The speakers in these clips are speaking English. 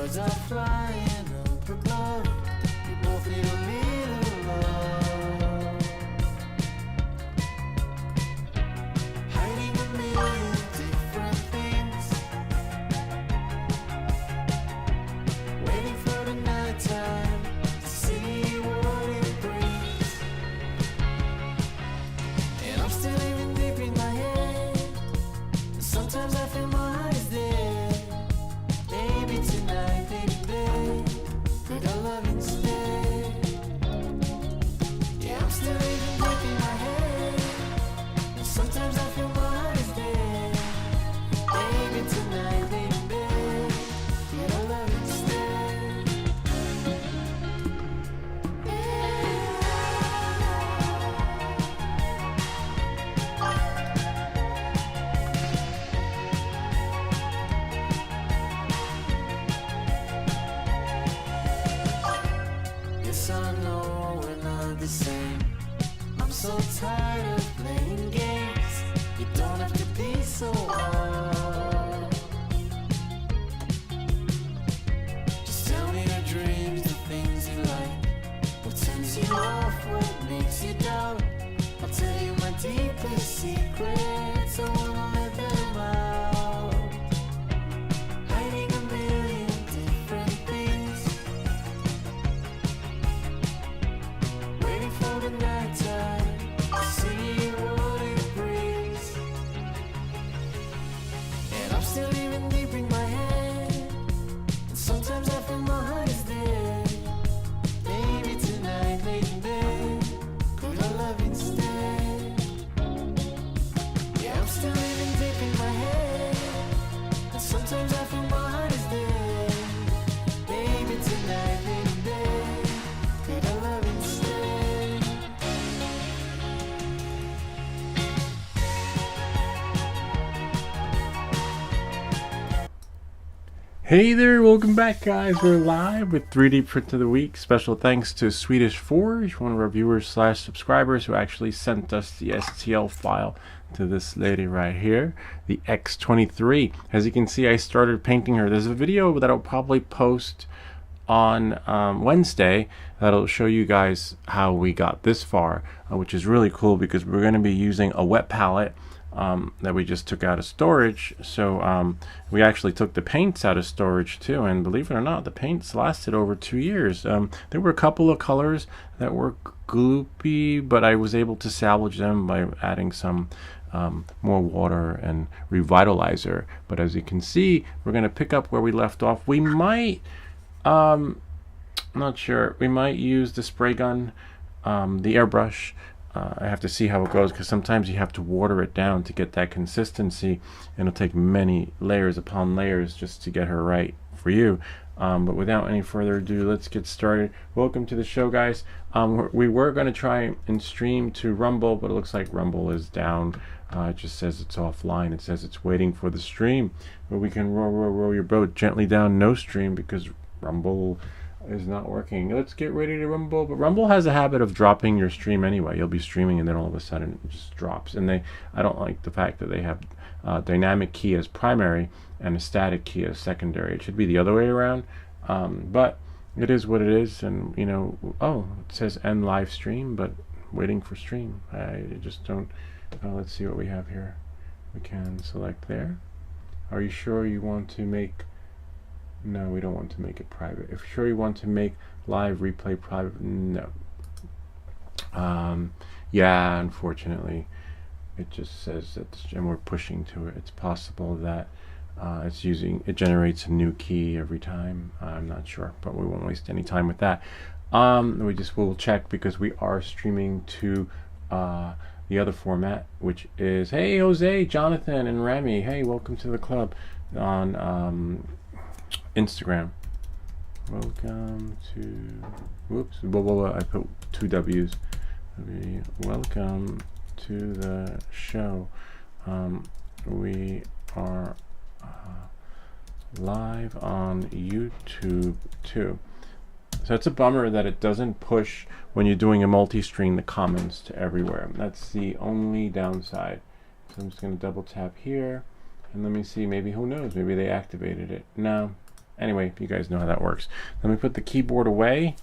birds are flying up the globe. We both need a little love. Hiding a million different things, waiting for the nighttime to see what it brings. And I'm still even deep in my head. Sometimes I feel my heart is dead. Maybe tonight, baby, could I love instead? Yeah, I'm still even deep in my head. And sometimes I feel my heart is dead. Maybe tonight, baby, could I love instead? Yes, I know we're not the same. I'm so tired of playing games. You don't have to be so hard. Just tell me your dreams, the things you like. What turns you off, what makes you doubt. I'll tell you my deepest secrets. I wanna let them out. Hiding a million different things, waiting for the nighttime to see what it brings. And I'm still even deep in my head. And sometimes I feel my heart is dead. Maybe tonight, baby, could I love instead? Yeah, I'm still even deep in my head. And sometimes I feel my heart is dead. Maybe tonight, baby, could I love instead? Hey there, welcome back guys. We're live with 3D Print of the Week. Special thanks to Swedish Forge, one of our viewers / subscribers who actually sent us the STL file to this lady right here, the x23. As you can see, I started painting her. There's a video that I'll probably post on Wednesday that'll show you guys how we got this far, which is really cool because we're going to be using a wet palette that we just took out of storage. So we actually took the paints out of storage too, and believe it or not, the paints lasted over 2 years. There were a couple of colors that were gloopy, but I was able to salvage them by adding some more water and revitalizer. But as you can see, we're going to pick up where we left off. We might I'm not sure, we might use the spray gun, the airbrush. I have to see how it goes, because sometimes you have to water it down to get that consistency, and it'll take many layers upon layers just to get her right for you. But without any further ado, let's get started. Welcome to the show, guys. We were going to try and stream to Rumble, but it looks like Rumble is down. It just says it's offline. It says it's waiting for the stream, but we can row your boat gently down no stream because Rumble is not working. Let's get ready to Rumble. But Rumble has a habit of dropping your stream anyway. You'll be streaming and then all of a sudden it just drops. And I don't like the fact that they have dynamic key as primary and a static key as secondary. It should be the other way around. But it is what it is. And you know, oh, it says end live stream, but waiting for stream. I just don't. Let's see what we have here. We can select there. Are you sure you want to make? No, we don't want to make it private. If you're sure you want to make live replay private, no. Yeah, unfortunately, it just says that, and we're pushing to it. It's possible that it generates a new key every time. I'm not sure, but we won't waste any time with that. We'll check because we are streaming to the other format, which is, hey Jose, Jonathan, and Remy. Hey, welcome to the club on Instagram. Welcome to, whoops, I put 2 W's. Welcome to the show. We are live on YouTube too. So it's a bummer that it doesn't push when you're doing a multi-stream the comments to everywhere. That's the only downside. So I'm just going to double tap here. And let me see, maybe, who knows, maybe they activated it. No, Anyway, you guys know how that works. Let me put the keyboard away.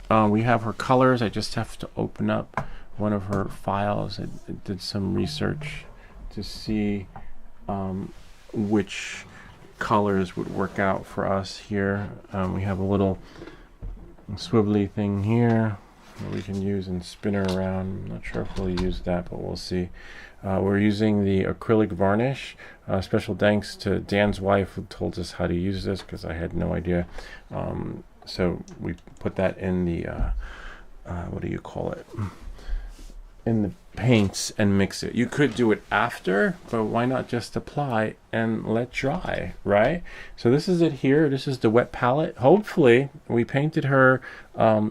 We have her colors. I just have to open up one of her files. I did some research to see which colors would work out for us here. We have a little swivelly thing here that we can use and spin her around. I'm not sure if we'll use that, but we'll see. We're using the acrylic varnish. Special thanks to Dan's wife who told us how to use this, because I had no idea. So we put that in the what do you call it, in the paints and mix it. You could do it after, but why not just apply and let dry, right? So this is it here. This is the wet palette. Hopefully we painted her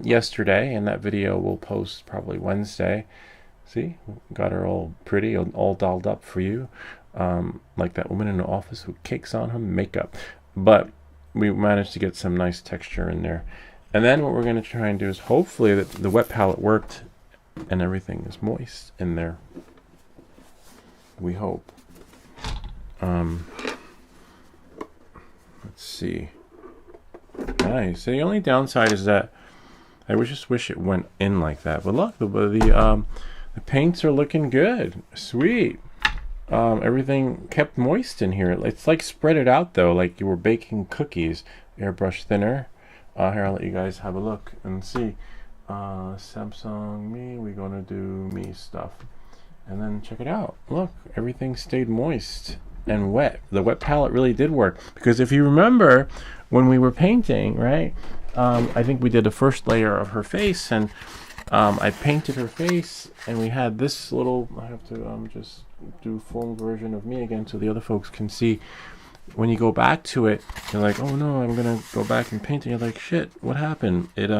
yesterday, and that video will post probably Wednesday. See, got her all pretty, all dolled up for you, like that woman in the office with cakes on her makeup. But we managed to get some nice texture in there. And then what we're going to try and do is hopefully that the wet palette worked and everything is moist in there. We hope. Let's see. Nice. So the only downside is that I just wish it went in like that. But look, the paints are looking good. Sweet. Everything kept moist in here. It's like spread it out though, like you were baking cookies. Airbrush thinner. Here, I'll let you guys have a look and see. Samsung Me, we're gonna do me stuff, and then check it out. Look, everything stayed moist and wet. The wet palette really did work, because if you remember when we were painting, right, I think we did the first layer of her face, and I painted her face, and we had this little, I have to just do full version of me again so the other folks can see. When you go back to it, you're like, oh no, I'm gonna go back and paint it. You're like, shit, what happened? It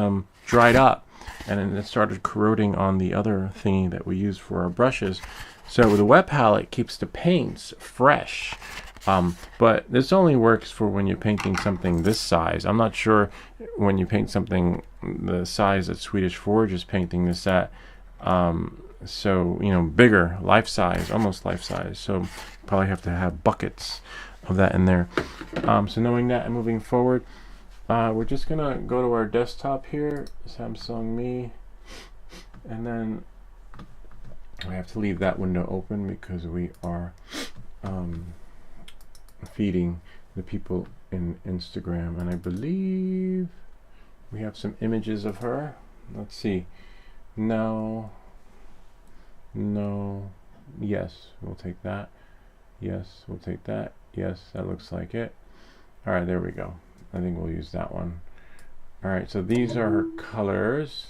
dried up, and then it started corroding on the other thingy that we use for our brushes. So the wet palette keeps the paints fresh, but this only works for when you're painting something this size. I'm not sure when you paint something the size that Swedish Forge is painting this at. So, you know, bigger, life size, almost life size. So you probably have to have buckets of that in there. So knowing that and moving forward, we're just gonna go to our desktop here, Samsung Me, and then I have to leave that window open because we are feeding the people in Instagram, and I believe we have some images of her. Let's see. No, yes, we'll take that. Yes, we'll take that. Yes, that looks like it. All right, there we go. I think we'll use that one. All right, so these are her colors.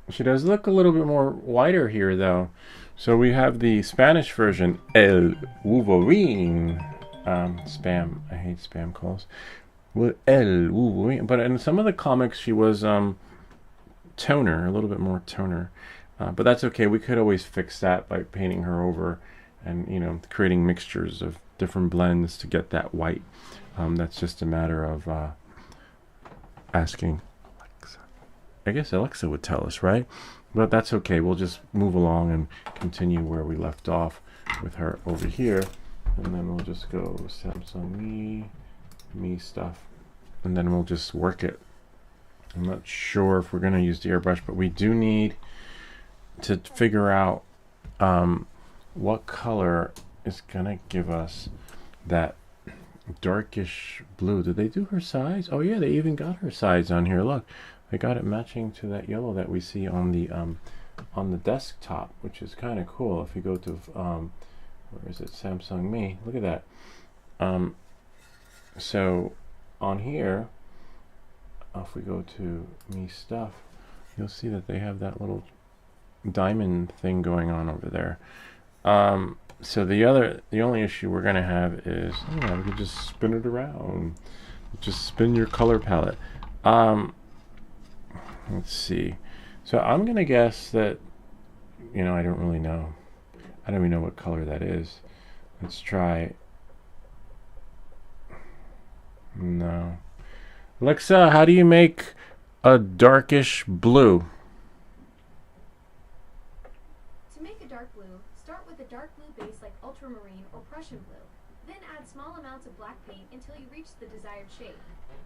She does look a little bit more whiter here though. So we have the Spanish version, El Wolverine. Spam, I hate spam calls. With El Wolverine, but in some of the comics she was toner, a little bit more toner. But that's okay, we could always fix that by painting her over and, you know, creating mixtures of different blends to get that white. That's just a matter of asking Alexa. I guess Alexa would tell us, right? But that's okay, we'll just move along and continue where we left off with her over here. And then we'll just go Samsung Me stuff, and then we'll just work it. I'm not sure if we're going to use the airbrush, but we do need to figure out what color is going to give us that darkish blue. Did they do her size? Oh yeah, they even got her size on here. Look, they got it matching to that yellow that we see on the desktop, which is kind of cool. If you go to where is it, Samsung Me, look at that. So on here, if we go to Me stuff, you'll see that they have that little diamond thing going on over there. So the only issue we're gonna have is, we can just spin it around. Just spin your color palette. Let's see. So I'm gonna guess that, I don't really know. I don't even know what color that is. Let's try. No. Alexa, how do you make a darkish blue? To make a dark blue, start with a dark blue base like ultramarine or Prussian blue. Then add small amounts of black paint until you reach the desired shape.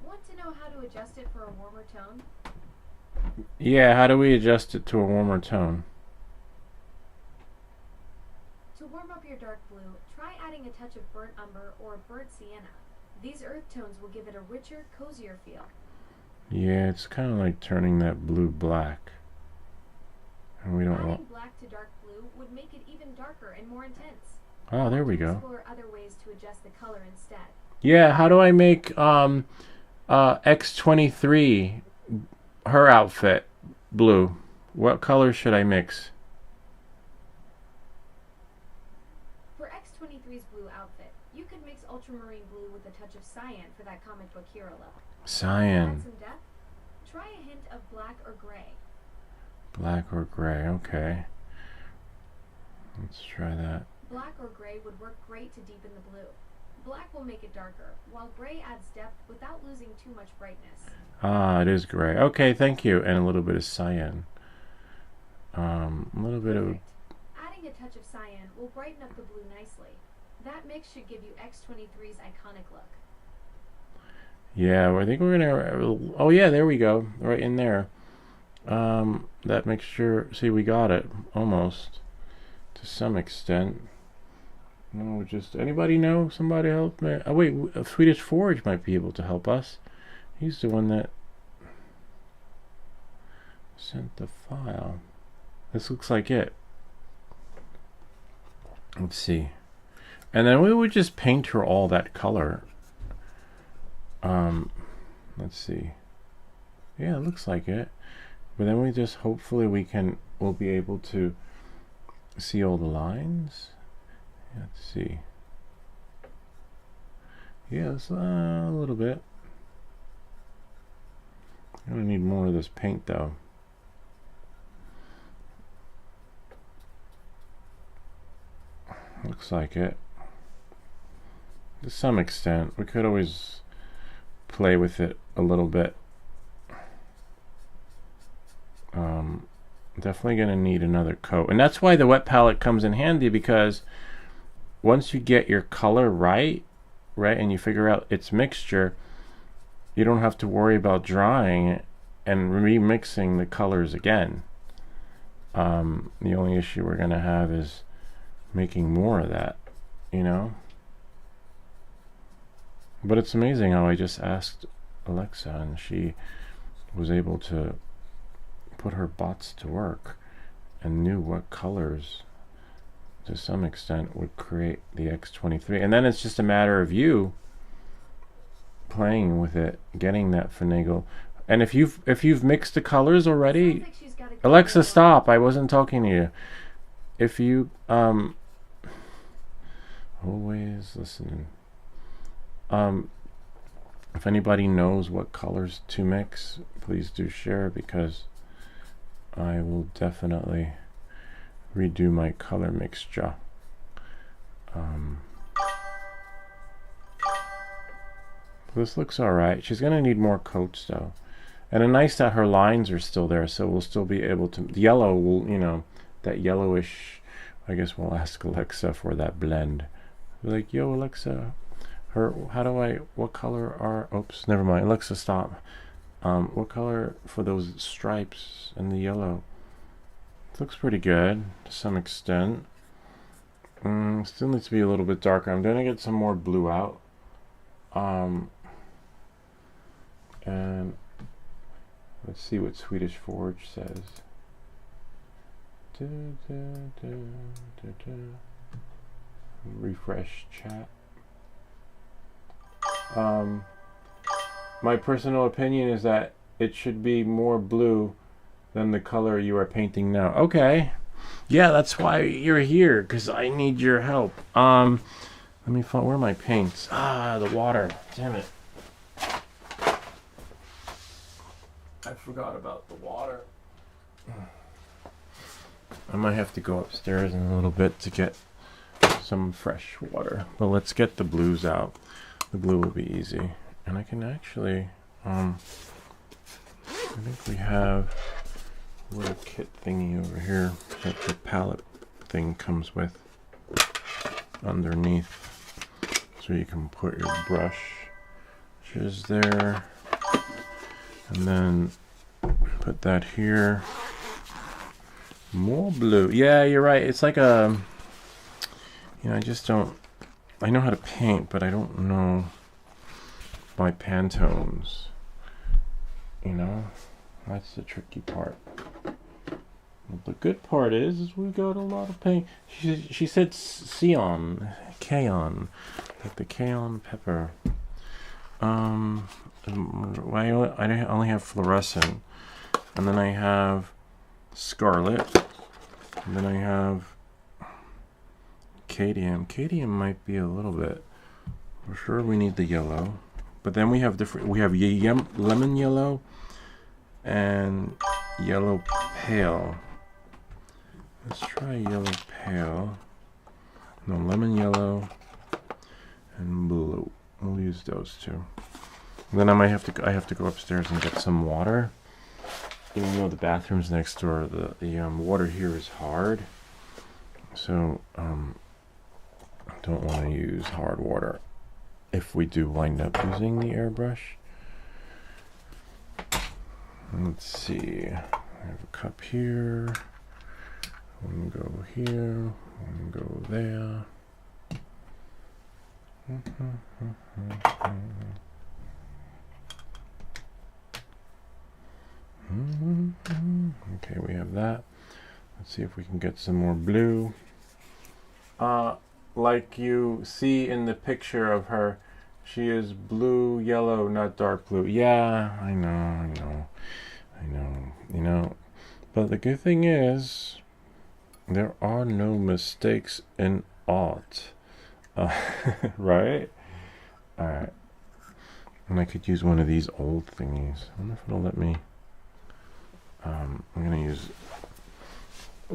Want to know how to adjust it for a warmer tone? Yeah, how do we adjust it to a warmer tone? To warm up your dark blue, try adding a touch of burnt umber or burnt sienna. These earth tones will give it a richer, cozier feel. Yeah, it's kind of like turning that blue black. And we don't want... Adding black to dark blue would make it even darker and more intense. Oh, there we go. Explore other ways to adjust the color instead. Yeah, how do I make X23, her outfit, blue? What color should I mix? For X23's blue outfit, you could mix ultramarine blue with a touch of cyan for that comic book hero look. Cyan. To add some depth, try a hint of black or gray. Black or gray, okay. Let's try that. Black or gray would work great to deepen the blue. Black will make it darker, while gray adds depth without losing too much brightness. Ah, it is gray. Okay, thank you. And a little bit of cyan. A little bit of... Adding a touch of cyan will brighten up the blue nicely. That mix should give you X23's iconic look. Yeah, I think we're gonna... Oh yeah, there we go. Right in there. That mixture... See, we got it. Almost. To some extent. No, just... Anybody know? Somebody help me? Oh wait, Swedish Forge might be able to help us. He's the one that sent the file. This looks like it. Let's see. And then we would just paint her all that color. Let's see. Yeah, it looks like it. But then we just, hopefully we'll be able to see all the lines. Let's see. Yes, a little bit. I'm gonna need more of this paint though. Looks like it. To some extent. We could always play with it a little bit. Definitely gonna need another coat. And that's why the wet palette comes in handy, because once you get your color right, and you figure out its mixture, you don't have to worry about drying and remixing the colors again. The only issue we're gonna have is making more of that, you know? But it's amazing how I just asked Alexa and she was able to put her bots to work and knew what colors to some extent would create the X23. And then it's just a matter of you playing with it, getting that finagle. And if you've mixed the colors already, Alexa, stop! I wasn't talking to you. If you always listening. If anybody knows what colors to mix, please do share, because I will definitely redo my color mixture. This looks alright. She's gonna need more coats though. And it's nice that her lines are still there, so we'll still be able to... The yellow will, you know, that yellowish... I guess we'll ask Alexa for that blend. Like, yo, Alexa, what color are... Oops, never mind. Alexa, stop. What color for those stripes and the yellow? It looks pretty good to some extent. Still needs to be a little bit darker. I'm gonna get some more blue out. And let's see what Swedish Forge says. Refresh chat. My personal opinion is that it should be more blue than the color you are painting now. Okay. Yeah, that's why you're here, because I need your help. Let me find, where are my paints? Ah, the water. Damn it. I forgot about the water. I might have to go upstairs in a little bit to get some fresh water. But let's get the blues out. The blue will be easy. And I can actually, I think we have a little kit thingy over here that the palette thing comes with underneath. So you can put your brush just there, and then put that here. More blue. Yeah, you're right. It's like a, you know, I just don't, I know how to paint, but I don't know my Pantones. You know, that's the tricky part. Well, the good part is we got a lot of paint. She said cyan, like the cayenne pepper. I only have fluorescent, and then I have scarlet, and then I have cadmium. Cadmium might be a little bit. For sure, we need the yellow, but then we have different. We have lemon yellow and yellow pale. Let's try yellow pale. No, lemon yellow and blue. We'll use those two. And then I might have to. I have to go upstairs and get some water. Even though the bathroom's next door, the water here is hard. So don't want to use hard water if we do wind up using the airbrush. Let's see. I have a cup here. One go here. One go there. Okay, we have that. Let's see if we can get some more blue. Like you see in the picture of her, she is blue, yellow, not dark blue. Yeah, I know. You know, but the good thing is, there are no mistakes in art. Right? Alright. And I could use one of these old thingies. I wonder if it'll let me. I'm gonna use.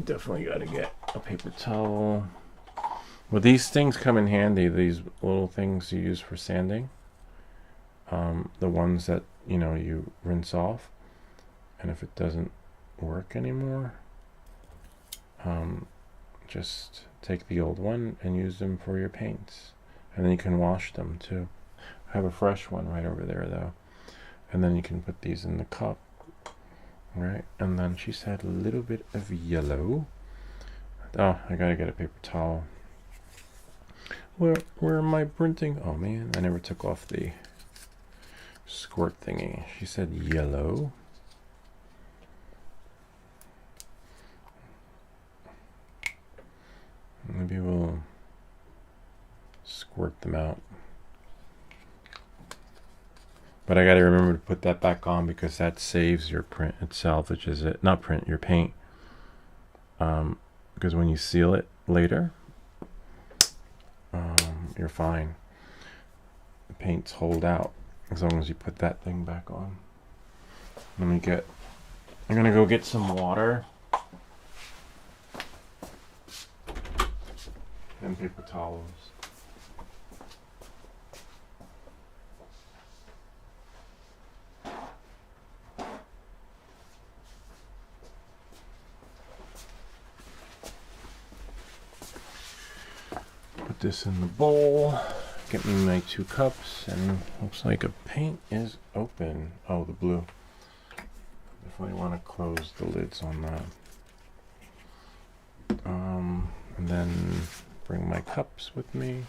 Definitely gotta get a paper towel. Well, these things come in handy. These little things you use for sanding. The ones that you rinse off, and if it doesn't work anymore, just take the old one and use them for your paints, and then you can wash them too. I have a fresh one right over there though, and then you can put these in the cup. Right, and then she said a little bit of yellow. Oh, I gotta get a paper towel. Where am I printing? Oh man, I never took off the squirt thingy. She said yellow. Maybe we'll squirt them out. But I gotta remember to put that back on because that saves your print. It salvages it. Not print, your paint. Because when you seal it later, you're fine. The paints hold out as long as you put that thing back on. I'm gonna go get some water and paper towels. This in the bowl, get me my 2 cups, and looks like a paint is open. Oh, the blue. Definitely want to close the lids on that. And then bring my cups with me.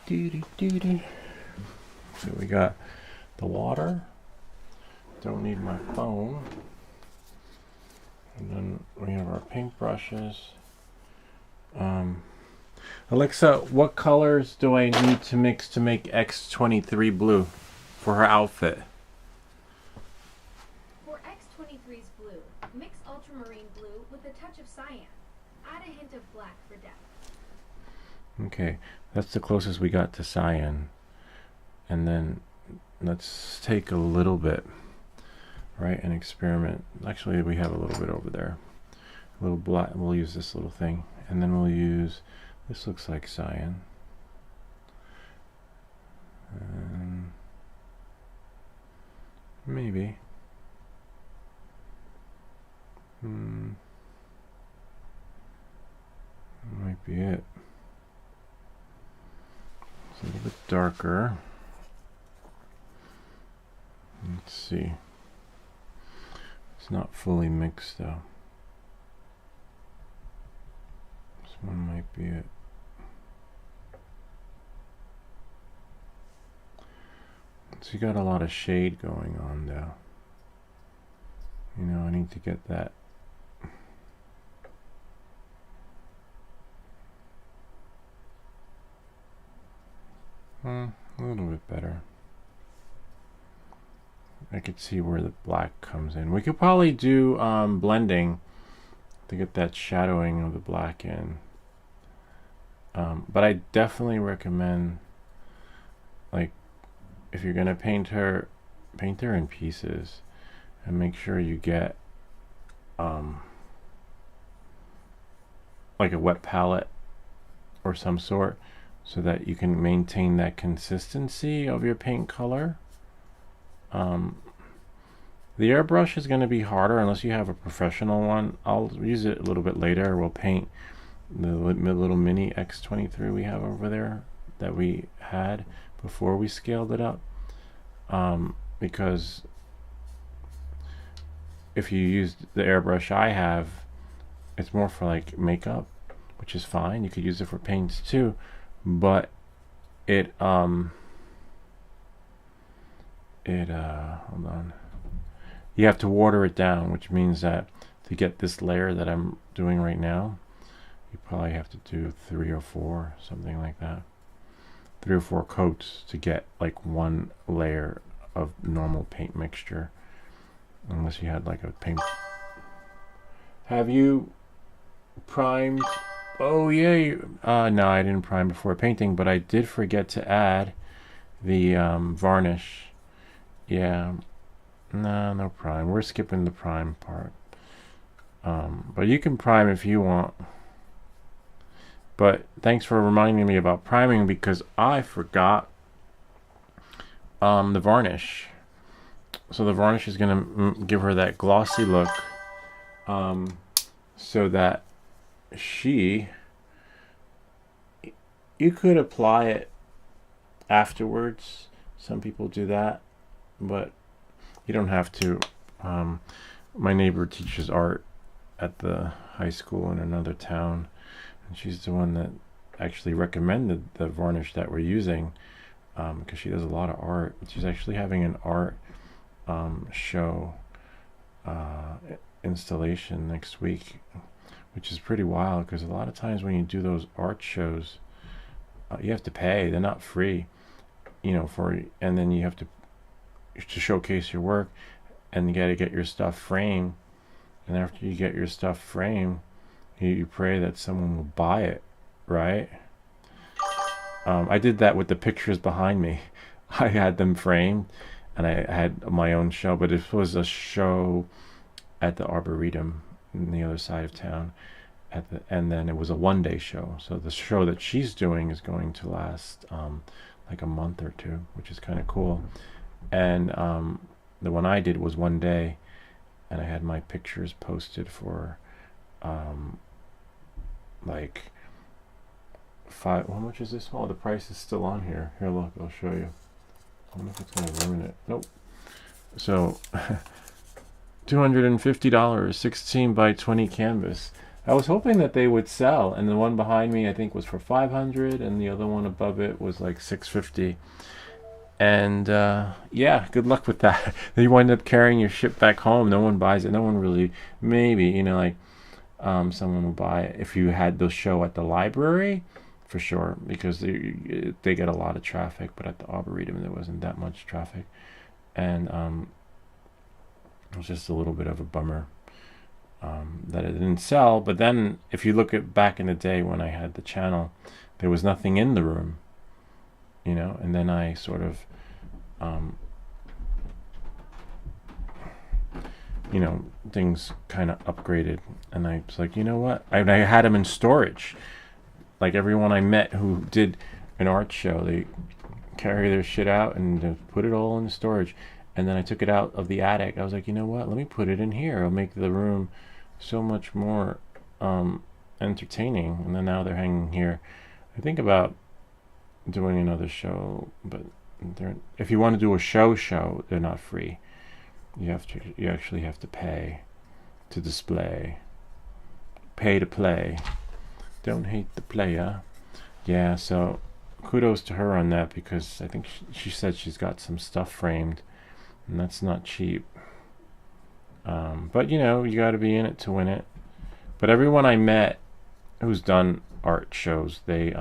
So we got the water. Don't need my phone. And then we have our paint brushes. Alexa, what colors do I need to mix to make X23 blue for her outfit? For X23's blue, mix ultramarine blue with a touch of cyan. Add a hint of black for depth. Okay, that's the closest we got to cyan. And then let's take a little bit, right, and experiment. Actually, we have a little bit over there. A little black. We'll use this little thing. And then we'll use, this looks like cyan. And maybe. That might be it. It's a little bit darker. Let's see. It's not fully mixed though. This one might be it. So you got a lot of shade going on though. You know, I need to get that. A little bit better. I could see where the black comes in. We could probably do blending to get that shadowing of the black in. But I definitely recommend, like, if you're gonna paint her in pieces, and make sure you get like a wet palette or some sort, so that you can maintain that consistency of your paint color. The airbrush is going to be harder unless you have a professional one. I'll use it a little bit later. We'll paint the little mini X23 we have over there that we had before we scaled it up, because if you use the airbrush I have, it's more for like makeup, which is fine. You could use it for paints too, but it hold on, you have to water it down, which means that to get this layer that I'm doing right now, you probably have to do 3 or 4, something like that, 3 or 4 coats to get like one layer of normal paint mixture, unless you had like a paint. Have you primed? Oh yeah, no, I didn't prime before painting, but I did forget to add the varnish. Yeah, no prime. We're skipping the prime part. But you can prime if you want. But thanks for reminding me about priming, because I forgot the varnish. So the varnish is gonna give her that glossy look, so that you could apply it afterwards. Some people do that, but you don't have to. My neighbor teaches art at the high school in another town, and she's the one that actually recommended the varnish that we're using, because she does a lot of art. She's actually having an art show installation next week, which is pretty wild, because a lot of times when you do those art shows, you have to pay. They're not free, you know, and then you have to showcase your work, and you got to get your stuff framed, and after you get your stuff framed, you pray that someone will buy it, right? I did that with the pictures behind me. I had them framed, and I had my own show, but it was a show at the Arboretum on the other side of town, and then it was a one-day show. So the show that she's doing is going to last like a month or 2, which is kind of cool. And the one I did was one day, and I had my pictures posted for like 5. How much is this? Oh, the price is still on here. Here, look, I'll show you. I wonder if it's gonna ruin it. Nope. So $250, 16 by 20 canvas. I was hoping that they would sell, and the one behind me I think was for 500, and the other one above it was like 650. And yeah, good luck with that. Then you wind up carrying your shit back home. No one buys it. No one really. Maybe, you know, like someone will buy it if you had the show at the library, for sure, because they get a lot of traffic. But at the Arboretum, there wasn't that much traffic, and it was just a little bit of a bummer that it didn't sell. But then, if you look at back in the day when I had the channel, there was nothing in the room. You know, and then I sort of, you know, things kind of upgraded, and I was like, you know what? I had them in storage. Like everyone I met who did an art show, they carry their shit out and put it all in storage. And then I took it out of the attic. I was like, you know what? Let me put it in here. It'll make the room so much more entertaining. And then now they're hanging here. I think about doing another show, but if you want to do a show, they're not free. You actually have to pay to display. Pay to play. Don't hate the player. Yeah, so kudos to her on that, because I think she said she's got some stuff framed, and that's not cheap. But you know, you got to be in it to win it. But everyone I met who's done art shows, they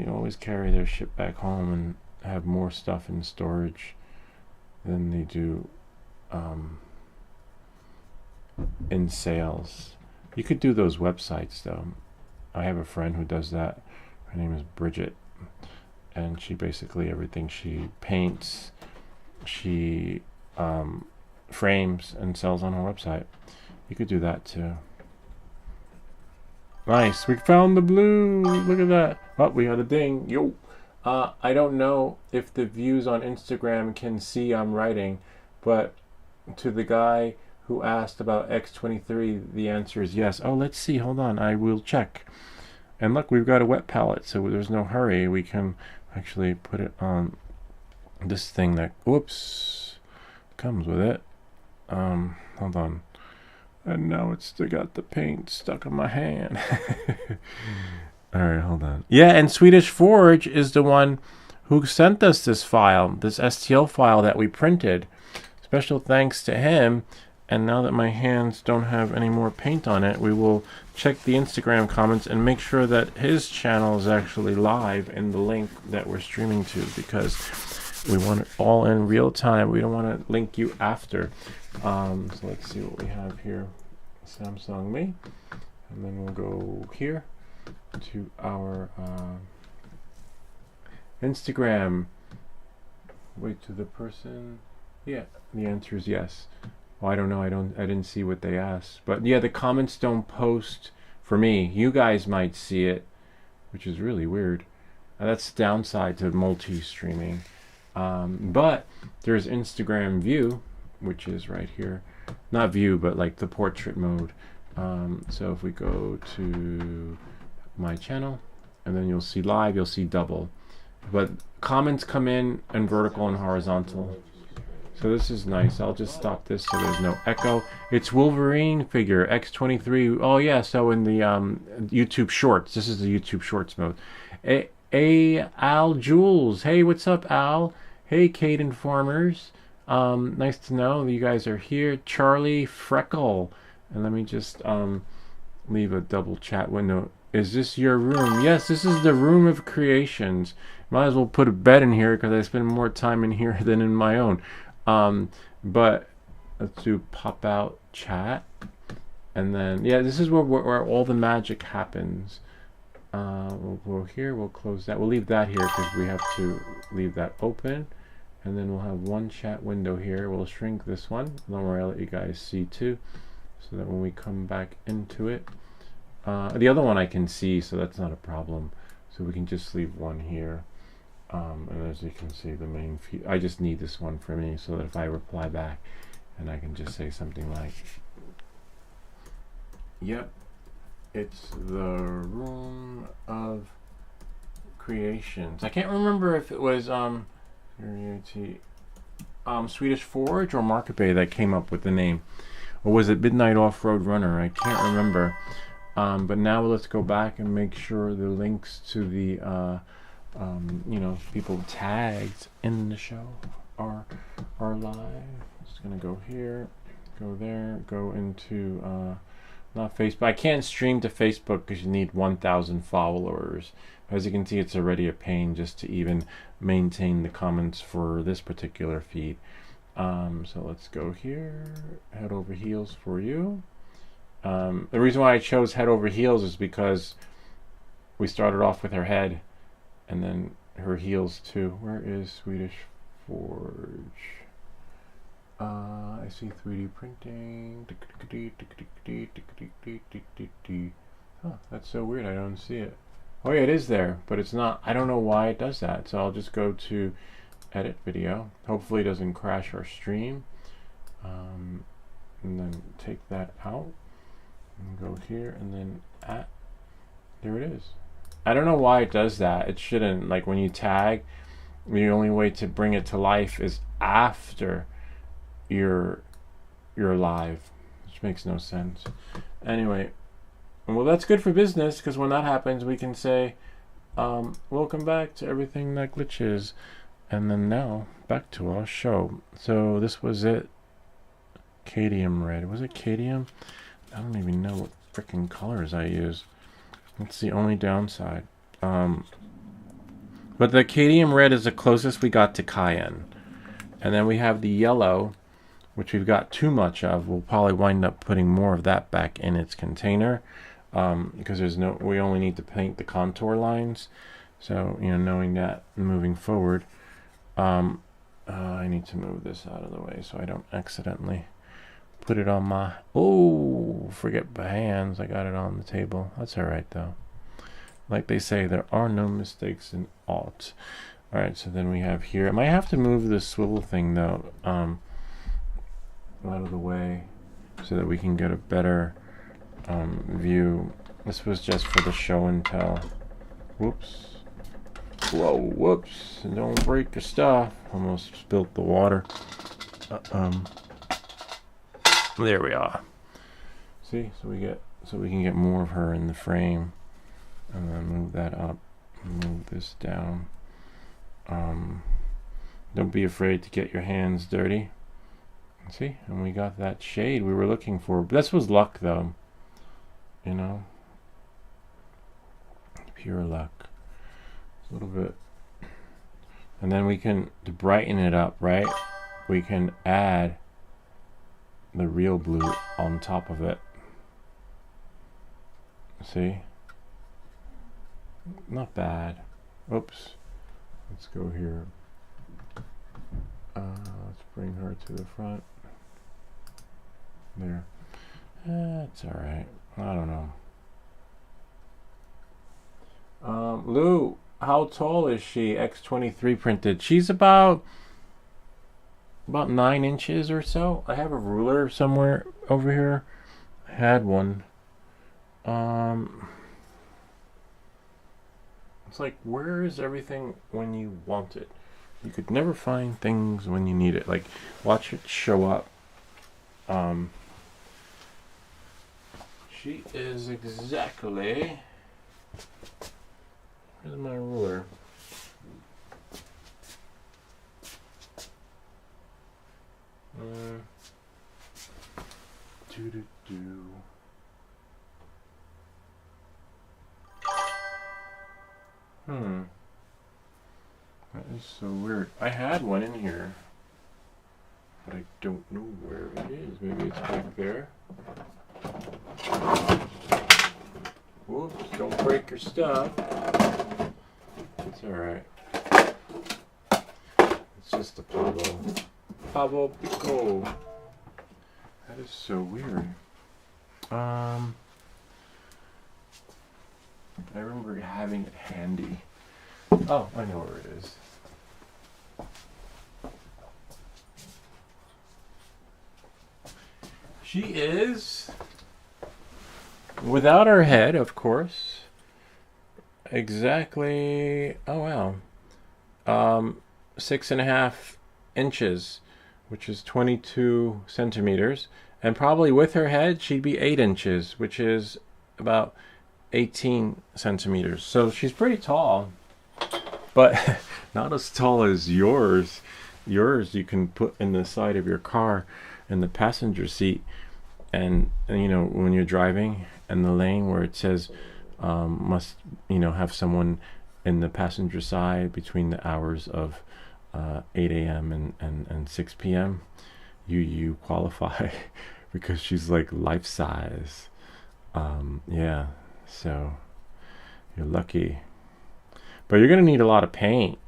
always carry their shit back home and have more stuff in storage than they do in sales. You could do those websites though. I have a friend who does that. Her name is Bridget, and she basically, everything she paints, she frames and sells on her website. You could do that too. Nice, we found the blue. Look at that. Oh, we had a ding. Yo. I don't know if the views on Instagram can see I'm writing, but to the guy who asked about x23, the answer is yes. Oh, let's see. Hold on. I will check. And look, we've got a wet palette, so there's no hurry. We can actually put it on this thing that, whoops, comes with it. Hold on. And now it's still got the paint stuck on my hand. Alright, hold on. Yeah, and Swedish Forge is the one who sent us this file, this STL file that we printed. Special thanks to him. And now that my hands don't have any more paint on it, we will check the Instagram comments and make sure that his channel is actually live in the link that we're streaming to, because we want it all in real time. We don't want to link you after. So let's see what we have here. Samsung me. And then we'll go here to our Instagram. Wait to the person. Yeah, the answer is yes. Well, I don't know. I didn't see what they asked. But yeah, the comments don't post for me. You guys might see it, which is really weird. That's the downside to multi-streaming. But there's Instagram view, which is right here. Not view, but like the portrait mode. So if we go to my channel, and then you'll see live, you'll see double. But comments come in vertical and horizontal. So this is nice. I'll just stop this so there's no echo. It's Wolverine figure, x23. Oh yeah, so in the YouTube Shorts. This is the YouTube Shorts mode. Al Jules. Hey, what's up, Al? Hey, Caden Farmers. Nice to know you guys are here. Charlie Freckle. And let me just leave a double chat window. Is this your room? Yes, this is the room of creations. Might as well put a bed in here because I spend more time in here than in my own. But let's do pop out chat, and then yeah, this is where all the magic happens. We'll go here, we'll close that, we'll leave that here because we have to leave that open, and then we'll have one chat window here. We'll shrink this one. Don't worry, I'll let you guys see too, so that when we come back into it, the other one I can see, so that's not a problem. So we can just leave one here. And as you can see, the main feed, I just need this one for me, so that if I reply back, and I can just say something like, yep, it's the room of creations. I can't remember if it was Swedish Forge or Market Bay that came up with the name. or was it Midnight Off-Road Runner? I can't remember. But now let's go back and make sure the links to the you know, people tagged in the show are live. Just gonna go here, go there, go into not Facebook. I can't stream to Facebook because you need 1,000 followers. As you can see, it's already a pain just to even maintain the comments for this particular feed. So let's go here, head over heels for you. The reason why I chose head over heels is because we started off with her head and then her heels too. Where is Swedish Forge? I see 3D printing. Oh, that's so weird. I don't see it. Oh yeah, it is there, but it's not. I don't know why it does that. So I'll just go to edit video. Hopefully it doesn't crash our stream. And then take that out and go here and then there it is. I don't know why it does that. It shouldn't. Like when you tag, the only way to bring it to life is after you're live, which makes no sense. Anyway, well, that's good for business because when that happens, we can say, welcome back to Everything That Glitches. And then now, back to our show. So this was it. Cadmium red. Was it cadmium? I don't even know what freaking colors I use. That's the only downside. But the cadmium red is the closest we got to cayenne. And then we have the yellow, which we've got too much of. We'll probably wind up putting more of that back in its container. Because we only need to paint the contour lines. So, you know, knowing that moving forward, I need to move this out of the way so I don't accidentally put it on my, forget my hands. I got it on the table. That's all right though. Like they say, there are no mistakes in art. All right, so then we have here. I might have to move this swivel thing though, out of the way so that we can get a better view. This was just for the show and tell. Whoops. Whoa, whoops. Don't break your stuff. Almost spilt the water. There we are. See, so we can get more of her in the frame. And then move that up. Move this down. Don't be afraid to get your hands dirty. See, and we got that shade we were looking for. This was luck though. You know? Pure luck. A little bit. And then we can, to brighten it up, right? We can add the real blue on top of it. See? Not bad. Oops. Let's go here. Let's bring her to the front. There. That's alright. I don't know. Lou, how tall is she? X23 printed. She's about 9 inches or so. I have a ruler somewhere over here. I had one. It's like, where is everything when you want it? You could never find things when you need it. Like, watch it show up. She is exactly... Where's my ruler? That is so weird. I had one in here, but I don't know where it is. Maybe it's back there. Whoops, don't break your stuff. It's alright. It's just a Pablo Pico. That is so weird. I remember having it handy. Oh, I know where it is. She is, without her head, of course, exactly, oh wow, 6.5 inches, which is 22 centimeters, And probably with her head, she'd be 8 inches, which is about 18 centimeters. So she's pretty tall, but not as tall as yours. Yours you can put in the side of your car in the passenger seat, and you know, when you're driving and the lane where it says must, you know, have someone in the passenger side between the hours of 8 a.m. and 6 p.m. you qualify because she's like life size. Yeah, so you're lucky, but you're gonna need a lot of paint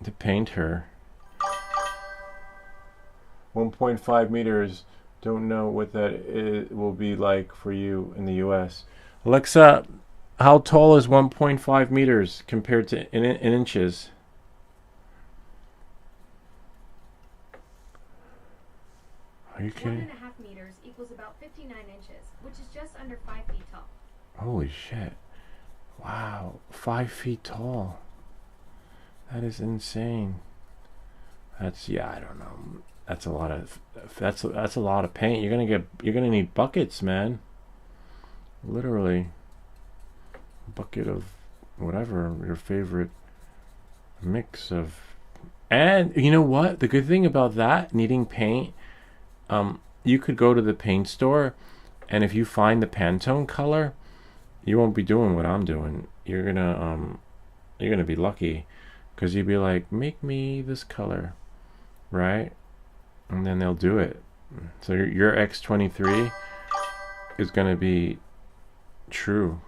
to paint her. 1.5 meters. Don't know what that will be like for you in the US. Alexa, how tall is 1.5 meters compared to in inches? Are you kidding? 1.5 meters equals about 59 inches, which is just under 5 feet tall. Holy shit. Wow, 5 feet tall. That is insane. That's, yeah, I don't know. That's a lot of that's a lot of paint. You're gonna need buckets, man. Literally. A bucket of whatever your favorite mix of. And you know what? The good thing about that, needing paint, you could go to the paint store, and if you find the Pantone color, you won't be doing what I'm doing. You're gonna be lucky, because you'd be like, make me this color, right? And then they'll do it. So your x23 is gonna be true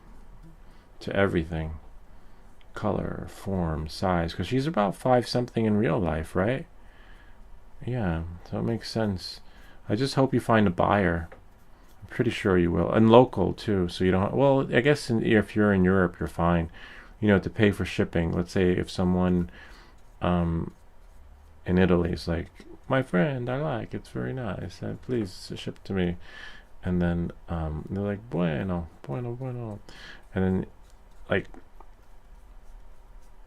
to everything, color, form, size, because she's about 5 something in real life, right? Yeah, so it makes sense. I just hope you find a buyer. I'm pretty sure you will, and local too, so you don't. Well, I guess if you're in Europe, you're fine. You know, to pay for shipping. Let's say if someone in Italy is like, my friend, I like it's very nice, and please ship to me, and then they're like, bueno, and then like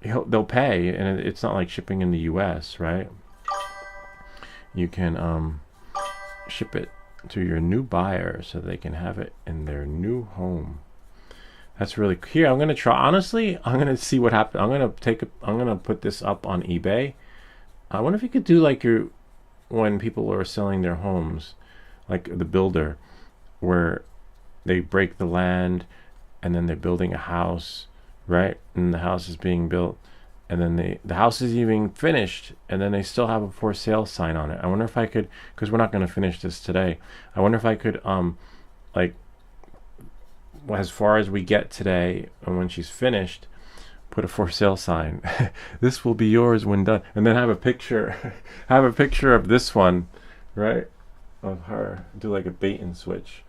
they'll pay, and it's not like shipping in the US, right? You can ship it to your new buyer so they can have it in their new home. That's really here. I'm gonna try. Honestly, I'm gonna see what happens. I'm gonna put this up on eBay. I wonder if you could do like when people are selling their homes, like the builder, where they break the land and then they're building a house, right? And the house is being built, and then the house is even finished, and then they still have a for sale sign on it. I wonder if I could, because we're not going to finish this today. I wonder if I could like, as far as we get today, and when she's finished, put a for sale sign. This will be yours when done, and then have a picture have a picture of this one, right, of her. Do like a bait and switch.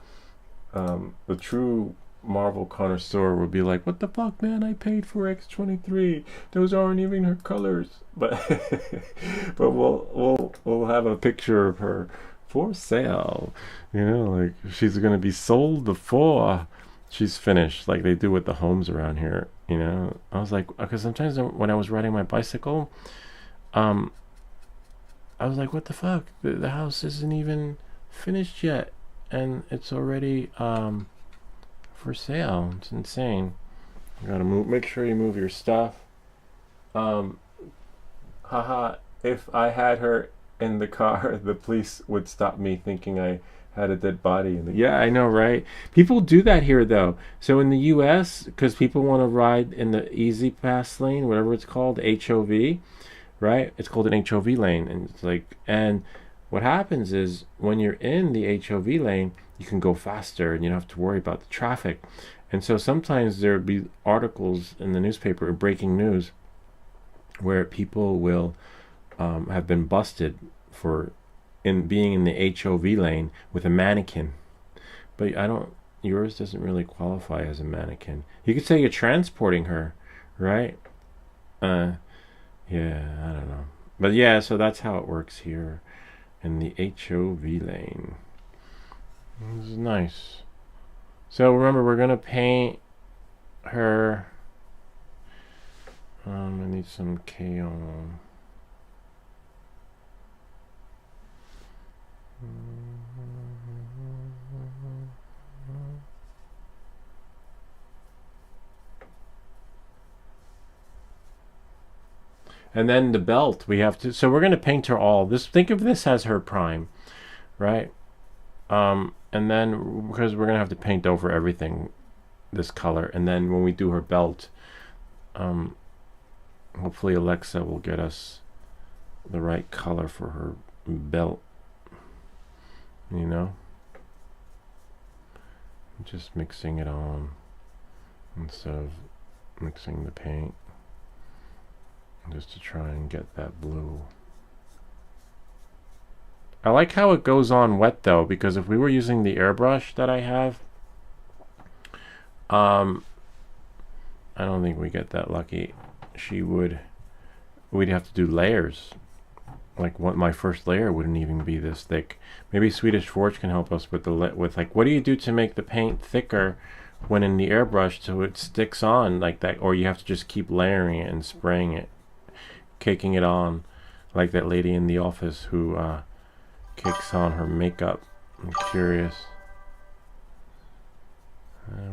The true Marvel connoisseur would be like, what the fuck, man, I paid for x23, those aren't even her colors. But but we'll have a picture of her for sale, you know, like she's gonna be sold before she's finished, like they do with the homes around here, you know. I was like, because sometimes when I was riding my bicycle, I was like, what the fuck, the house isn't even finished yet, and it's already for sale. It's insane. You gotta make sure you move your stuff. Haha, if I had her in the car, the police would stop me thinking I had a dead body in the. Yeah, I know, right? People do that here though. So in the US, because people want to ride in the easy pass lane, whatever it's called, HOV, right? It's called an HOV lane, and it's like, and what happens is when you're in the HOV lane, you can go faster and you don't have to worry about the traffic. And so sometimes there'll be articles in the newspaper or breaking news where people will have been busted for being in the HOV lane with a mannequin. But yours doesn't really qualify as a mannequin. You could say you're transporting her, right? Yeah, I don't know. But yeah, so that's how it works here in the HOV lane. This is nice. So remember, we're gonna paint her. I need some Kaon. And then the belt, we have to, so we're going to paint her all. This, think of this as her prime, right? And then, because we're going to have to paint over everything this color. And then when we do her belt, hopefully Alexa will get us the right color for her belt, you know? Just mixing it on instead of mixing the paint, just to try and get that blue. I like how it goes on wet though, because if we were using the airbrush that I have, I don't think we get that lucky. We'd have to do layers. Like my first layer wouldn't even be this thick. Maybe Swedish Forge can help us with like, what do you do to make the paint thicker when in the airbrush so it sticks on like that, or you have to just keep layering it and spraying it, caking it on, like that lady in the office who cakes on her makeup. I'm curious.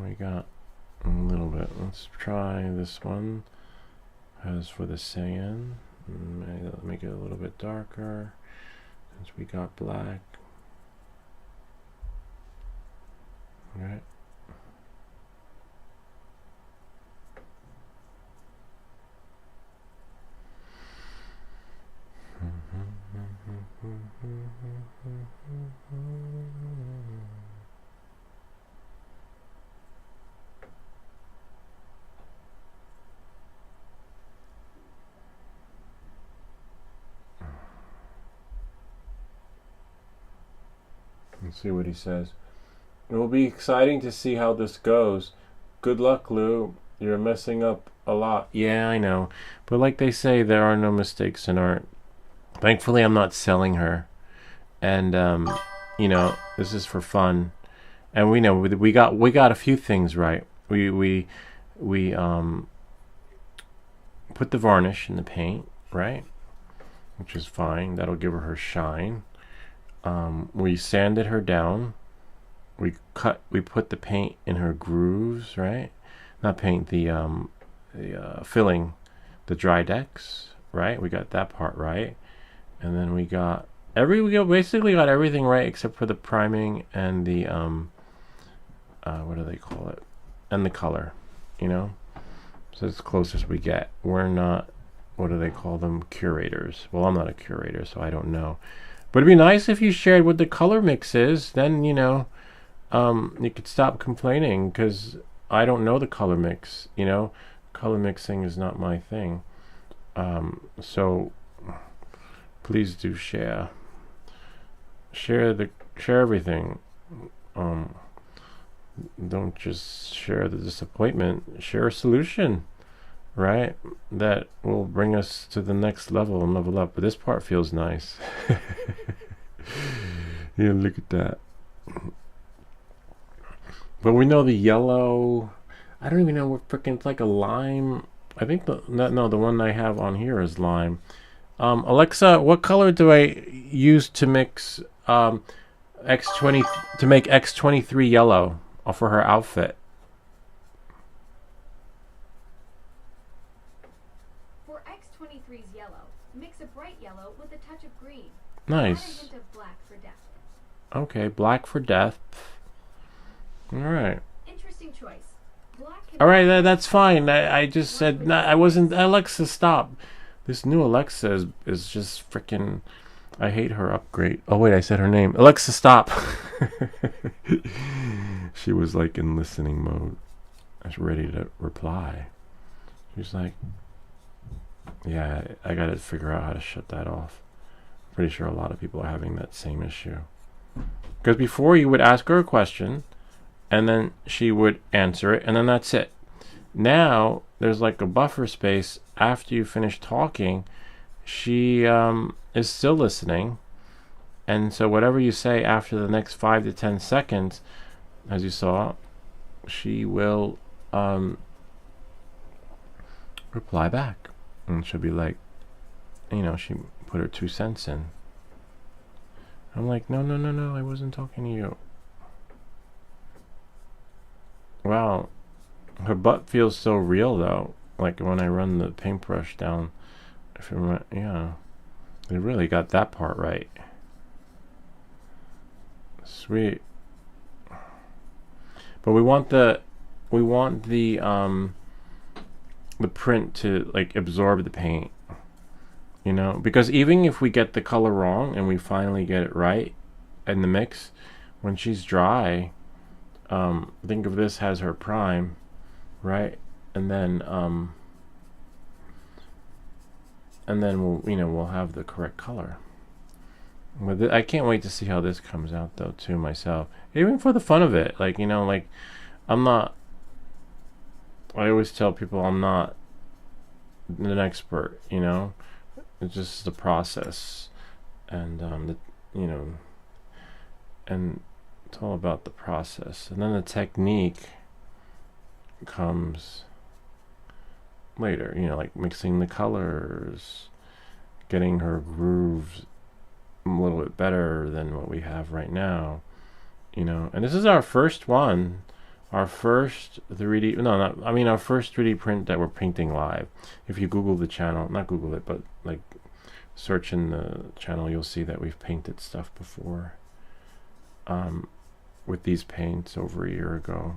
We got a little bit. Let's try this one. As for the cyan, make it a little bit darker since we got black. Right. Let's see what he says. It will be exciting to see how this goes. Good luck, Lou. You're messing up a lot. Yeah, I know. But like they say, there are no mistakes in art. Thankfully, I'm not selling her. And, you know, this is for fun. And we know we got a few things right. We put the varnish in the paint, right? Which is fine. That'll give her shine. We sanded her down. We put the paint in her grooves, right? Not paint, the filling, the Drydex, right? We got that part right. And then we basically got everything right except for the priming and the what do they call it? And the color, you know? So it's as close as we get. We're not, what do they call them? Curators. Well, I'm not a curator, so I don't know. But it'd be nice if you shared what the color mix is. Then, you know, you could stop complaining, because I don't know the color mix, you know? Color mixing is not my thing. So please do share. Share everything. Don't just share the disappointment. Share a solution, right? That will bring us to the next level and level up. But this part feels nice. Yeah, look at that. But we know the yellow, I don't even know what freaking, it's like a lime. I think the one I have on here is lime. Alexa, what color do I use to mix X20 to make X23 yellow for her outfit? For X23's yellow, mix a bright yellow with a touch of green. Nice. Add a hint of black for depth. Okay, black for depth. All right. Interesting choice. Black can All right, that's fine. I just said I wasn't. Alexa, stop. This new Alexa is just freaking. I hate her upgrade. Oh wait, I said her name. Alexa, stop. She was like in listening mode. I was ready to reply. She's like, yeah, I got to figure out how to shut that off. Pretty sure a lot of people are having that same issue. Because before you would ask her a question, and then she would answer it, and then that's it. Now there's like a buffer space after you finish talking. She is still listening, and so whatever you say after the next 5 to 10 seconds, as you saw, she will reply back, and she'll be like, you know, she put her 2 cents in. I'm like, no, I wasn't talking to you. Wow, her butt feels so real though. Like when I run the paintbrush down If it went, yeah, they really got that part right. Sweet. But we want the print to like absorb the paint, you know, because even if we get the color wrong and we finally get it right in the mix, when she's dry, think of this as her prime, right? And then we'll, you know, we'll have the correct color. But I can't wait to see how this comes out though too myself, even for the fun of it. Like, you know, like I always tell people I'm not an expert, you know, it's just the process, and you know, and it's all about the process, and then the technique comes later, you know, like mixing the colors, getting her grooves a little bit better than what we have right now, you know. And this is our first one, our first 3D, no, not, I mean our first 3D print that we're painting live. If you Google the channel, not Google it, but like search in the channel, you'll see that we've painted stuff before with these paints over a year ago,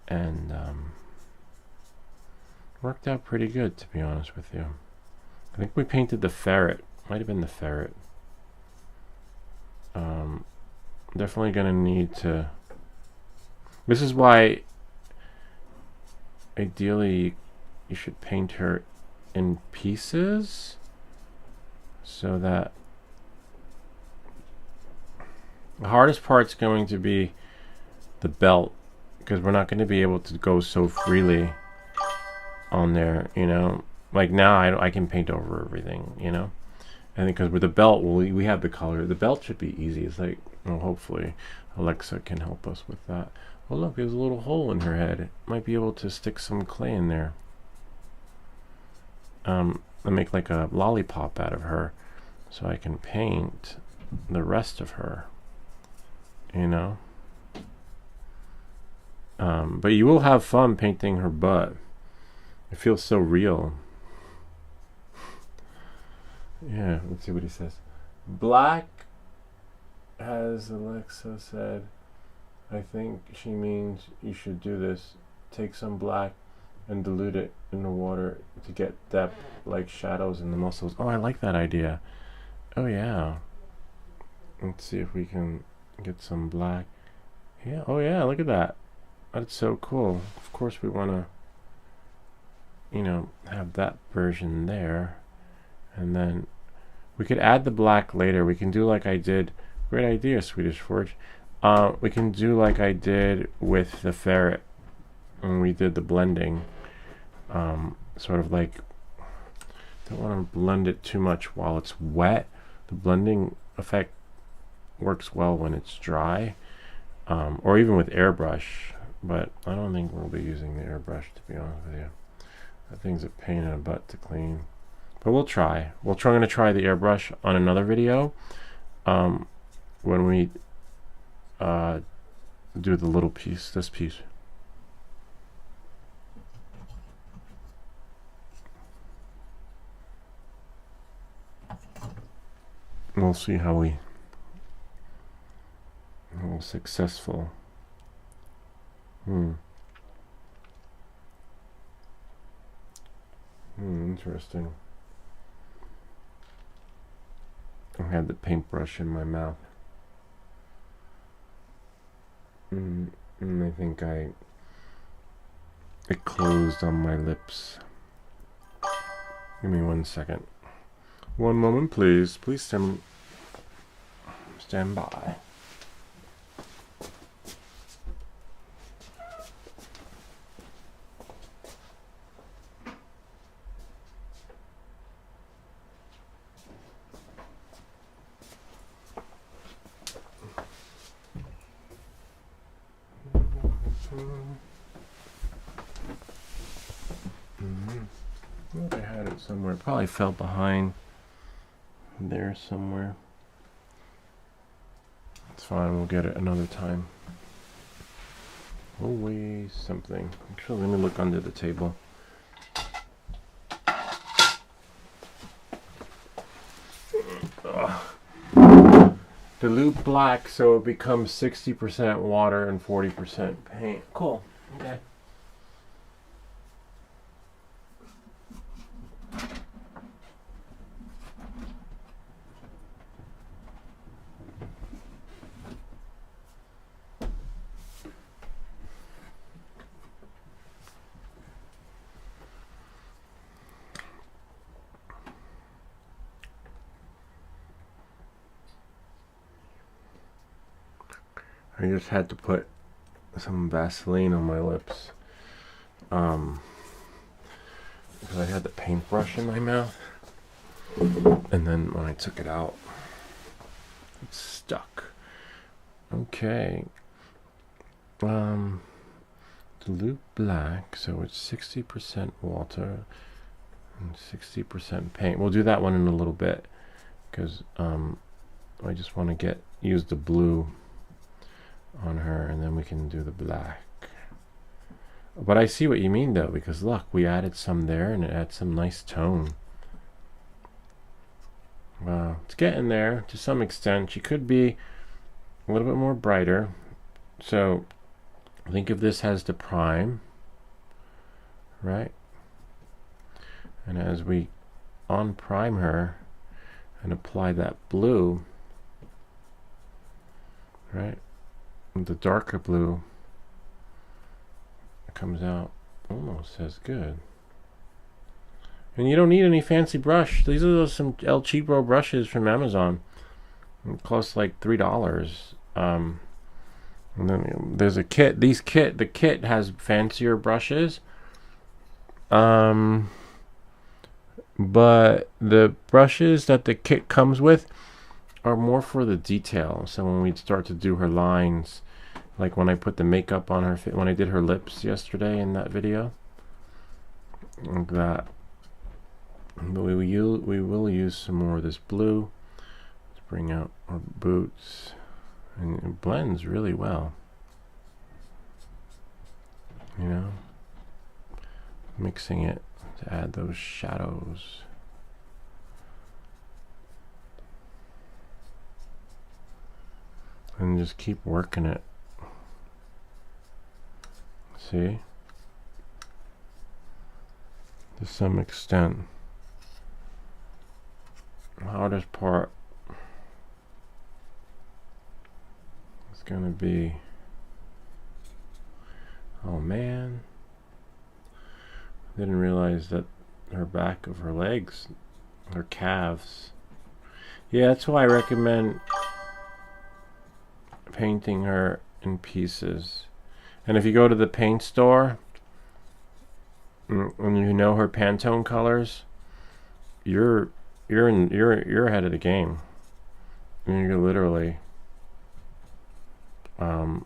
and worked out pretty good, to be honest with you. I think we painted the ferret, might have been the ferret. Definitely gonna need to, this is why ideally you should paint her in pieces, so that the hardest part's going to be the belt, because we're not going to be able to go so freely on there, you know. Like now I can paint over everything, you know, and because with the belt, we have the color. The belt should be easy. It's like, well, hopefully Alexa can help us with that. Oh look, there's a little hole in her head. Might be able to stick some clay in there. And make like a lollipop out of her, so I can paint the rest of her, you know. But you will have fun painting her butt. It feels so real. Yeah, let's see what he says. Black, as Alexa said, I think she means you should do this. Take some black and dilute it in the water to get depth, like shadows in the muscles. Oh, I like that idea. Oh yeah. Let's see if we can get some black. Yeah, oh yeah, look at that. That's so cool. Of course we want to, you know, have that version there. And then we could add the black later. We can do like I did. Great idea, Swedish Forge. We can do like I did with the ferret when we did the blending. Sort of like, don't want to blend it too much while it's wet. The blending effect works well when it's dry, or even with airbrush, but I don't think we'll be using the airbrush, to be honest with you. That thing's a pain in the butt to clean, but we'll try. We're going to try the airbrush on another video when we do the little piece, this piece. We'll see how successful. Interesting. I had the paintbrush in my mouth. And I think it closed on my lips. Give me 1 second. One moment, please. Please stand by. I thought I had it somewhere. Probably fell behind there somewhere. It's fine, we'll get it another time. Always something. Actually, let me look under the table. Dilute black so it becomes 60% water and 40% paint. Cool. Okay. I just had to put some Vaseline on my lips because I had the paintbrush in my mouth, and then when I took it out it stuck. Okay. Dilute black so it's 60% water and 60% paint. We'll do that one in a little bit because I just want to use the blue on her, and then we can do the black. But I see what you mean though, because look, we added some there and it adds some nice tone. Wow, it's getting there to some extent. She could be a little bit more brighter. So think of this as the prime, right? And as we on-prime her and apply that blue, right? The darker blue comes out almost as good. And you don't need any fancy brush. These are some El Cheapo brushes from Amazon. It costs like $3. And then there's a kit. The kit has fancier brushes. But the brushes that the kit comes with are more for the detail. So when we start to do her lines, like when I put the makeup on her, when I did her lips yesterday in that video, like that. But we will use some more of this blue to bring out our boots, and it blends really well. You know, mixing it to add those shadows. And just keep working it. See? To some extent. The hardest part is going to be, oh man, didn't realize that her back of her legs, her calves. Yeah, that's why I recommend painting her in pieces. And if you go to the paint store and you know her Pantone colors, you're ahead of the game. And you're literally you're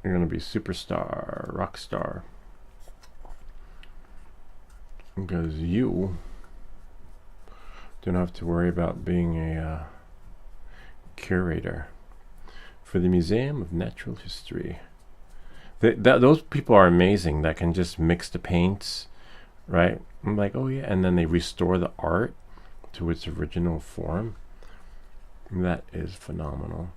gonna be superstar, rock star, because you don't have to worry about being a curator for the Museum of Natural History. Those people are amazing that can just mix the paints, right? I'm like, oh yeah, and then they restore the art to its original form. That is phenomenal.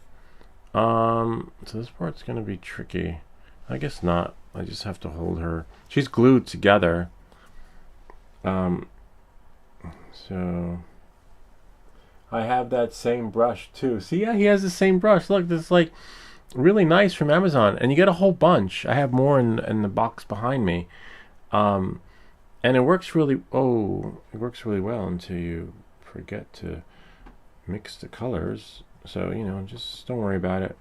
So this part's gonna be tricky. I guess not. I just have to hold her. She's glued together. So I have that same brush too. See, yeah, he has the same brush. Look, this is like really nice from Amazon, and you get a whole bunch. I have more in the box behind me, and it works really. Oh, it works really well until you forget to mix the colors. So you know, just don't worry about it.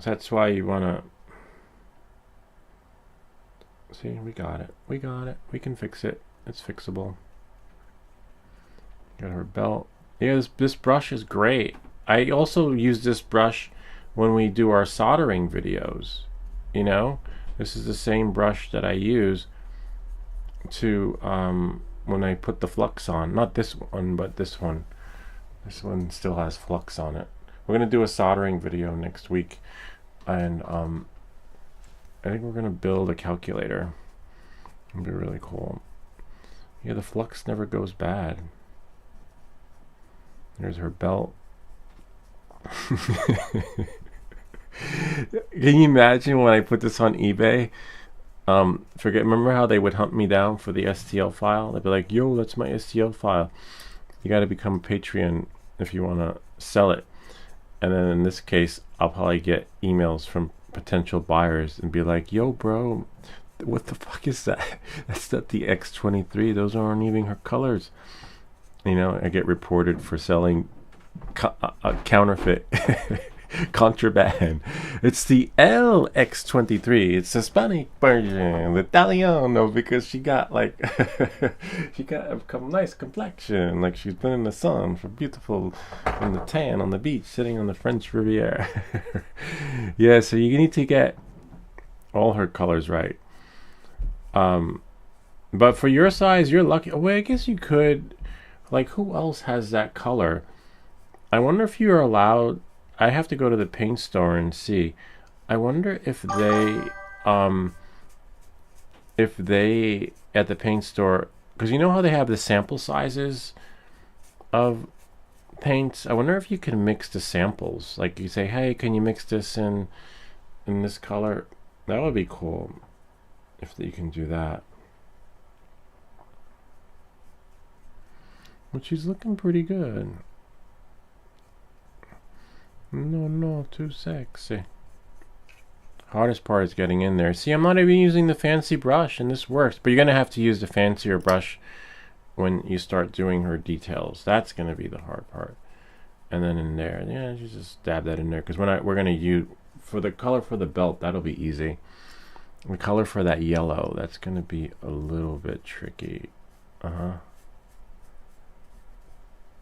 That's why you wanna see. We got it. We got it. We can fix it. It's fixable. Got her belt. Yeah, this brush is great. I also use this brush when we do our soldering videos. You know, this is the same brush that I use to when I put the flux on. Not this one, but this one. This one still has flux on it. We're gonna do a soldering video next week, and I think we're gonna build a calculator. It'll be really cool. Yeah, the flux never goes bad. There's her belt. Can you imagine when I put this on eBay? Remember how they would hunt me down for the STL file? They'd be like, yo, that's my STL file. You got to become a Patreon if you want to sell it. And then in this case, I'll probably get emails from potential buyers and be like, yo, bro, what the fuck is that? That's not the X23. Those aren't even her colors. You know, I get reported for selling counterfeit contraband. It's the LX23. It's the Hispanic version, the Italiano, because she got like she got a nice complexion, like she's been in the sun for beautiful in the tan on the beach, sitting on the French Riviera. Yeah, so you need to get all her colors right. But for your size, you're lucky. Well, I guess you could. Like, who else has that color? I wonder if you're allowed. I have to go to the paint store and see. I wonder if they at the paint store, because you know how they have the sample sizes of paints. I wonder if you can mix the samples. Like you say, hey, can you mix this in this color? That would be cool if you can do that. But she's looking pretty good. No, too sexy. Hardest part is getting in there. See, I'm not even using the fancy brush, and this works. But you're going to have to use the fancier brush when you start doing her details. That's going to be the hard part. And then in there, yeah, you just dab that in there. Because we're going to use, for the color for the belt, that'll be easy. The color for that yellow, that's going to be a little bit tricky.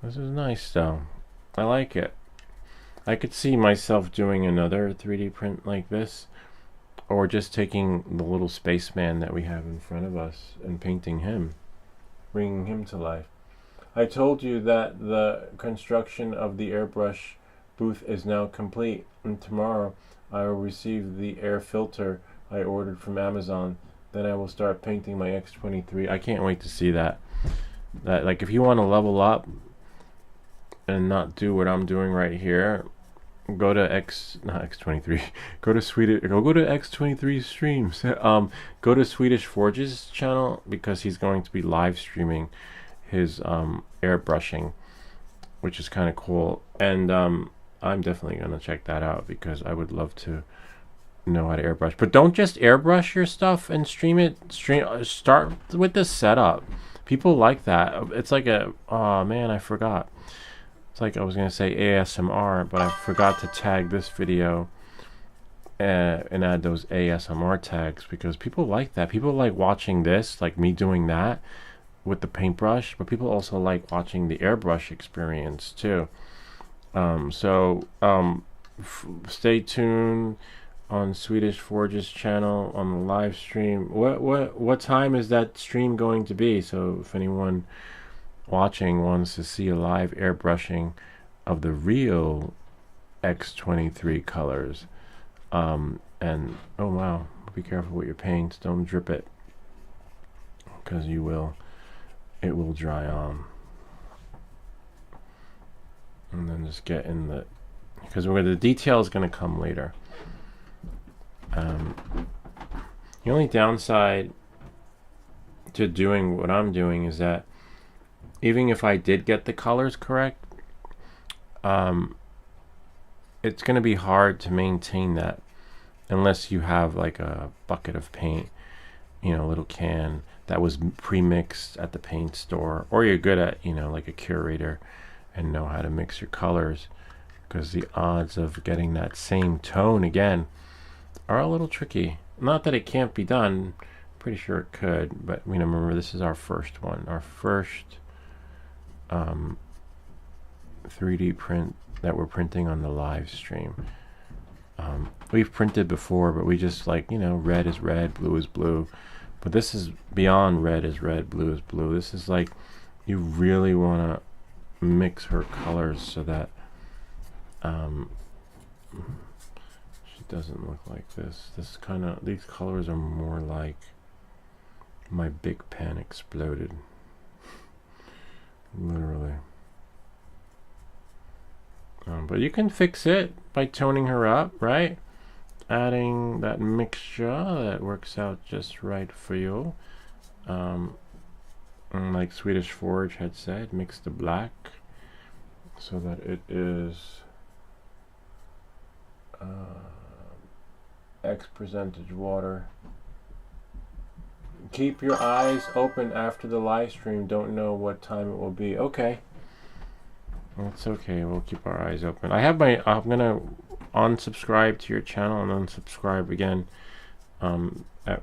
This is nice, though. I like it. I could see myself doing another 3D print like this, or just taking the little spaceman that we have in front of us and painting him, bringing him to life. I told you that the construction of the airbrush booth is now complete, and tomorrow I will receive the air filter I ordered from Amazon. Then I will start painting my X23. I can't wait to see that. Like, if you want to level up and not do what I'm doing right here, go to X23. Go to X23 streams. Go to Swedish Forge's channel, because he's going to be live streaming his airbrushing, which is kind of cool. And I'm definitely gonna check that out, because I would love to know how to airbrush. But don't just airbrush your stuff and stream it. Start with the setup. People like that. It's like oh man, I forgot. It's like I was going to say ASMR, but I forgot to tag this video and add those ASMR tags, because people like that. People like watching this, like me doing that with the paintbrush, but people also like watching the airbrush experience too. Stay tuned on Swedish Forge's channel on the live stream. What time is that stream going to be? So if anyone watching wants to see a live airbrushing of the real X23 colors, and oh wow, be careful with your paints, don't drip it, because it will dry on. And then just get in the, because the detail is going to come later. The only downside to doing what I'm doing is that even if I did get the colors correct, it's going to be hard to maintain that unless you have like a bucket of paint, you know, a little can that was pre-mixed at the paint store, or you're good at, you know, like a curator and know how to mix your colors, because the odds of getting that same tone again are a little tricky. Not that it can't be done, pretty sure it could, but you know, remember, this is our first one, our first 3D print that we're printing on the live stream. We've printed before, but we just, like, you know, red is red, blue is blue, but this is beyond red is red, blue is blue. This is like, you really want to mix her colors so that she doesn't look like this. These colors are more like my big pen exploded. Literally. But you can fix it by toning her up, right? Adding that mixture that works out just right for you. Like Swedish Forge had said, mix the black so that it is X percentage water. Keep your eyes open after the live stream. Don't know what time it will be. Okay. That's okay. We'll keep our eyes open. I'm gonna unsubscribe to your channel and unsubscribe again,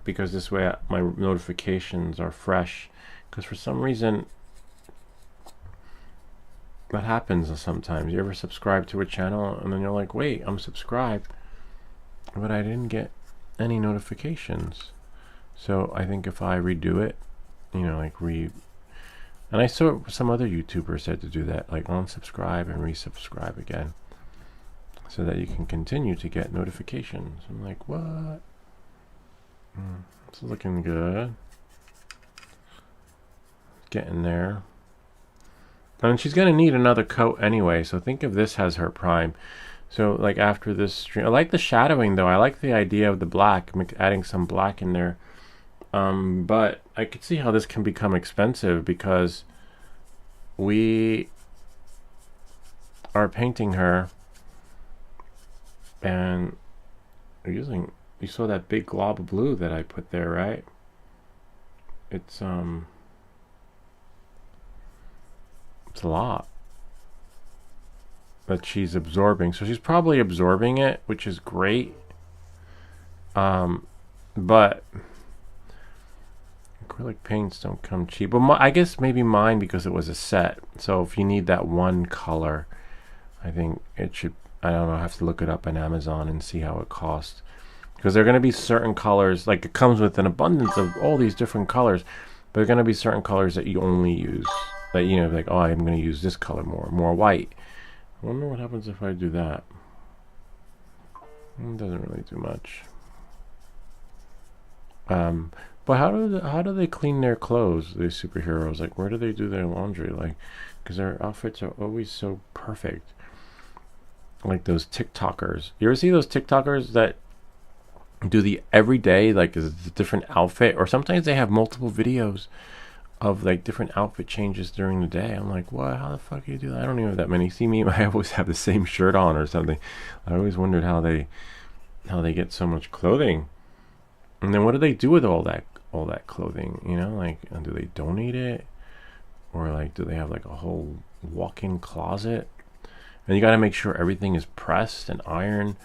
because this way my notifications are fresh. Because for some reason that happens sometimes. You ever subscribe to a channel and then you're like, wait, I'm subscribed, but I didn't get any notifications. So I think if I redo it, you know, like and I saw some other YouTubers said to do that, like unsubscribe and resubscribe again, so that you can continue to get notifications. I'm like, what? It's looking good. Getting there. And she's going to need another coat anyway, so think of this as her prime. So like after this stream, I like the shadowing though. I like the idea of the black, adding some black in there. But I could see how this can become expensive because we are painting her and using, you saw that big glob of blue that I put there, right? It's a lot that she's absorbing. So she's probably absorbing it, which is great. But acrylic paints don't come cheap. But I guess maybe mine, because it was a set. So if you need that one color, I think it should, I don't know, I have to look it up on Amazon and see how it costs. Because there are going to be certain colors, like it comes with an abundance of all these different colors, but there are going to be certain colors that you only use. That, you know, like, oh, I'm going to use this color more white. I wonder what happens if I do that. It doesn't really do much. But how do they clean their clothes, these superheroes? Like, where do they do their laundry? Like, because their outfits are always so perfect. Like those TikTokers. You ever see those TikTokers that do the everyday, like, is a different outfit? Or sometimes they have multiple videos of like different outfit changes during the day. I'm like, what? How the fuck do you do that? I don't even have that many. See me, I always have the same shirt on or something. I always wondered how they get so much clothing. And then what do they do with all that clothing? You know, like, do they donate it, or like do they have like a whole walk-in closet? And you got to make sure everything is pressed and ironed,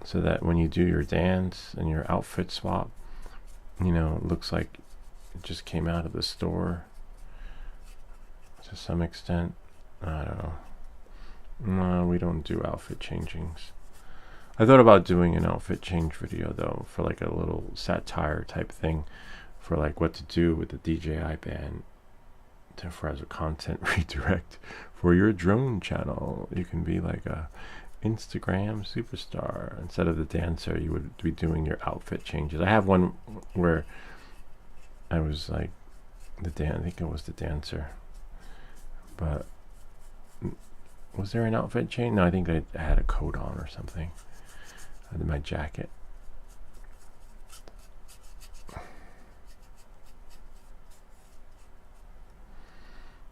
so that when you do your dance and your outfit swap, you know, it looks like it just came out of the store to some extent. I don't know. No, we don't do outfit changings. I thought about doing an outfit change video though, for like a little satire type thing, for like what to do with the DJI band for as a content redirect for your drone channel. You can be like a Instagram superstar. Instead of the dancer, you would be doing your outfit changes. I have one where I was like I think it was the dancer, but was there an outfit change? No, I think I had a coat on or something. I had my jacket.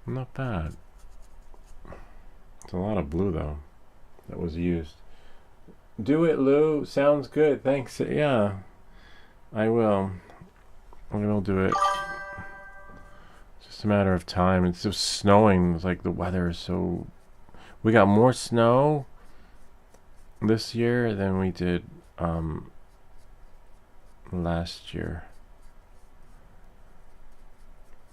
Not bad. It's a lot of blue though that was used. Do it, Lou. Sounds good. Thanks. Yeah, I will. I will do it. It's just a matter of time. It's just snowing. It's like the weather is so... We got more snow this year than we did last year.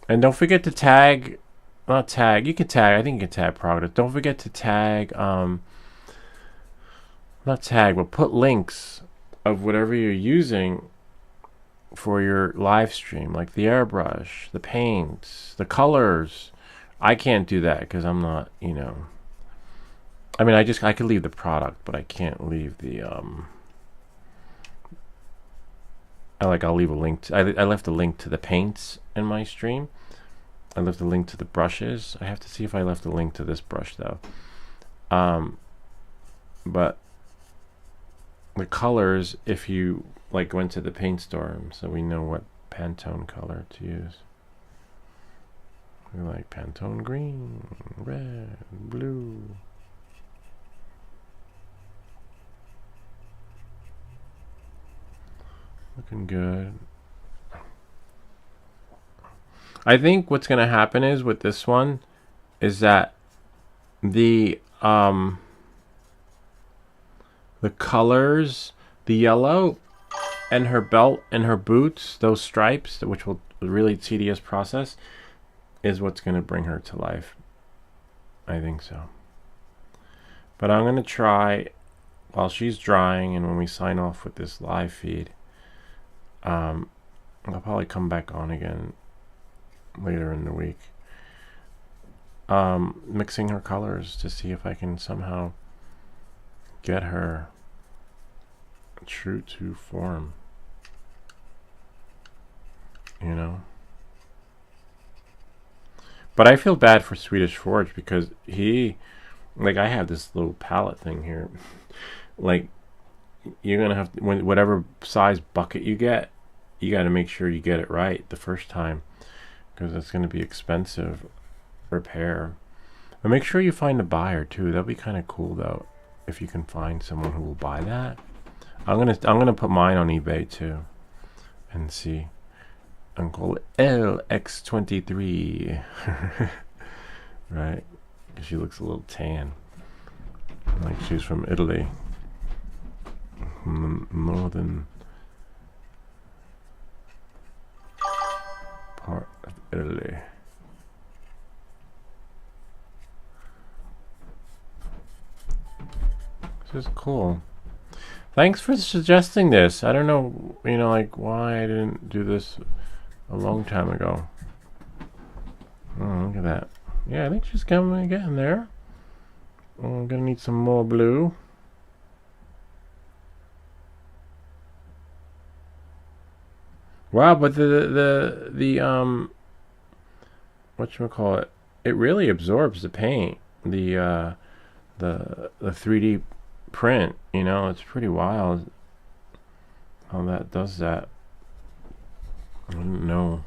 And don't forget to tag... Not tag. You can tag. I think you can tag progress. Don't forget to tag... not tag, but put links of whatever you're using for your live stream, like the airbrush, the paints, the colors. I can't do that because I'm not, you know, I mean, I could leave the product, but I can't leave the I'll leave a link to, I left a link to the paints in my stream. I left a link to the brushes. I have to see if I left a link to this brush though. but the colors, if you like went to the paint store, so we know what Pantone color to use. We like Pantone green, red, blue. Looking good. I think what's going to happen is with this one is that the colors, the yellow and her belt and her boots, those stripes, which will a really tedious process, is what's going to bring her to life. I think so. But I'm going to try while she's drying and when we sign off with this live feed. I'll probably come back on again later in the week. Mixing her colors to see if I can somehow get her true to form. You know? But I feel bad for Swedish Forge because he, like, I have this little palette thing here. Like, you're gonna have to, whatever size bucket you got to make sure you get it right the first time, because it's going to be expensive repair. But make sure you find a buyer too. That'd be kind of cool though, if you can find someone who will buy that. I'm gonna put mine on eBay too, and see. Uncle x23, right? Because she looks a little tan, like she's from Italy, northern part of Italy. This is cool. Thanks for suggesting this. I don't know, you know, like why I didn't do this a long time ago. Oh, look at that. Yeah, I think she's getting there. Oh, I'm gonna need some more blue. Wow, but the whatchamacallit, it really absorbs the paint. The 3D print, you know, it's pretty wild how that does that. I didn't know.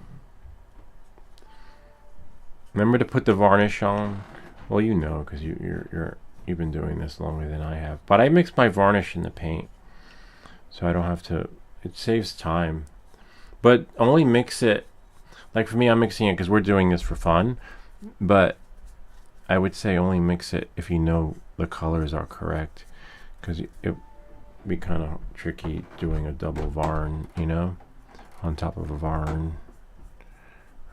Remember to put the varnish on. Well, you know, because you've been doing this longer than I have. But I mix my varnish in the paint, so I don't have to. It saves time. But only mix it. Like for me, I'm mixing it because we're doing this for fun. But I would say only mix it if you know the colors are correct, because it'd be kind of tricky doing a double varn, you know, on top of a varn,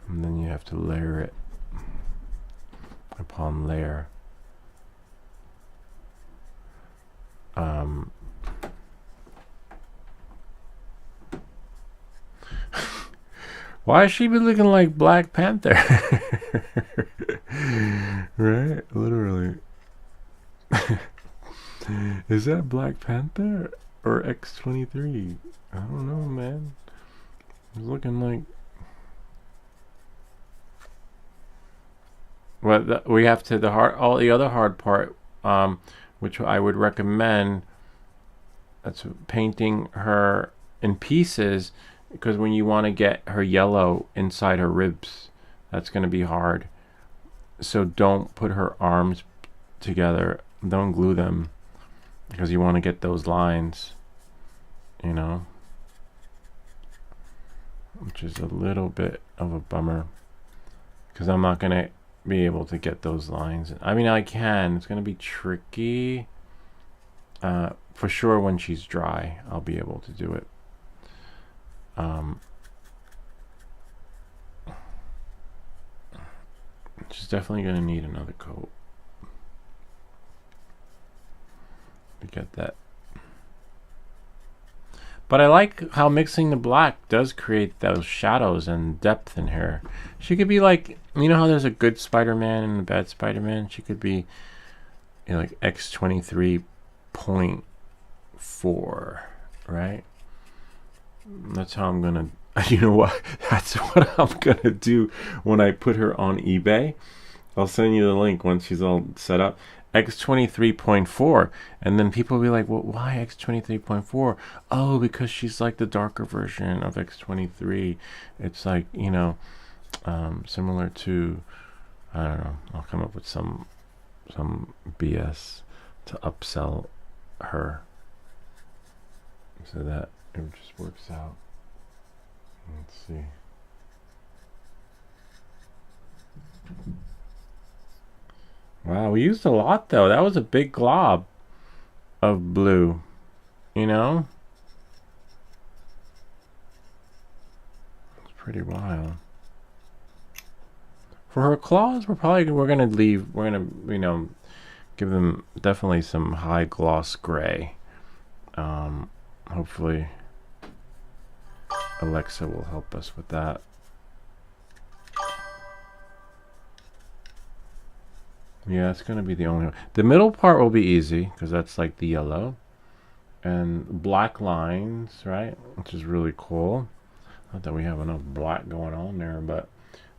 and then you have to layer it upon layer. Why is she be looking like Black Panther? Right? Literally. Is that Black Panther or x23? I don't know, man. It's looking like. Well, we have to all the other hard part, which I would recommend. That's painting her in pieces, because when you want to get her yellow inside her ribs, that's going to be hard. So don't put her arms together. Don't glue them, because you want to get those lines, you know, which is a little bit of a bummer, because I'm not going to be able to get those lines. I mean, I can. It's going to be tricky. For sure, when she's dry, I'll be able to do it. She's definitely going to need another coat to get that. But I like how mixing the black does create those shadows and depth in her. She could be like, you know how there's a good Spider-Man and a bad Spider-Man? She could be, you know, like x23.4, right? That's how I'm gonna, you know what? That's what I'm gonna do when I put her on eBay. I'll send you the link once she's all set up. X23.4, and then people will be like, well, why X23.4? Oh, because she's like the darker version of X23. It's like, you know, similar to, I don't know, I'll come up with some BS to upsell her so that it just works out. Let's see. Wow, we used a lot though. That was a big glob of blue, you know? It's pretty wild. For her claws, we're gonna you know, give them definitely some high gloss gray. Hopefully Alexa will help us with that. Yeah, it's gonna be the only one. The middle part will be easy because that's like the yellow and black lines, right? Which is really cool. Not that we have enough black going on there, but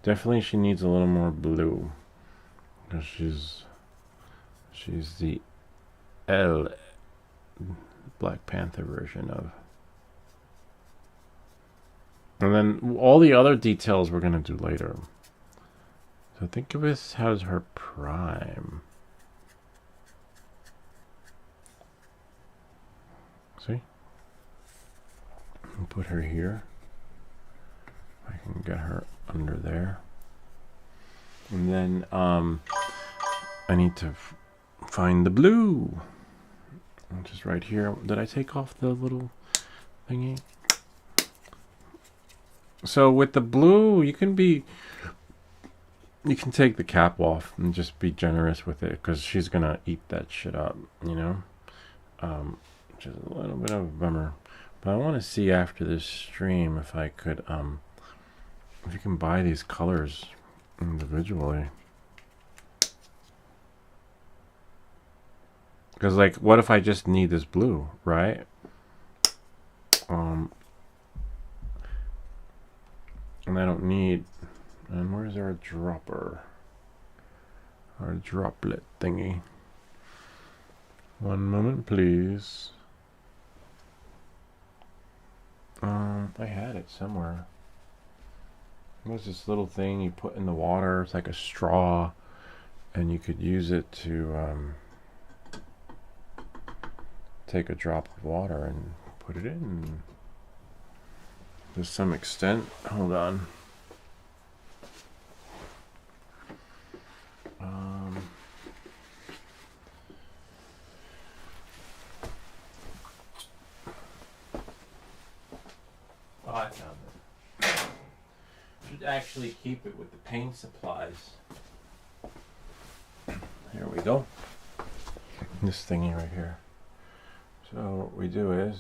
definitely she needs a little more blue because she's the L Black Panther version of. And then all the other details we're gonna do later. So think of this as her prime. See? I'll put her here. I can get her under there. And then I need to find the blue. Which is right here. Did I take off the little thingy? So with the blue, you can take the cap off and just be generous with it because she's gonna eat that shit up, you know. Which is a little bit of a bummer. But I want to see after this stream if I could if you can buy these colors individually. Because like, what if I just need this blue, right? And I don't need. And where's our dropper? Our droplet thingy. One moment, please. I had it somewhere. It was this little thing you put in the water. It's like a straw, and you could use it to take a drop of water and put it in. To some extent. Hold on. Oh, I found it. Should actually keep it with the paint supplies. Here we go. This thingy right here. So what we do is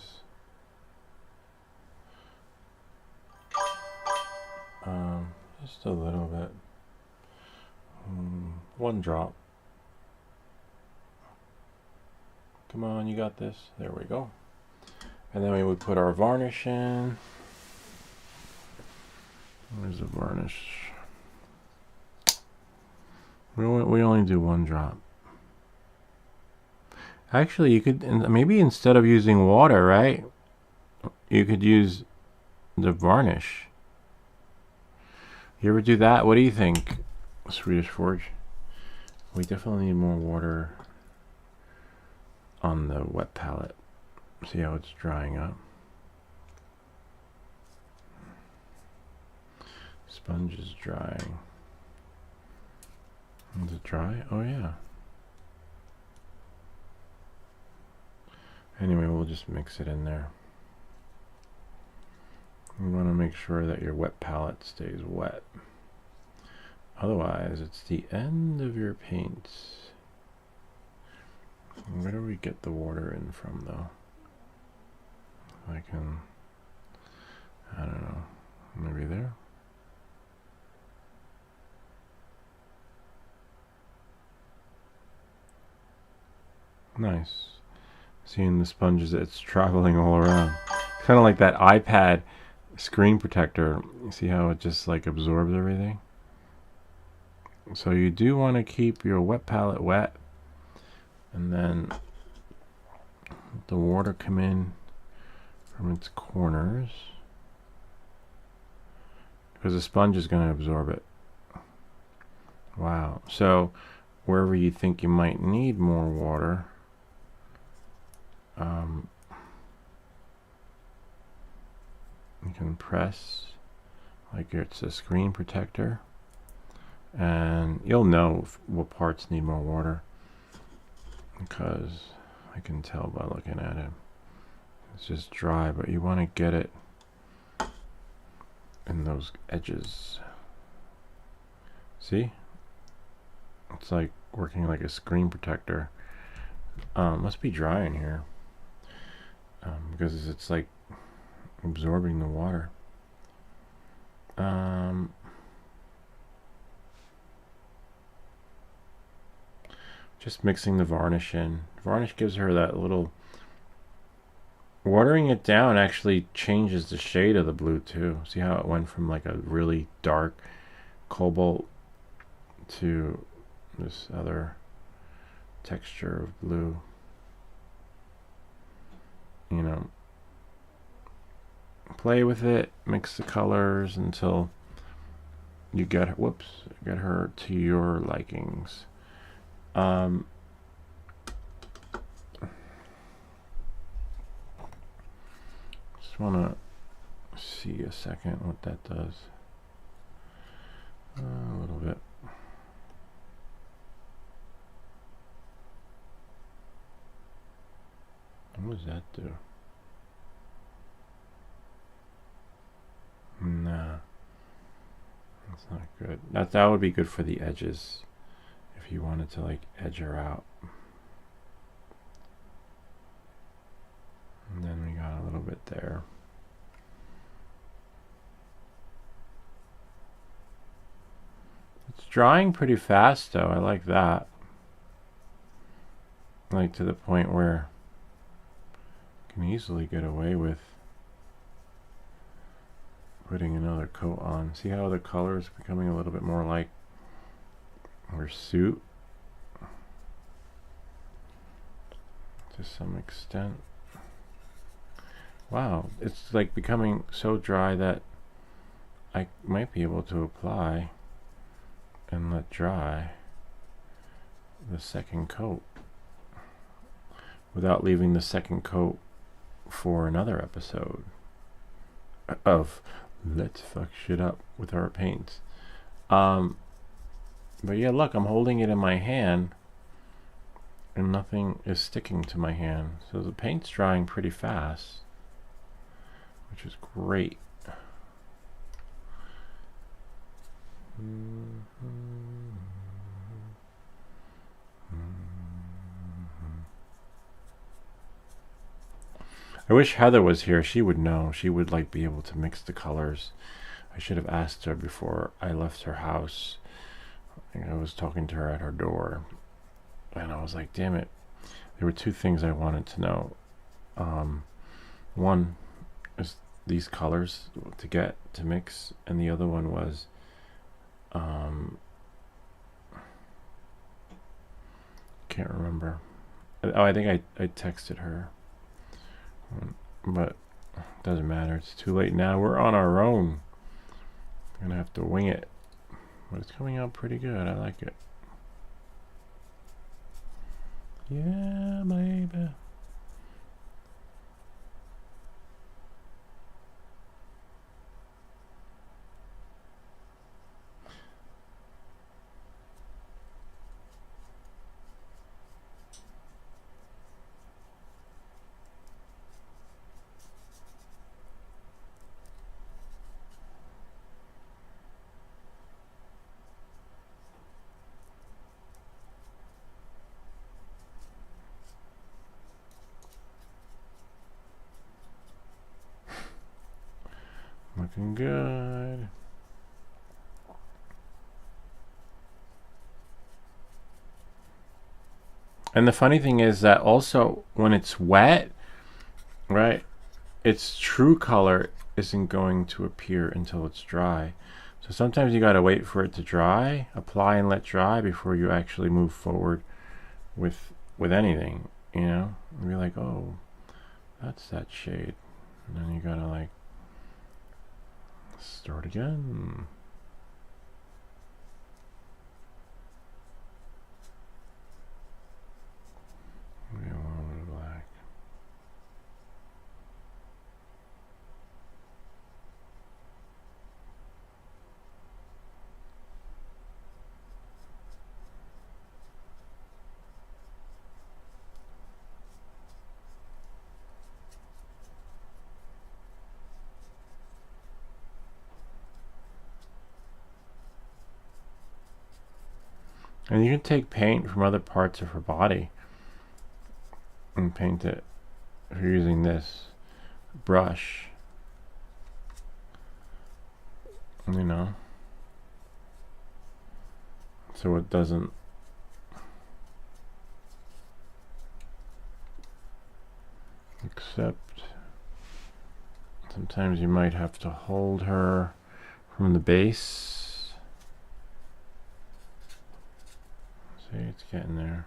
just a little bit. One drop. Come on, you got this. There we go. And then we would put our varnish in. Where's the varnish? We only do one drop. Actually, you could maybe instead of using water, right? You could use the varnish. You ever do that? What do you think, Swedish Forge? We definitely need more water on the wet palette. See how it's drying up. Sponge is drying. Is it dry? Oh yeah. Anyway, we'll just mix it in there. You want to make sure that your wet palette stays wet. Otherwise, it's the end of your paints. Where do we get the water in from, though? I don't know, maybe there? Nice. Seeing the sponges, it's traveling all around. It's kind of like that iPad screen protector. You see how it just like absorbs everything? So you do want to keep your wet palette wet, and then let the water come in from its corners, because the sponge is going to absorb it. Wow. So wherever you think you might need more water, you can press like it's a screen protector, and you'll know what parts need more water, because I can tell by looking at it. It's just dry, but you want to get it in those edges. See? It's like working like a screen protector. Must be dry in here, because it's like absorbing the water. Just mixing the varnish in. Varnish gives her that little... Watering it down actually changes the shade of the blue too. See how it went from like a really dark cobalt to this other texture of blue. You know, play with it, mix the colors until you get her, get her to your likings. Just want to see a second what that does. A little bit. What does that do? Nah, that's not good. That would be good for the edges if you wanted to like edge her out. And then we got a little bit there. It's drying pretty fast though. I like that. Like to the point where you can easily get away with putting another coat on. See how the color is becoming a little bit more like her suit to some extent. Wow, it's like becoming so dry that I might be able to apply and let dry the second coat without leaving the second coat for another episode of Let's Fuck Shit Up with our paints. But yeah, look, I'm holding it in my hand and nothing is sticking to my hand. So the paint's drying pretty fast, which is great. I wish Heather was here. She would know. She would like be able to mix the colors. I should have asked her before I left her house. I was talking to her at her door, and I was like, damn it. There were two things I wanted to know. One is these colors to get to mix, and the other one was can't remember. Oh, I think I texted her, but it doesn't matter. It's too late now. We're on our own. I'm gonna have to wing it, but it's coming out pretty good. I like it. Yeah, baby. Looking good. And the funny thing is that also when it's wet, right, its true color isn't going to appear until it's dry. So sometimes you got to wait for it to dry, apply and let dry before you actually move forward with anything, you know. And you're like, oh, that's that shade. And then you got to like start again. Maybe a little bit of black. And you can take paint from other parts of her body and paint it if you're using this brush, you know, so it doesn't except sometimes you might have to hold her from the base. See, it's getting there.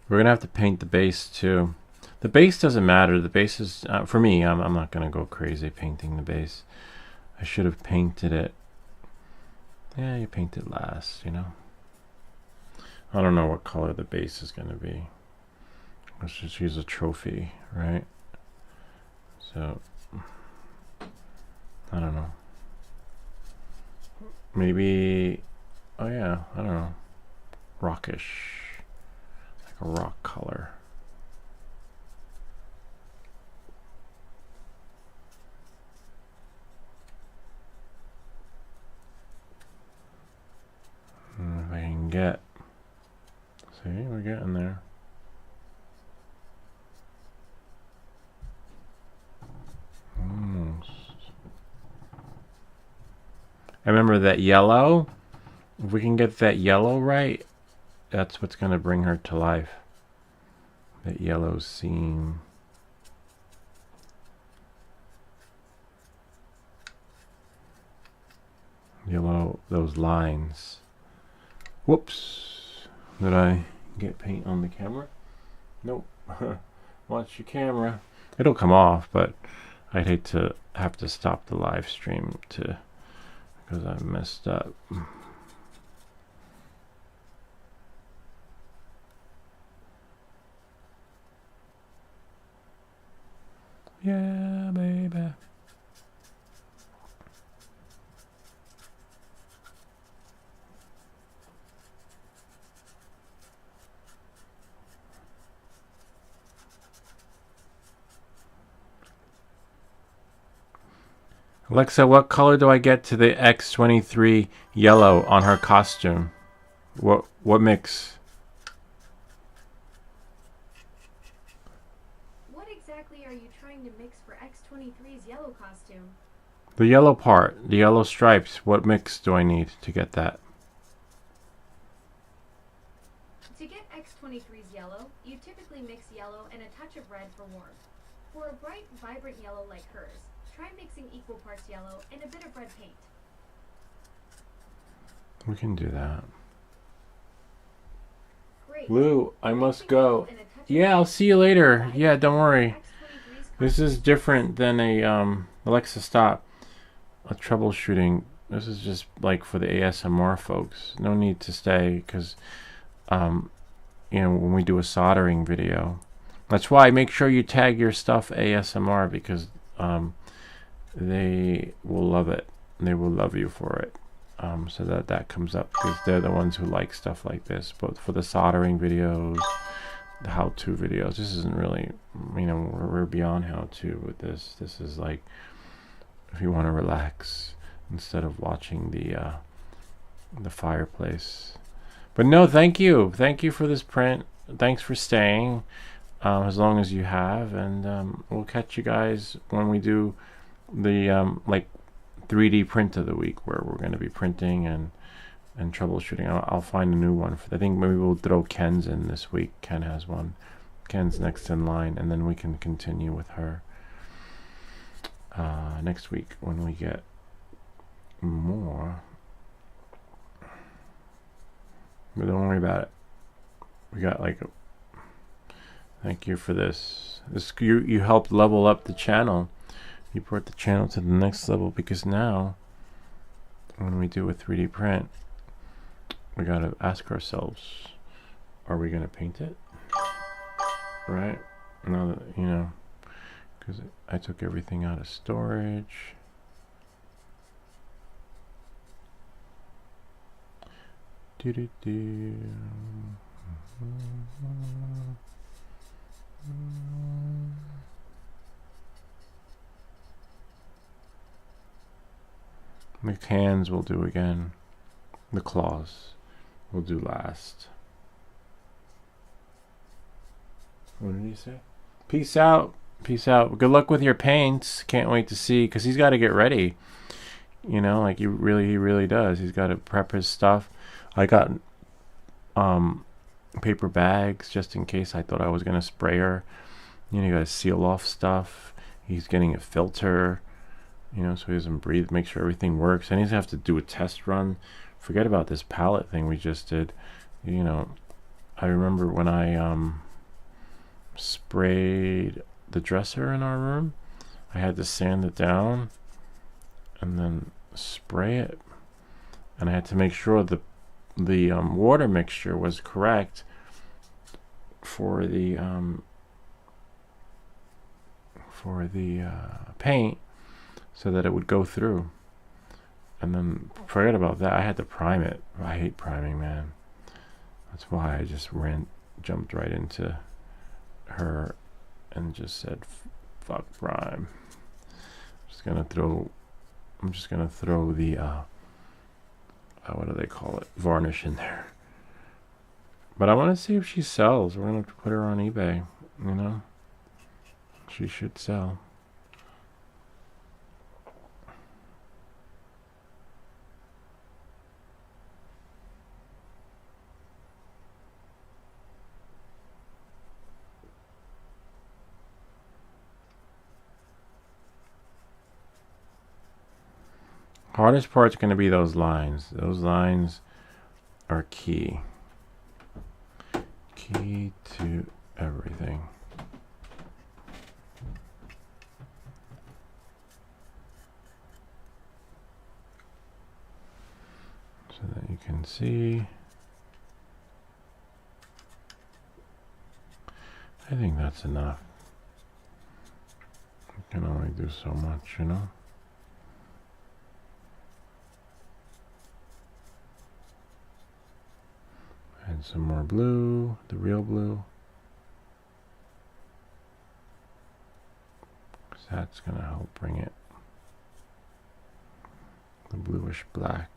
We're gonna have to paint the base too. The base doesn't matter. The base is for me. I'm not gonna go crazy painting the base. I should have painted it. Yeah, you paint it last. You know. I don't know what color the base is gonna be. Let's just use a trophy, right? So I don't know. Maybe. Oh yeah, I don't know. Rockish. A rock color. If I can get, see, we're getting there. Almost. I remember that yellow. If we can get that yellow right, that's what's going to bring her to life. That yellow seam. Yellow, those lines. Whoops. Did I get paint on the camera? Nope. Watch your camera. It'll come off, but I'd hate to have to stop the live stream because I messed up. Yeah, baby. Alexa, what color do I get to the x23 yellow on her costume? What mix? What exactly are you trying to mix for x23's yellow costume? The yellow part, the yellow stripes. What mix do I need to get that? To get x23's yellow, you typically mix yellow and a touch of red for warmth. For a bright, vibrant yellow like hers, try mixing equal parts yellow and a bit of red paint. We can do that. Great. Lou, I must go. Yeah, I'll see you later. Yeah, don't worry. This is different than a Alexa, stop. A troubleshooting. This is just like for the ASMR folks. No need to stay because you know, when we do a soldering video. That's why make sure you tag your stuff ASMR because they will love it. They will love you for it. So that comes up because they're the ones who like stuff like this, both for the soldering videos, the how-to videos. This isn't really, you know, we're beyond how-to with this. This is like if you want to relax instead of watching the fireplace. But no, thank you for this print. Thanks for staying as long as you have, and we'll catch you guys when we do the like 3D print of the week, where we're going to be printing and and troubleshooting. I'll find a new one. I think maybe we'll throw Ken's in this week. Ken has one. Ken's next in line, and then we can continue with her next week when we get more. But don't worry about it. We got like thank you for this. You helped level up the channel. You brought the channel to the next level, because now when we do a 3D print, we gotta ask ourselves, are we gonna paint it? Right? Now that, you know, because I took everything out of storage. Do-do-do. The hands we'll do again. The claws we'll do last. What did he say? Peace out. Peace out. Good luck with your paints. Can't wait to see, because he's got to get ready. You know, like he really does. He's got to prep his stuff. I got paper bags just in case. I thought I was gonna spray her. You know, you gotta seal off stuff. He's getting a filter, you know, so he doesn't breathe. Make sure everything works. And he's gonna have to do a test run. Forget about this palette thing we just did. You know, I remember when I sprayed the dresser in our room, I had to sand it down and then spray it, and I had to make sure the water mixture was correct for the paint, so that it would go through. And then forget about that, I had to prime it. I hate priming, man. That's why I just jumped right into her and just said fuck prime. I'm just gonna throw the what do they call it, varnish in there. But I want to see if she sells. We're gonna have to put her on eBay, you know. She should sell. Hardest part's going to be those lines. Those lines are key. Key to everything. So that you can see. I think that's enough. You can only do so much, you know. Add some more blue, the real blue, because that's going to help bring it the bluish black.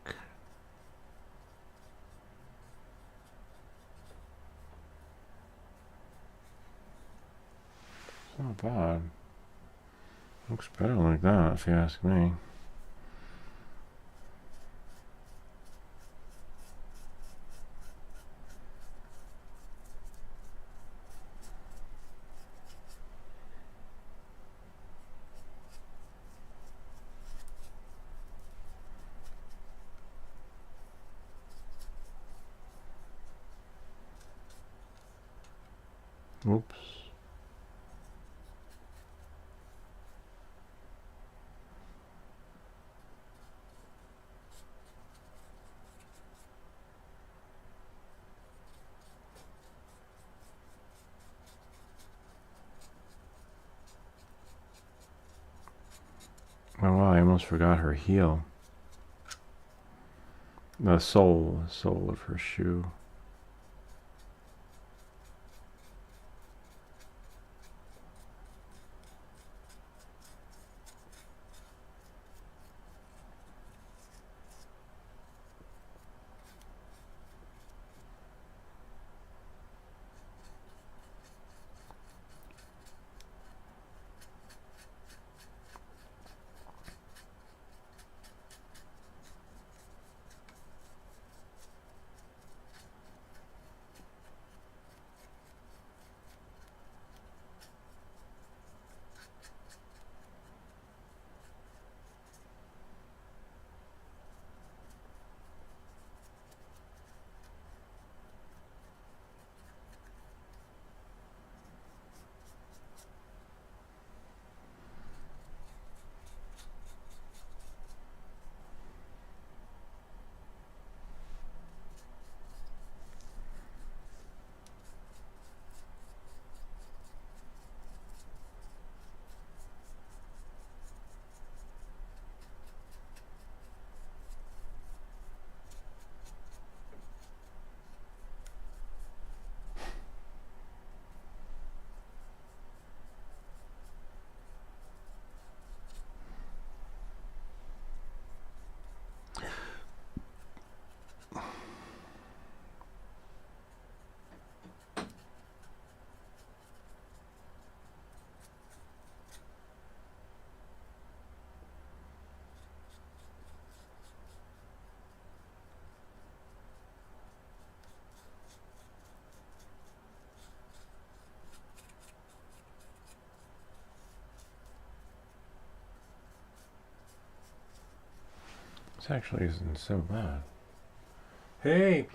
It's not bad. Looks better like that, if you ask me. Oops. Oh wow, I almost forgot her heel. The sole of her shoe. This actually isn't so bad. Hey,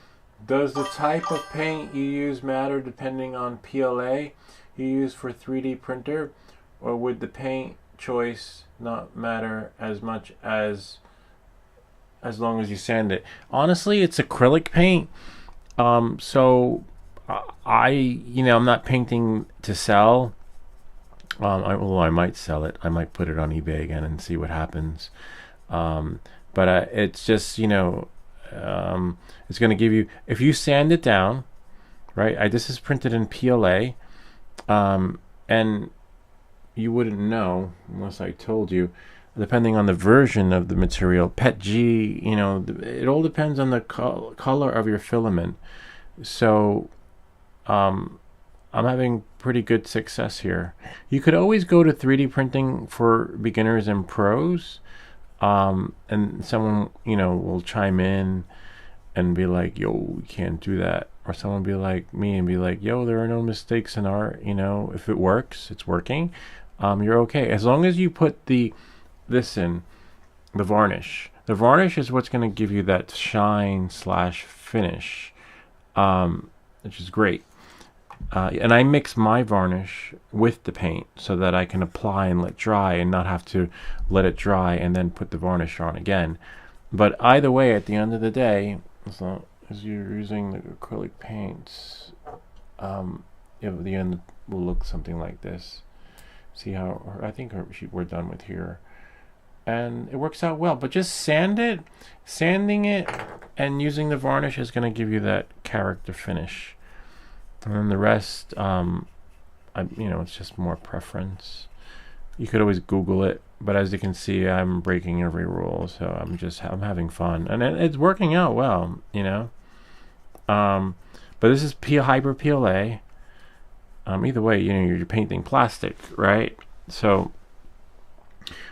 does the type of paint you use matter depending on PLA you use for 3D printer, or would the paint choice not matter as much as long as you sand it? Honestly, it's acrylic paint. So I'm not painting to sell. I might sell it. I might put it on eBay again and see what happens. But it's just, it's going to give you, if you sand it down, right? This is printed in PLA, and you wouldn't know unless I told you, depending on the version of the material. PETG, it all depends on the color of your filament. So I'm having pretty good success here. You could always go to 3D printing for beginners and pros, and someone will chime in and be like, yo, we can't do that. Or someone be like me and be like, yo, there are no mistakes in art. If it works, it's working. You're okay. As long as you put the varnish. The varnish is what's going to give you that shine / finish, which is great. And I mix my varnish with the paint so that I can apply and let dry and not have to let it dry and then put the varnish on again. But either way, at the end of the day, as long as you're using the acrylic paints, the end will look something like this. See how I think we're done with here, and it works out well. But just sanding it and using the varnish is going to give you that character finish, and then the rest, it's just more preference. You could always Google it, but as you can see, I'm breaking every rule, so I'm having fun, and it's working out well, But this is Hyper PLA. Either way, you're painting plastic, right? So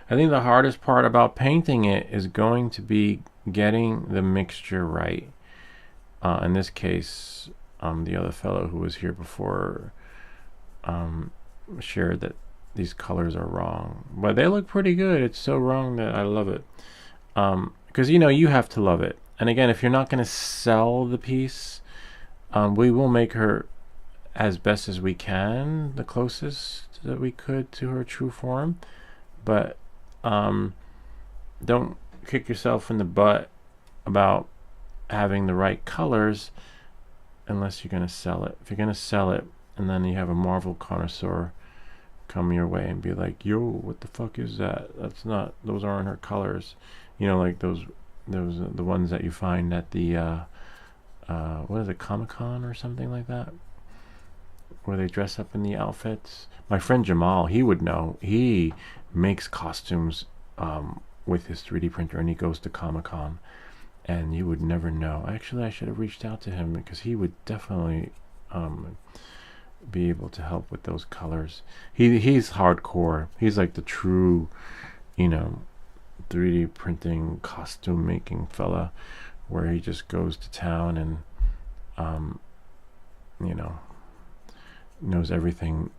I think the hardest part about painting it is going to be getting the mixture right. In this case, the other fellow who was here before shared that these colors are wrong, but they look pretty good. It's so wrong that I love it, because you have to love it. And again, if you're not going to sell the piece, we will make her as best as we can, the closest that we could to her true form. But don't kick yourself in the butt about having the right colors unless you're going to sell it. If you're going to sell it and then you have a Marvel connoisseur come your way and be like, yo, what the fuck is that? Those aren't her colors. Like those the ones that you find at the what is it, Comic-Con or something like that, where they dress up in the outfits. My friend Jamal, he would know. He makes costumes with his 3D printer, and he goes to Comic-Con, and you would never know. Actually, I should have reached out to him, because he would definitely be able to help with those colors. He's hardcore. He's like the true 3D printing, costume making fella, where he just goes to town and knows everything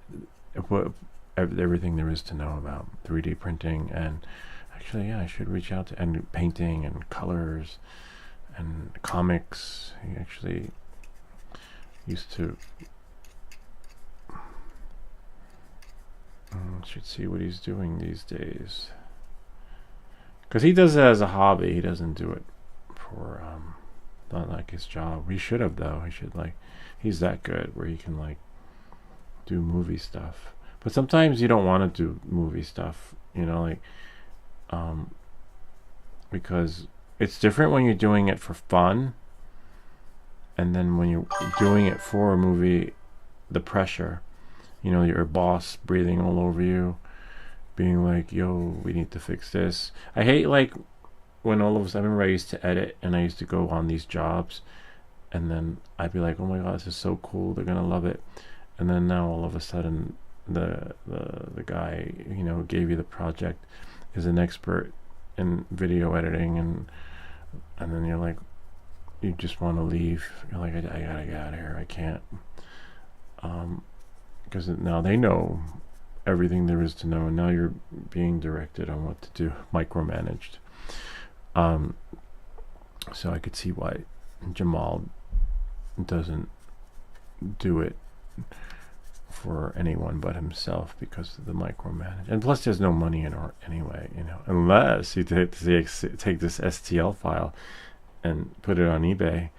there is to know about 3D printing. And actually, yeah, I should reach out to, and painting and colors and comics. He actually used to. Should see what he's doing these days, because he does it as a hobby. He doesn't do it for not like his job. He should have, though. He's that good where he can do movie stuff. But sometimes you don't want to do movie stuff, because it's different when you're doing it for fun, and then when you're doing it for a movie, the pressure, your boss breathing all over you, being like, yo, we need to fix this. I hate when all of a sudden, I remember I used to edit, and I used to go on these jobs, and then I'd be like, oh my god, this is so cool, they're gonna love it. And then now all of a sudden the guy who gave you the project is an expert in video editing, and then you're like, you just want to leave. You're like, I gotta get out of here, I can't, because now they know everything there is to know, and now you're being directed on what to do, micromanaged. So I could see why Jamal doesn't do it for anyone but himself, because of the micromanage. And plus there's no money in it anyway, you know, unless you take this STL file and put it on eBay.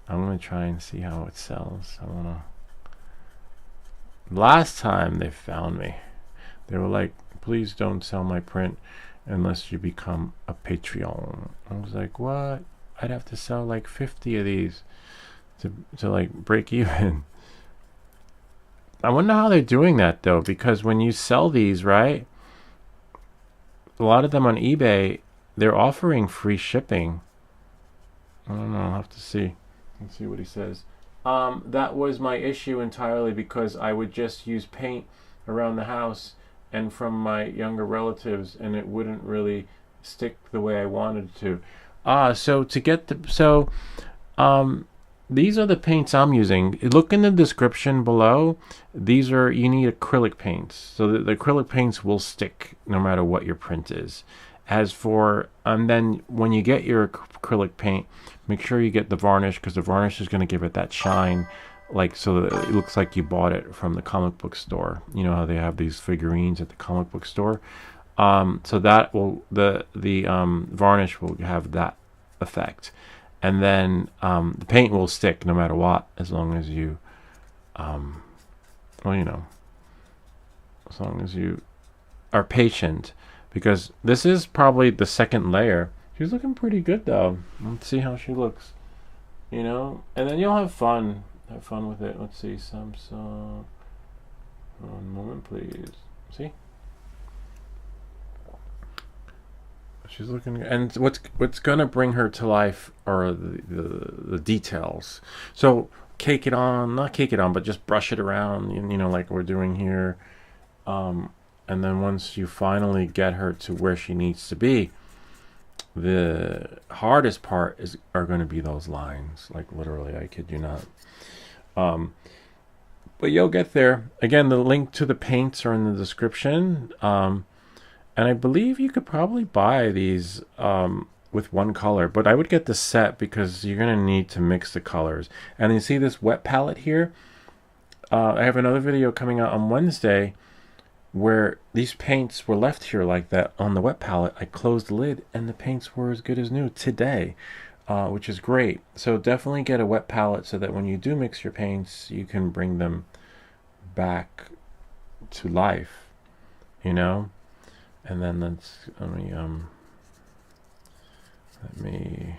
I'm gonna try and see how it sells. I wanna. Last time they found me, they were like, please don't sell my print unless you become a Patreon. I was like, what? I'd have to sell like 50 of these to like break even. I wonder how they're doing that though, because when you sell these, right, a lot of them on eBay, they're offering free shipping. I don't know, I'll have to see. Let's see what he says. That was my issue entirely, because I would just use paint around the house and from my younger relatives, and it wouldn't really stick the way I wanted it to. So to get the, these are the paints I'm using. Look in the description below. These are, you need acrylic paints. So the acrylic paints will stick no matter what your print is. As for, and then when you get your acrylic paint, make sure you get the varnish, because the varnish is going to give it that shine, like, so that it looks like you bought it from the comic book store. You know how they have these figurines at the comic book store? So that will, the varnish will have that effect. And then the paint will stick no matter what, as long as you, well, you know, as long as you are patient, because this is probably the second layer. She's looking pretty good though. Let's see how she looks, you know, and then you'll have fun with it. Let's see, Samsung. One moment, please. See? She's looking, and what's gonna bring her to life are the details. So cake it on, not cake it on, but just brush it around, you know, like we're doing here. And then once you finally get her to where she needs to be, the hardest part are going to be those lines. Like literally, I kid you not. But you'll get there. Again, the link to the paints are in the description. And I believe you could probably buy these with one color, but I would get the set, because you're going to need to mix the colors. And you see this wet palette here? I have another video coming out on Wednesday where these paints were left here like that on the wet palette. I closed the lid and the paints were as good as new today, which is great. So definitely get a wet palette so that when you do mix your paints, you can bring them back to life, you know? And then let me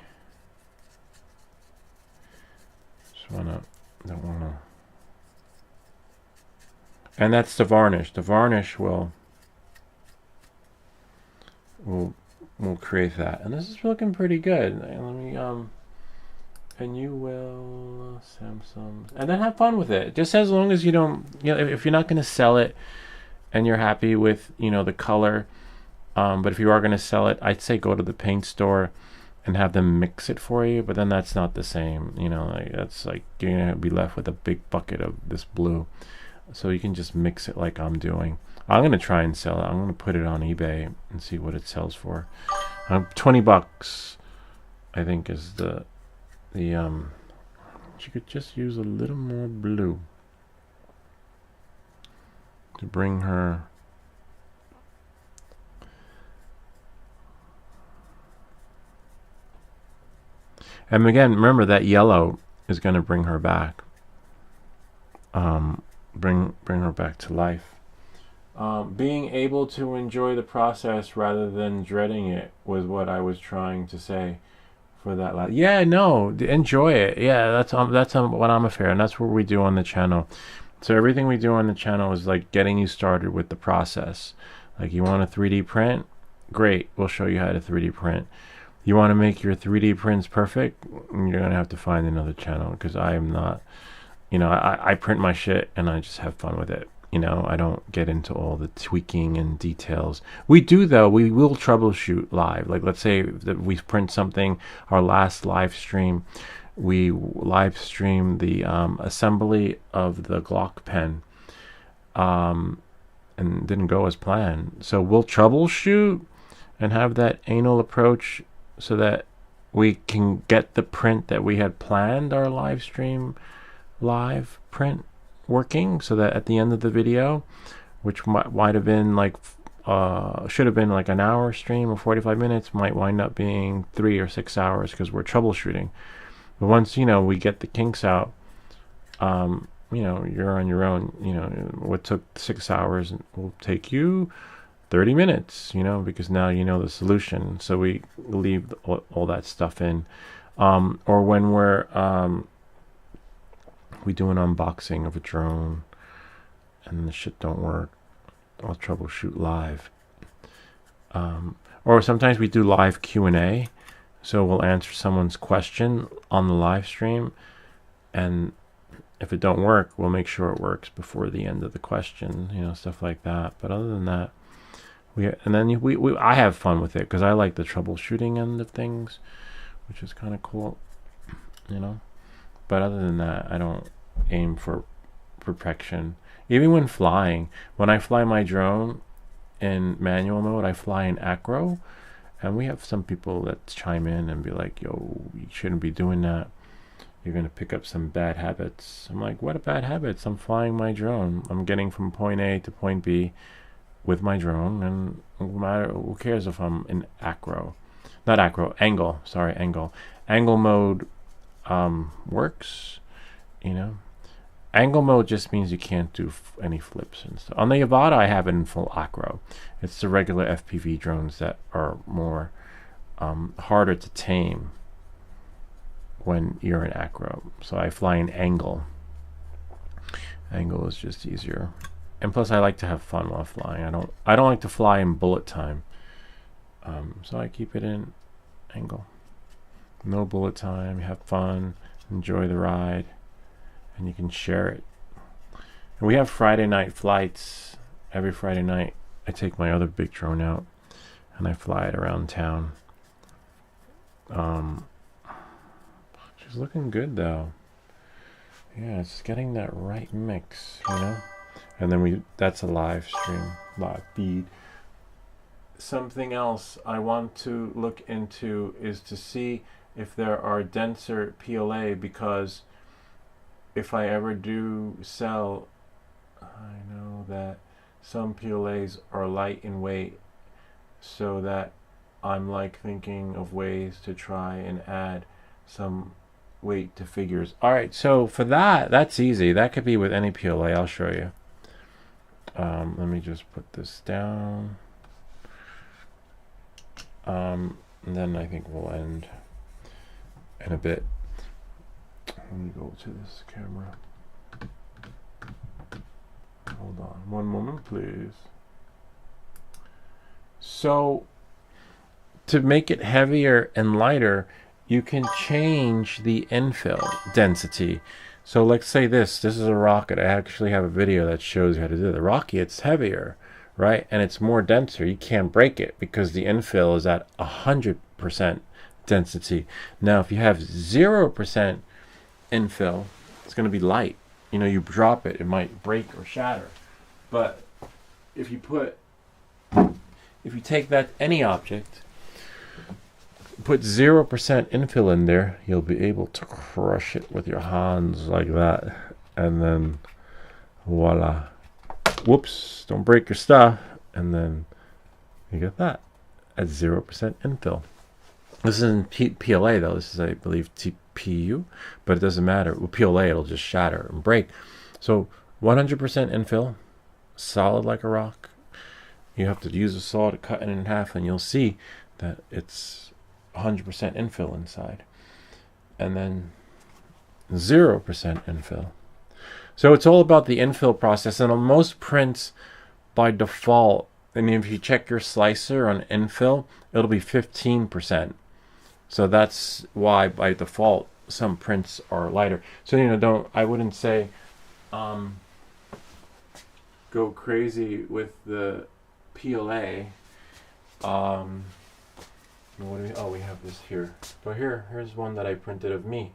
don't wanna, and that's the varnish. The varnish will create that, and this is looking pretty good. Let me and you will Samsung, and then have fun with it. Just as long as you don't, you know, if you're not going to sell it and you're happy with, you know, the color, but if you are going to sell it, I'd say go to the paint store and have them mix it for you. But then that's not the same, you know, like that's like you're gonna be left with a big bucket of this blue. So you can just mix it like I'm doing. I'm gonna try and sell it. I'm gonna put it on eBay and see what it sells for. $20 I think is the you could just use a little more blue to bring her. And again, remember that yellow is going to bring her back. Bring her back to life. Being able to enjoy the process rather than dreading it was what I was trying to say for that. Yeah, no, enjoy it. Yeah, that's what I'm affair, and that's what we do on the channel. So everything we do on the channel is like getting you started with the process. Like you want a 3D print? Great, we'll show you how to 3D print. You want to make your 3D prints perfect? You're going to have to find another channel, because I am not, you know, I print my shit and I just have fun with it. You know, I don't get into all the tweaking and details. We do, though. We will troubleshoot live. Like, let's say that we print something, our last live stream, we live stream the assembly of the Glock pen, and didn't go as planned. So we'll troubleshoot and have that anal approach so that we can get the print that we had planned our live stream live print working, so that at the end of the video, which might have been like should have been like an hour stream or 45 minutes, might wind up being 3 or 6 hours because we're troubleshooting. But once, you know, we get the kinks out, you know, you're on your own. You know, what took 6 hours will take you 30 minutes, you know, because now you know the solution. So we leave all that stuff in. Or when we do an unboxing of a drone and the shit don't work, I'll troubleshoot live. Or sometimes we do live Q&A. So we'll answer someone's question on the live stream, and if it don't work, we'll make sure it works before the end of the question, you know, stuff like that. But other than that, I have fun with it because I like the troubleshooting end of things, which is kind of cool, you know. But other than that, I don't aim for perfection. Even when flying, when I fly my drone in manual mode, I fly in acro, and we have some people that chime in and be like, yo, you shouldn't be doing that. You're going to pick up some bad habits. I'm like, what bad habits? I'm flying my drone. I'm getting from point A to point B with my drone, and no matter, who cares if I'm in acro? Not acro, angle. Sorry, angle. Angle mode works, you know. Angle mode just means you can't do any flips and stuff. On the Yavata, I have it in full acro. It's the regular FPV drones that are more harder to tame when you're in acro. So I fly in angle. Angle is just easier. And plus I like to have fun while flying. I don't like to fly in bullet time. So I keep it in angle. No bullet time, have fun, enjoy the ride, and you can share it. And we have Friday night flights. Every Friday night I take my other big drone out and I fly it around town. She's looking good though. Yeah, it's getting that right mix, you know. And then that's a live stream, live feed. Something else I want to look into is to see if there are denser PLA, because if I ever do sell, I know that some PLAs are light in weight, so that I'm like thinking of ways to try and add some weight to figures. Alright, so for that's easy. That could be with any PLA. I'll show you. Let me just put this down. And then I think we'll end in a bit. Let me go to this camera. Hold on one moment, please. So to make it heavier and lighter, you can change the infill density. So let's say this is a rocket. I actually have a video that shows you how to do it. The rocket, it's heavier, right? And it's more denser. You can't break it because the infill is at 100% density. Now, if you have 0% infill, it's going to be light. You know, you drop it, it might break or shatter. But if you take that, any object, put 0% infill in there, you'll be able to crush it with your hands like that, and then voila. Whoops, don't break your stuff. And then you get that at 0% infill. This isn't PLA though, this is, I believe, TPU, but it doesn't matter. With PLA, it'll just shatter and break. So 100% infill, solid like a rock. You have to use a saw to cut it in half, and you'll see that it's 100% infill inside. And then 0% infill. So it's all about the infill process. And on most prints, by default, I mean, if you check your slicer on infill, it'll be 15%. So that's why by default some prints are lighter. So, you know, I wouldn't say go crazy with the PLA. We have this here. But here's one that I printed of me.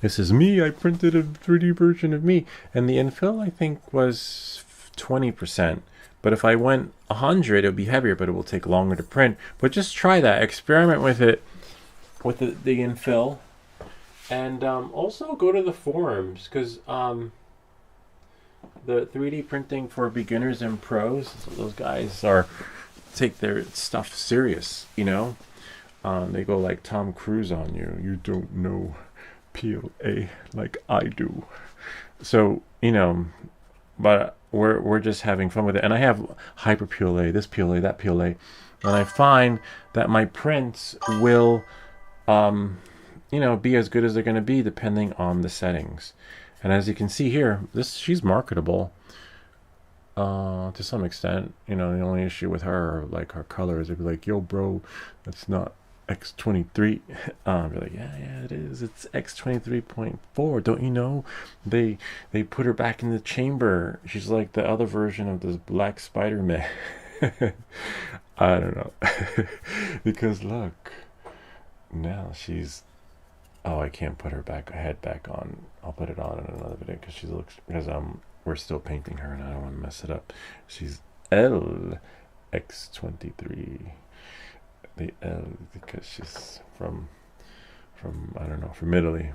This is me. I printed a 3D version of me, and the infill I think was 20%, But if I went 100, it would be heavier, but it will take longer to print. But just try that. Experiment with it, with the infill. And also go to the forums, because the 3D printing for beginners and pros, those guys take their stuff serious, you know. They go like Tom Cruise on you. You don't know PLA like I do. So, you know, but we're just having fun with it. And I have hyper PLA, this PLA, that PLA. And I find that my prints will, you know, be as good as they're going to be depending on the settings. And as you can see here, she's marketable to some extent. You know, the only issue with her, like her colors, they'd be like, yo bro, that's not x23. I'd be like, yeah it is, it's x23.4. don't you know they put her back in the chamber? She's like the other version of this Black Spider-Man. I don't know. Because look, now she's, oh, I can't put her head back on. I'll put it on in another video because she looks, because we're still painting her and I don't want to mess it up. She's LX23. The L, because she's from I don't know, from Italy,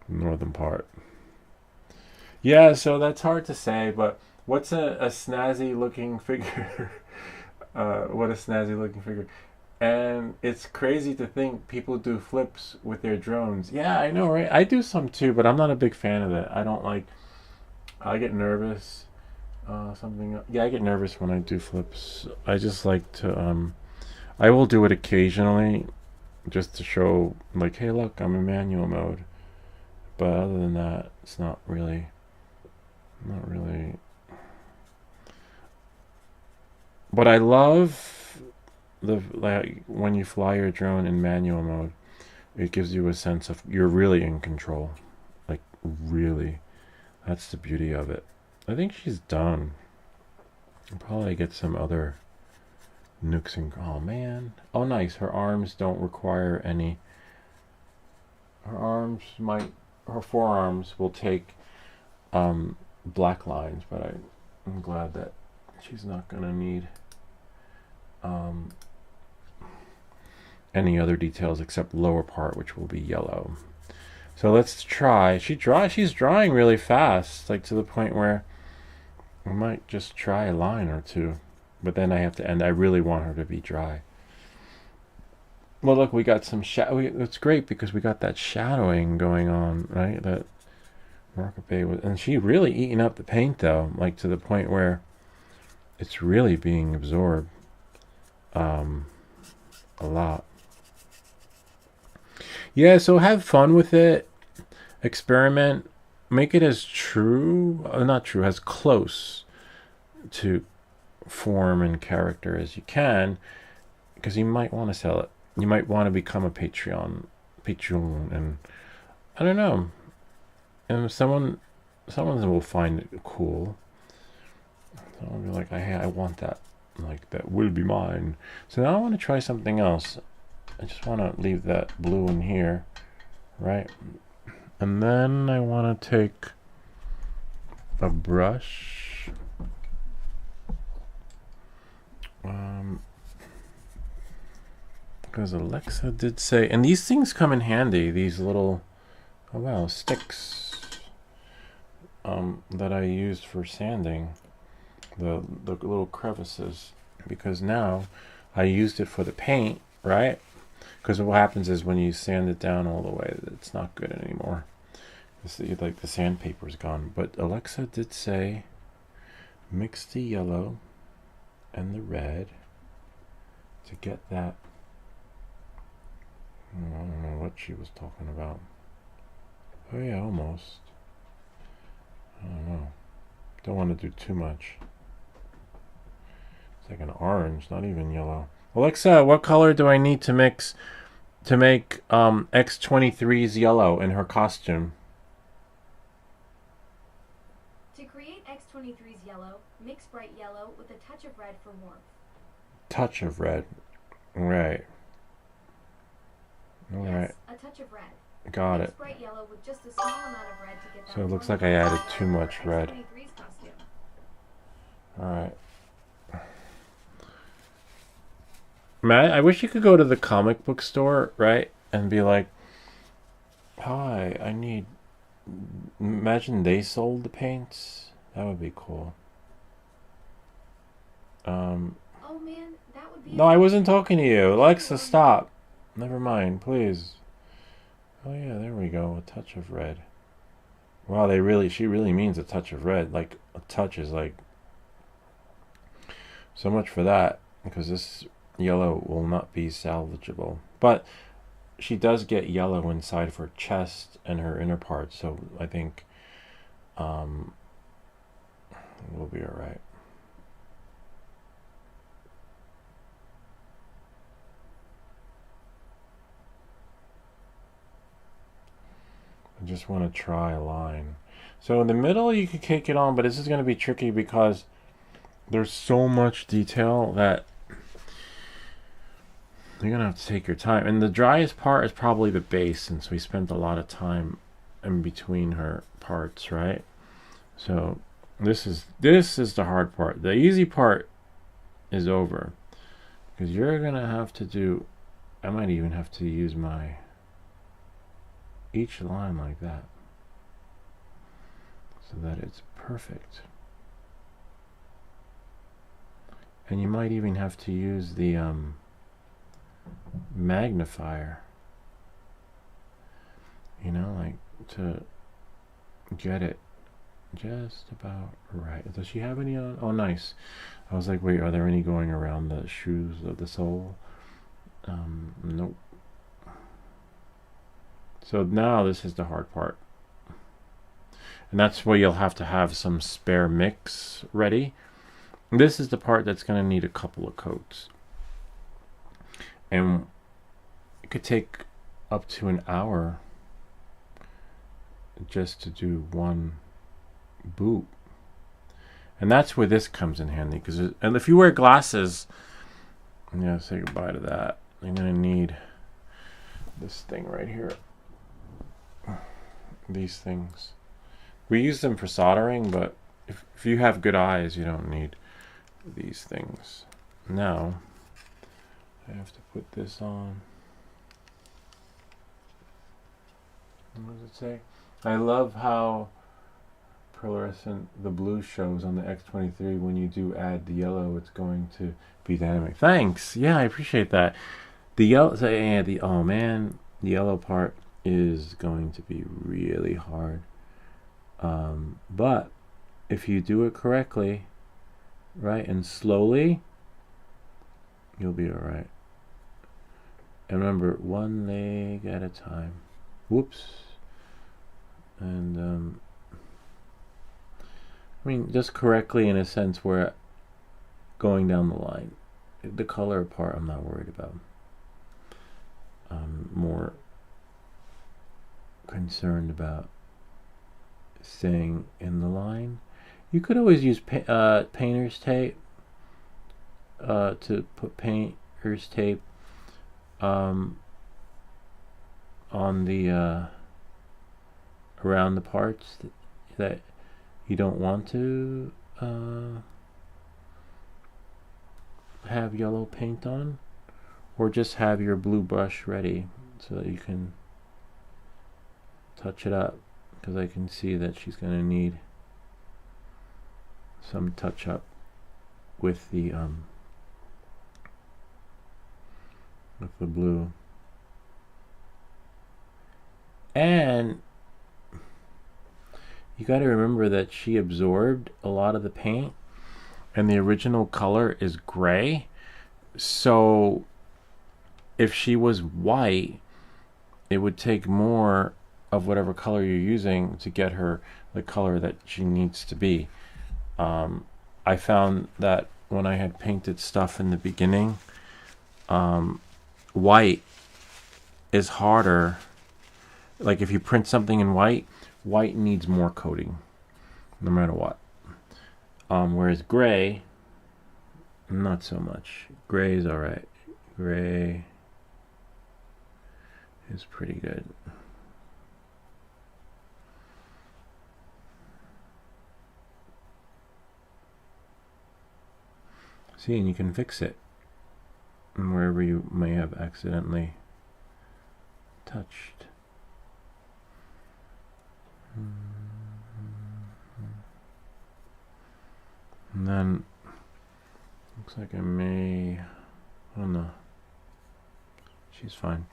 northern part. Yeah, so that's hard to say, but what's a snazzy looking figure? What a snazzy looking figure. And it's crazy to think people do flips with their drones. Yeah, I know, right? I do some too, but I'm not a big fan of it. I don't like, I get nervous. Yeah, I get nervous when I do flips. I just like to, I will do it occasionally just to show, like, hey, look, I'm in manual mode. But other than that, it's not really. But I love like when you fly your drone in manual mode, it gives you a sense of you're really in control. Like, really. That's the beauty of it. I think she's done. I'll probably get some other nooks and, oh man, oh nice, her arms don't require any, her forearms will take black lines, but I'm glad that she's not gonna need any other details except lower part, which will be yellow. So let's try. She's drawing really fast, like to the point where I might just try a line or two. But then I have to end. I really want her to be dry. Well, look, we got some shadow. It's great because we got that shadowing going on, right? That Marker Bay was, and she really eating up the paint though, like to the point where it's really being absorbed a lot. Yeah, so have fun with it. Experiment. Make it as not true, as close to form and character as you can, because you might want to sell it. You might want to become a Patreon, and I don't know. And someone will find it cool. So I'll be like, I want that. Like, that will be mine. So now I want to try something else. I just want to leave that blue in here, right? And then I want to take a brush. Because Alexa did say, and these things come in handy, these little, oh wow, sticks that I used for sanding the little crevices, because now I used it for the paint, right? Because what happens is when you sand it down all the way, it's not good anymore. It's like the sandpaper's gone. But Alexa did say mix the yellow and the red to get that. I don't know what she was talking about. Oh yeah, almost. I don't know. Don't want to do too much. It's like an orange, not even yellow. Alexa, what color do I need to mix to make X23's yellow in her costume? To create X23's yellow, mix bright yellow with a touch of red for warmth. Touch of red. Right. Alright. Yes, a touch of red. Got Mix it. bright yellow with just a small amount of red to get that So it looks warm like I added color too much for red. X23's costume. Alright. Man, I wish you could go to the comic book store, right, and be like, "Hi, I need." Imagine they sold the paints. That would be cool. Oh man, that would be. No, I wasn't talking to you, Alexa. Stop. Never mind, please. Oh yeah, there we go. A touch of red. Wow, she really means a touch of red. Like a touch is like so much for that, because this yellow will not be salvageable. But she does get yellow inside of her chest and her inner parts, so I think we'll be all right. I just want to try a line. So in the middle you could cake it on, but this is going to be tricky because there's so much detail that you're going to have to take your time. And the driest part is probably the base, since we spent a lot of time in between her parts, right? So this is the hard part. The easy part is over, because you're going to have to do, I might even have to use my each line like that so that it's perfect. And you might even have to use the magnifier, you know, like to get it just about right. Does she have any on? Oh, nice. I was like, wait, are there any going around the shoes of the sole? Nope. So now this is the hard part. And that's where you'll have to have some spare mix ready. This is the part that's going to need a couple of coats. And it could take up to an hour just to do one boot. And that's where this comes in handy. And if you wear glasses, yeah, say goodbye to that. You're going to need this thing right here. These things. We use them for soldering, but if you have good eyes, you don't need these things. Now, I have to put this on. What does it say? I love how pearlescent the blue shows on the x23. When you do add the yellow, it's going to be dynamic. Thanks. Yeah, I appreciate that. The yellow, oh man, the yellow part is going to be really hard. But if you do it correctly, right, and slowly, you'll be all right. And remember, one leg at a time. Whoops. And I mean, just correctly in a sense where going down the line. The color part I'm not worried about. I'm more concerned about staying in the line. You could always use painter's tape to put painter's tape on the around the parts that you don't want to have yellow paint on, or just have your blue brush ready so that you can touch it up, because I can see that she's going to need some touch up with the blue. And you got to remember that she absorbed a lot of the paint, and the original color is gray. So if she was white, it would take more of whatever color you're using to get her the color that she needs to be. I found that when I had painted stuff in the beginning, white is harder. Like if you print something in white, white needs more coating, no matter what. Whereas gray, not so much. Gray is all right. Gray is pretty good. See, and you can fix it. and wherever you may have accidentally touched. And then looks like I may, oh no, she's fine.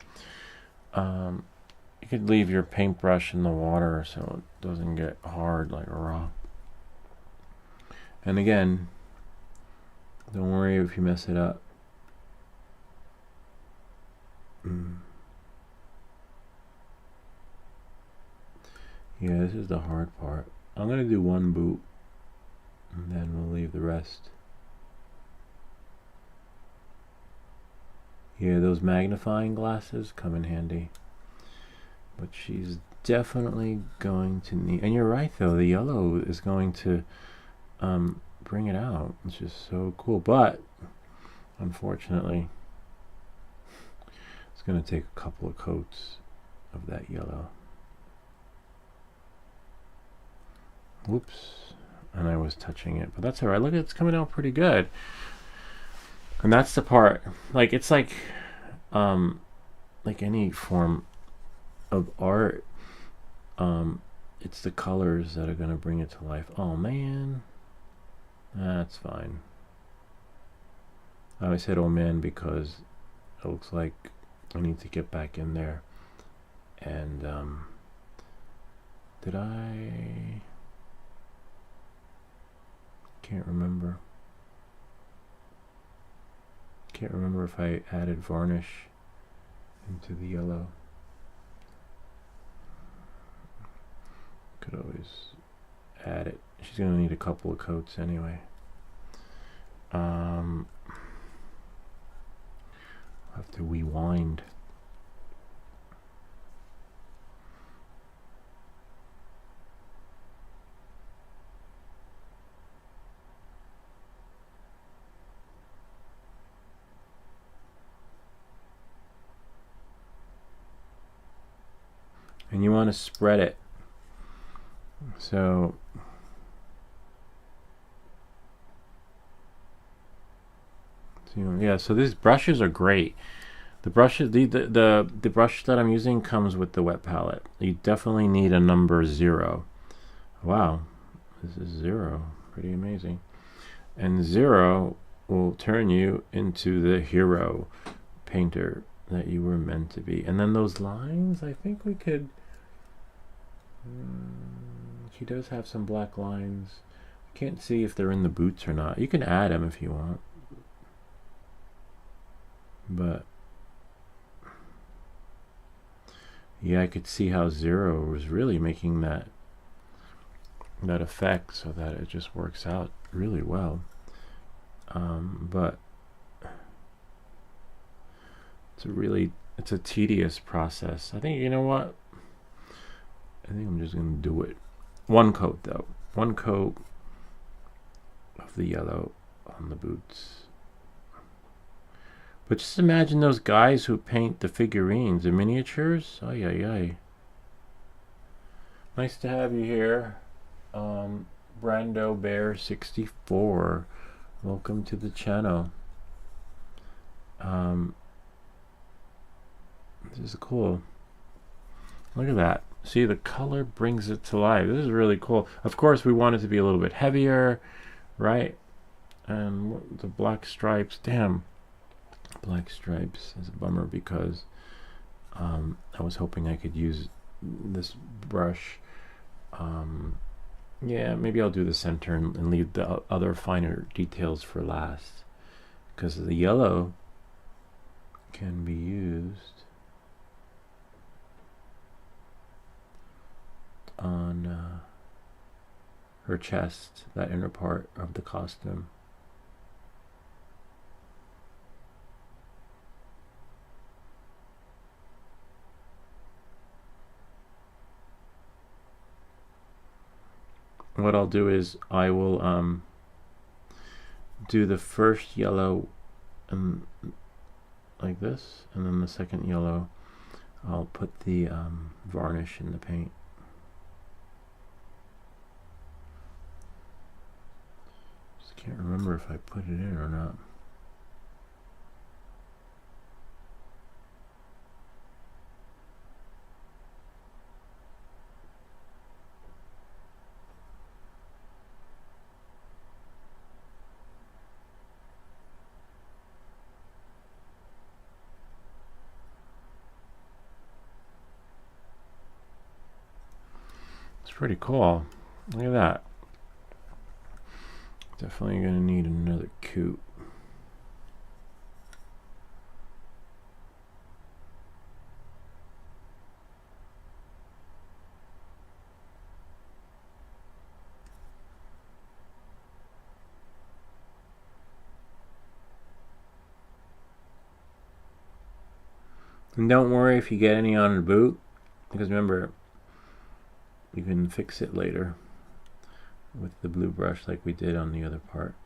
You could leave your paintbrush in the water so it doesn't get hard like a rock. And again, don't worry if you mess it up. Yeah, this is the hard part. I'm gonna do one boot and then we'll leave the rest. Yeah, those magnifying glasses come in handy. But she's definitely going to need, and you're right though, the yellow is going to bring it out, which is so cool. But unfortunately, it's going to take a couple of coats of that yellow. Whoops, and I was touching it, but that's all right. Look, it's coming out pretty good. And that's the part, like, it's like any form of art, it's the colors that are going to bring it to life. Oh man, that's fine. I said oh man because it looks like I need to get back in there. And did I can't remember if I added varnish into the yellow. Could always add it. She's gonna need a couple of coats anyway. I'll have to rewind. And you want to spread it. So yeah, so these brushes are great. The brushes, the brush that I'm using comes with the wet palette. You definitely need a number 0. Wow, this is 0. Pretty amazing. And 0 will turn you into the hero painter that you were meant to be. And then those lines, I think we could. She does have some black lines. Can't see if they're in the boots or not. You can add them if you want. But yeah, I could see how 0 was really making that effect so that it just works out really well. But it's a tedious process. I think, you know what? I think I'm just going to do it. One coat though. One coat of the yellow on the boots. But just imagine those guys who paint the figurines, the miniatures. Ay, ay, ay. Nice to have you here. Brando Bear 64. Welcome to the channel. This is cool. Look at that. See, the color brings it to life. This is really cool. Of course, we want it to be a little bit heavier, right? And the black stripes, damn. Black stripes is a bummer because I was hoping I could use this brush. Yeah, maybe I'll do the center and leave the other finer details for last, because the yellow can be used on her chest, that inner part of the costume. What I'll do is I will do the first yellow like this, and then the second yellow I'll put the varnish in the paint. Just can't remember if I put it in or not. pretty cool. Look at that. Definitely gonna need another coat. And don't worry if you get any on the boot, because remember, you can fix it later with the blue brush like we did on the other part.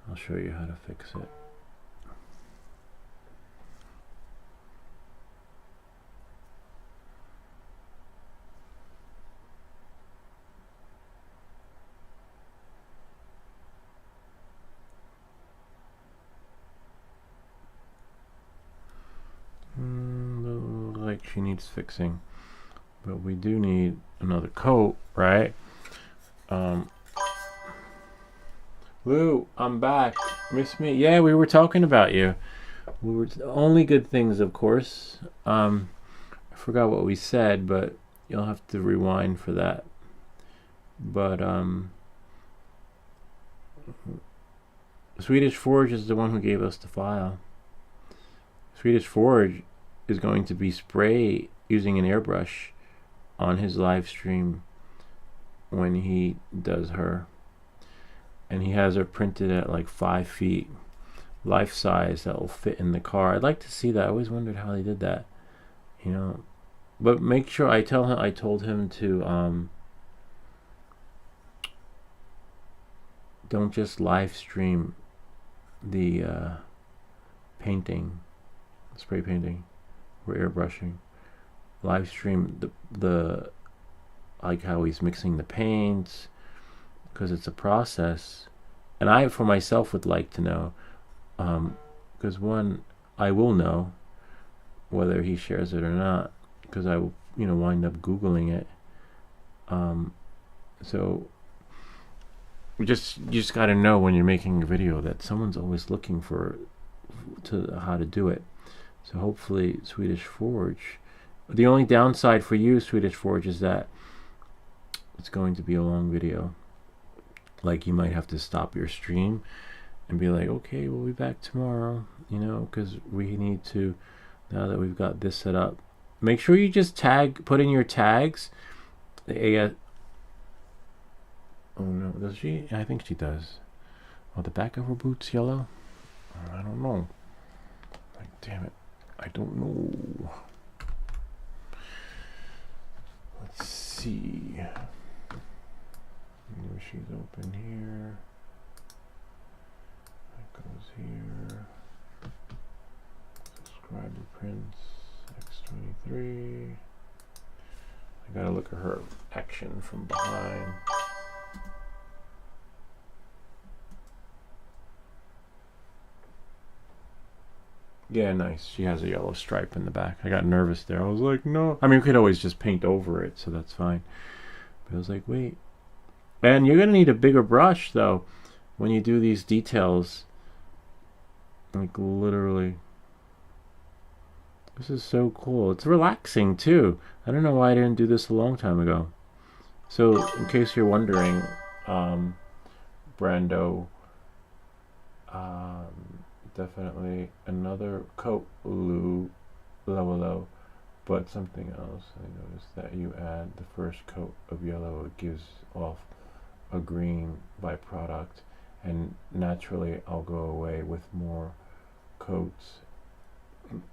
I'll show you how to fix it. Like she needs fixing, but we do need another coat, right? Lou, I'm back. Miss me? Yeah, we were talking about you. We were only good things, of course. I forgot what we said, but you'll have to rewind for that. But Swedish Forge is the one who gave us the file. Swedish Forge is going to be spray using an airbrush on his live stream when he does her, and he has her printed at like 5 feet life size that will fit in the car. I'd like to see that. I always wondered how they did that, you know. But make sure I told him to don't just live stream the painting, spray painting. We're airbrushing. Live stream the like how he's mixing the paints, because it's a process. And I for myself would like to know, because one, I will know whether he shares it or not, because I will, you know, wind up Googling it. So you just got to know when you're making a video that someone's always looking for how to do it. So hopefully Swedish Forge. The only downside for you, Swedish Forge, is that it's going to be a long video. Like you might have to stop your stream and be like, okay, we'll be back tomorrow, you know, because we need to, now that we've got this set up. Make sure you just put in your tags. Oh no, does she? I think she does. Oh, the back of her boot's yellow? I don't know. Like, damn it. I don't know. Let's see. Maybe she's open here. That goes here. Subscriber prints. X23. I gotta look at her action from behind. Yeah, nice. She has a yellow stripe in the back. I got nervous there. I was like, no. I mean, we could always just paint over it, so that's fine. But I was like, wait. And you're going to need a bigger brush, though, when you do these details. Like, literally. This is so cool. It's relaxing, too. I don't know why I didn't do this a long time ago. So, in case you're wondering, Brando, definitely another coat, low, but something else. I noticed that you add the first coat of yellow, it gives off a green byproduct, and naturally I'll go away with more coats.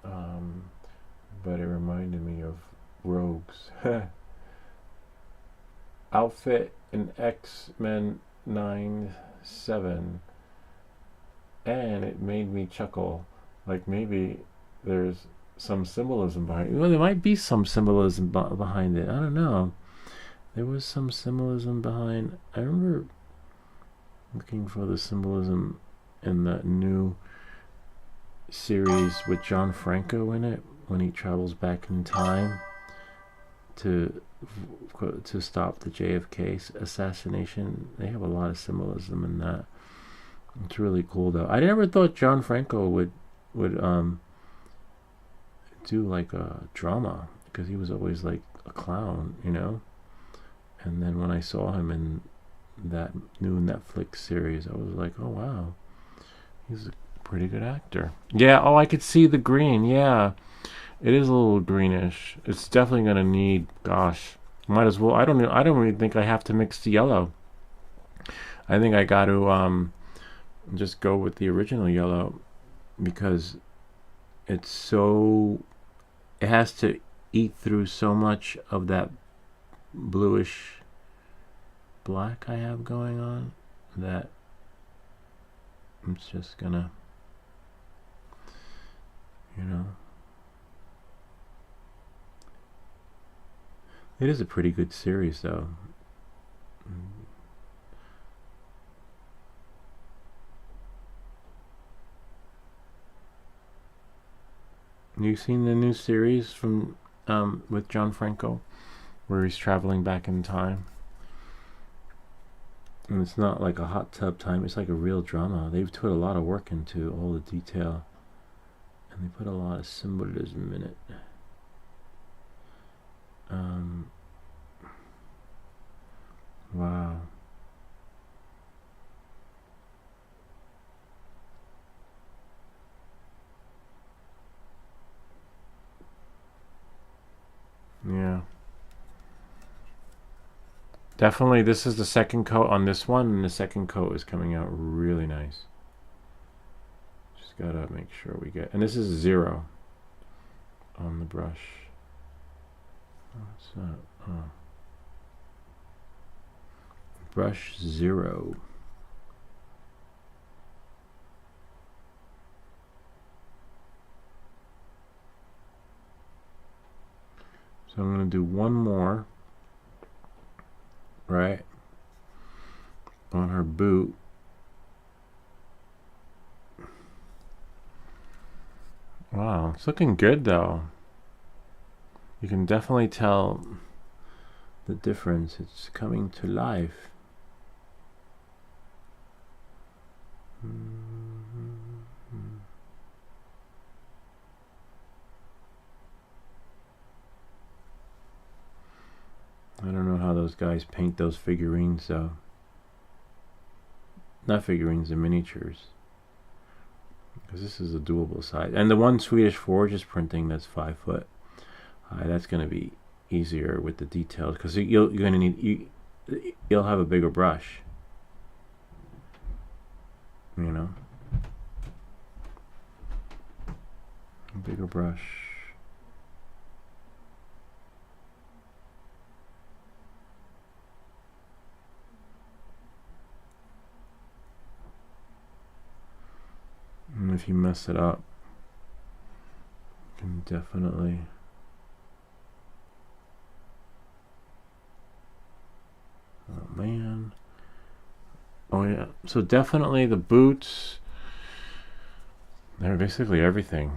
But it reminded me of Rogue's outfit in X-Men 9/7. And it made me chuckle, like maybe there's some symbolism behind it. Well, there might be some symbolism behind it. I don't know. There was some symbolism behind. I remember looking for the symbolism in that new series with John Franco in it, when he travels back in time to stop the JFK assassination. They have a lot of symbolism in that. It's really cool, though. I never thought John Franco would do like a drama, because he was always like a clown, you know. And then when I saw him in that new Netflix series, I was like, oh wow, he's a pretty good actor. Yeah, oh, I could see the green. Yeah, it is a little greenish. It's definitely gonna need, gosh, might as well. I don't even think I have to mix the yellow. I think I got to just go with the original yellow, because it's so, it has to eat through so much of that bluish black I have going on that I'm just gonna, you know, it is a pretty good series though. You've seen the new series from with John Franco, where he's traveling back in time, and it's not like a hot tub time, it's like a real drama. They've put a lot of work into all the detail, and they put a lot of symbolism in it. Wow. Yeah. Definitely, this is the second coat on this one, and the second coat is coming out really nice. Just gotta make sure we get, and this is 0 on the brush. Oh, it's not. Oh. Brush 0. So I'm going to do one more, right, on her boot. Wow, it's looking good though. You can definitely tell the difference. It's coming to life. I don't know how those guys paint those figurines though. Not figurines, the miniatures. Because this is a doable size. And the one Swedish Forge is printing that's 5 foot high. That's going to be easier with the details, because you're going to need, you'll have a bigger brush. You know? A bigger brush. And if you mess it up, you can definitely oh man. Oh yeah. So definitely the boots, they're basically everything.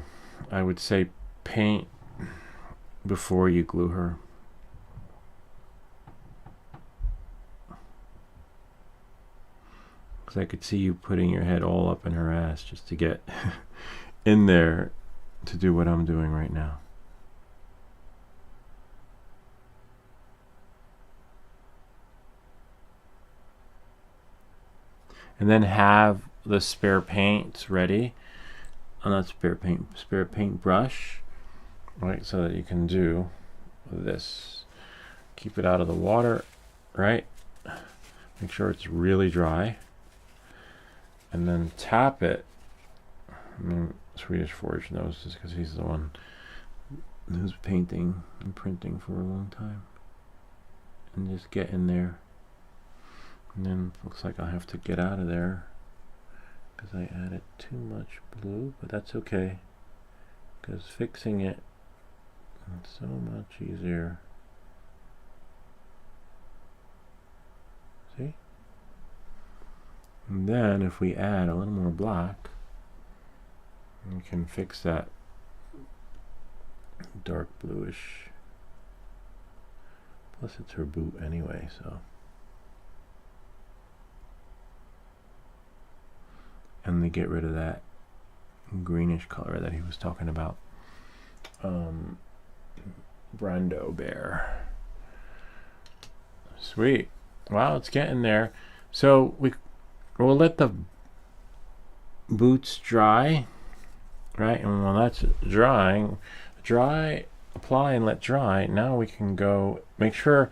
I would say paint before you glue her. Because I could see you putting your head all up in her ass just to get in there to do what I'm doing right now. And then have the spare paint ready. Oh, not spare paint brush, right? So that you can do this. Keep it out of the water, right? Make sure it's really dry. And then tap it. I mean, Swedish Forge knows this because he's the one who's painting and printing for a long time. And just get in there. And then looks like I have to get out of there because I added too much blue, but that's okay because fixing it is so much easier. See? And then if we add a little more black, we can fix that dark bluish. Plus it's her boot anyway, so. And they get rid of that greenish color that he was talking about. Brando Bear. Sweet. Wow, it's getting there. So we'll let the boots dry, right? And when that's drying, apply and let dry. Now we can go make sure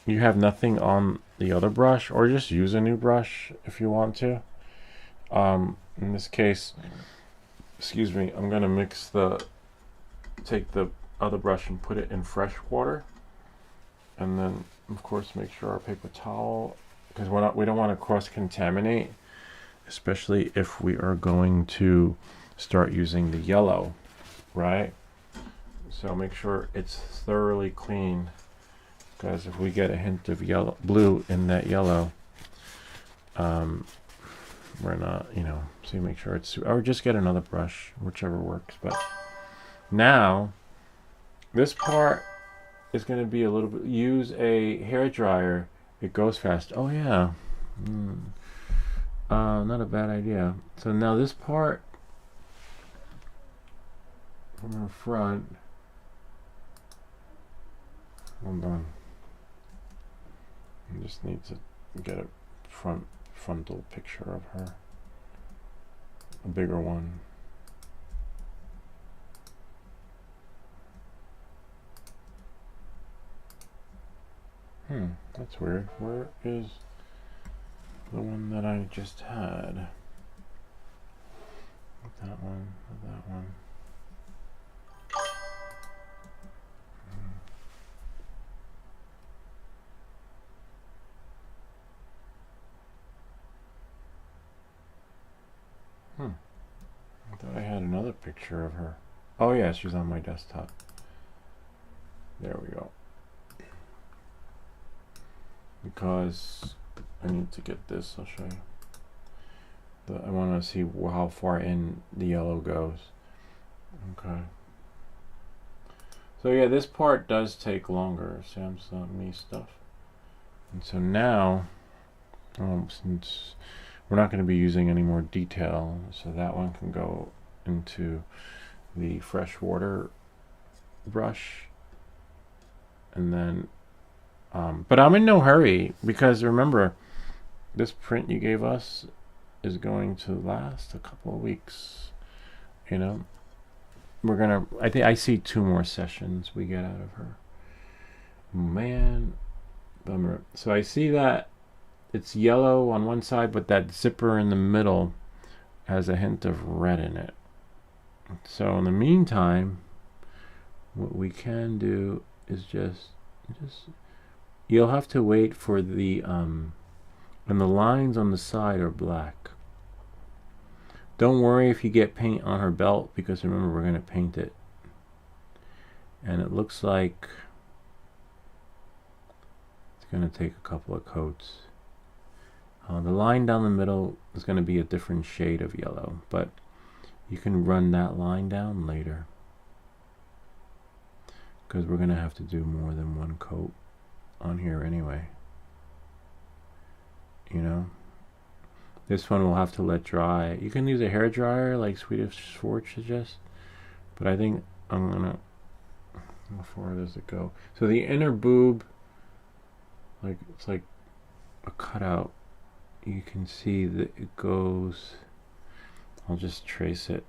you have nothing on the other brush, or just use a new brush if you want to. In this case, excuse me, I'm gonna take the other brush and put it in fresh water, and then of course make sure our paper towel, because we don't want to cross contaminate, especially if we are going to start using the yellow, right? So make sure it's thoroughly clean, because if we get a hint of blue in that yellow, we're not, so you make sure it's, or just get another brush, whichever works. But now this part is going to be a little bit, use a hair dryer, it goes fast. Oh yeah, not a bad idea. So now this part from the front, hold on, I just need to get a frontal picture of her, a bigger one. That's weird. Where is the one that I just had? That one, that one. I thought I had another picture of her. Oh yeah, she's on my desktop. There we go. Because I need to get this, I'll show you. I want to see how far in the yellow goes. Okay. So yeah, this part does take longer. Sam sent me stuff. And so now, since we're not going to be using any more detail, so that one can go into the freshwater brush. And then, but I'm in no hurry, because remember, this print you gave us is going to last a couple of weeks. We're gonna, I see 2 more sessions we get out of her. Man, bummer. So I see that it's yellow on one side, but that zipper in the middle has a hint of red in it. So in the meantime, what we can do is just you'll have to wait for the and the lines on the side are black. Don't worry if you get paint on her belt, because remember, we're going to paint it. And it looks like it's going to take a couple of coats. The line down the middle is going to be a different shade of yellow, but you can run that line down later, because we're going to have to do more than one coat on here anyway. This one will have to let dry. You can use a hair dryer like Swedish Forge suggests, but I think I'm gonna, how far does it go? So the inner boob, it's like a cutout. You can see that it goes, I'll just trace it.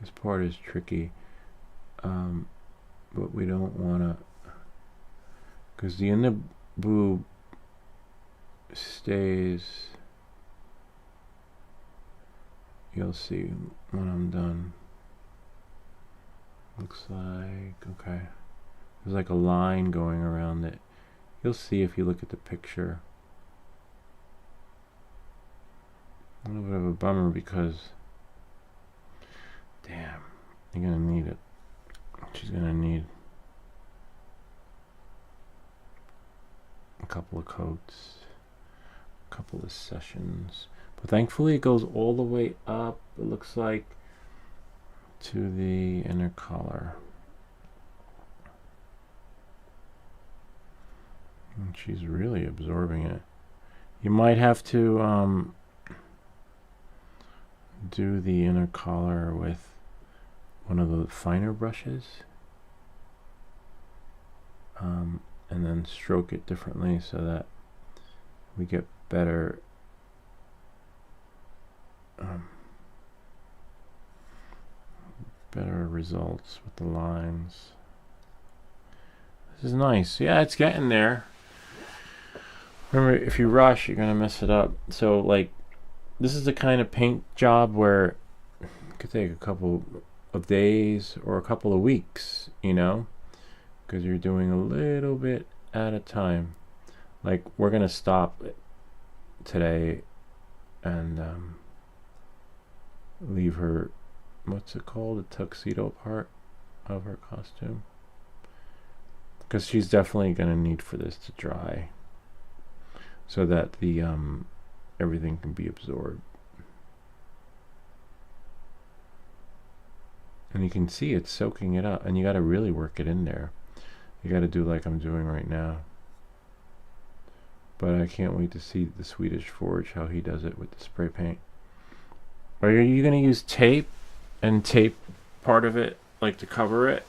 This part is tricky, but we don't want to, because the inner boob stays, you'll see when I'm done. Looks like, okay, there's like a line going around it. You'll see if you look at the picture. A little bit of a bummer, because damn, you're gonna need it. She's gonna need a couple of coats, a couple of sessions, but thankfully it goes all the way up, it looks like, to the inner collar. And she's really absorbing it. You might have to do the inner collar with one of the finer brushes, and then stroke it differently so that we get better better results with the lines. This is nice. Yeah, it's getting there. Remember, if you rush, you're gonna mess it up. So like, this is the kind of paint job where it could take a couple of days or a couple of weeks, you know, because you're doing a little bit at a time. Like, we're gonna stop today and leave her, what's it called, the tuxedo part of her costume, because she's definitely gonna need for this to dry so that the everything can be absorbed. And you can see it's soaking it up, and you got to really work it in there. You got to do like I'm doing right now. But I can't wait to see the Swedish Forge, how he does it with the spray paint. Are you going to use tape and tape part of it, like to cover it?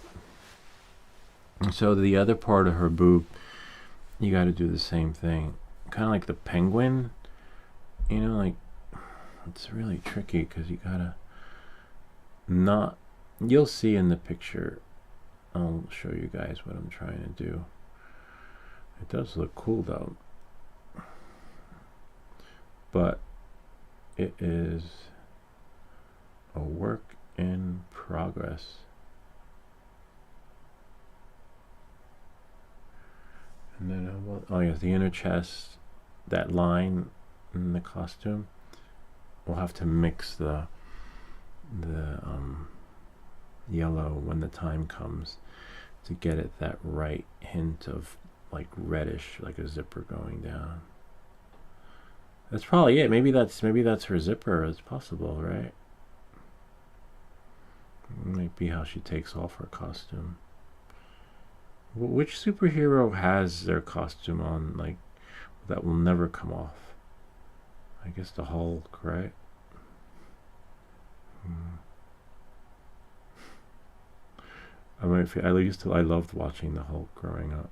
And so the other part of her boob, you got to do the same thing. Kind of like the penguin, you know, like, it's really tricky because you got to not, you'll see in the picture. I'll show you guys what I'm trying to do. It does look cool though. But it is a work in progress. And then, oh yeah, the inner chest, that line in the costume, we'll have to mix the yellow when the time comes to get it that right hint of like reddish, like a zipper going down. That's probably it. Maybe that's her zipper. It's possible, right? It might be how she takes off her costume. Which superhero has their costume on like that will never come off? I guess the Hulk, right? I loved watching the Hulk growing up.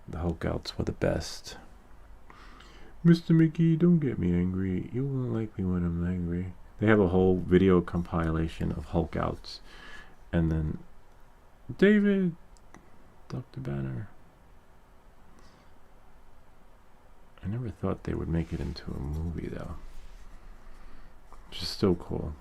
The Hulk outs were the best. Mr. McGee, don't get me angry. You won't like me when I'm angry. They have a whole video compilation of Hulk outs. And then David, Dr. Banner. I never thought they would make it into a movie though. Which is still cool.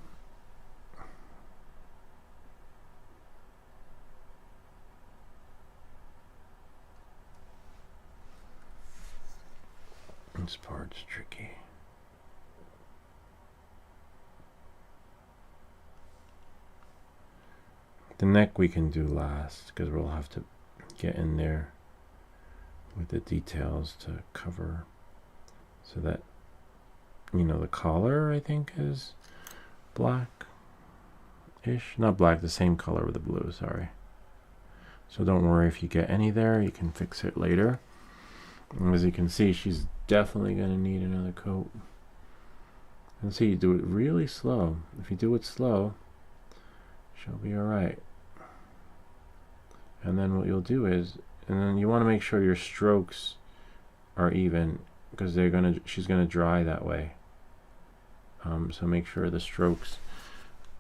This part's tricky. The neck we can do last because we'll have to get in there with the details to cover so that, you know, the collar I think is black-ish. Not black, the same color with the blue, sorry. So don't worry if you get any there, you can fix it later. And as you can see, she's definitely going to need another coat. And see, you do it really slow. If you do it slow, she'll be alright. And then what you'll do is, and then you want to make sure your strokes are even because she's gonna dry that way. So make sure the strokes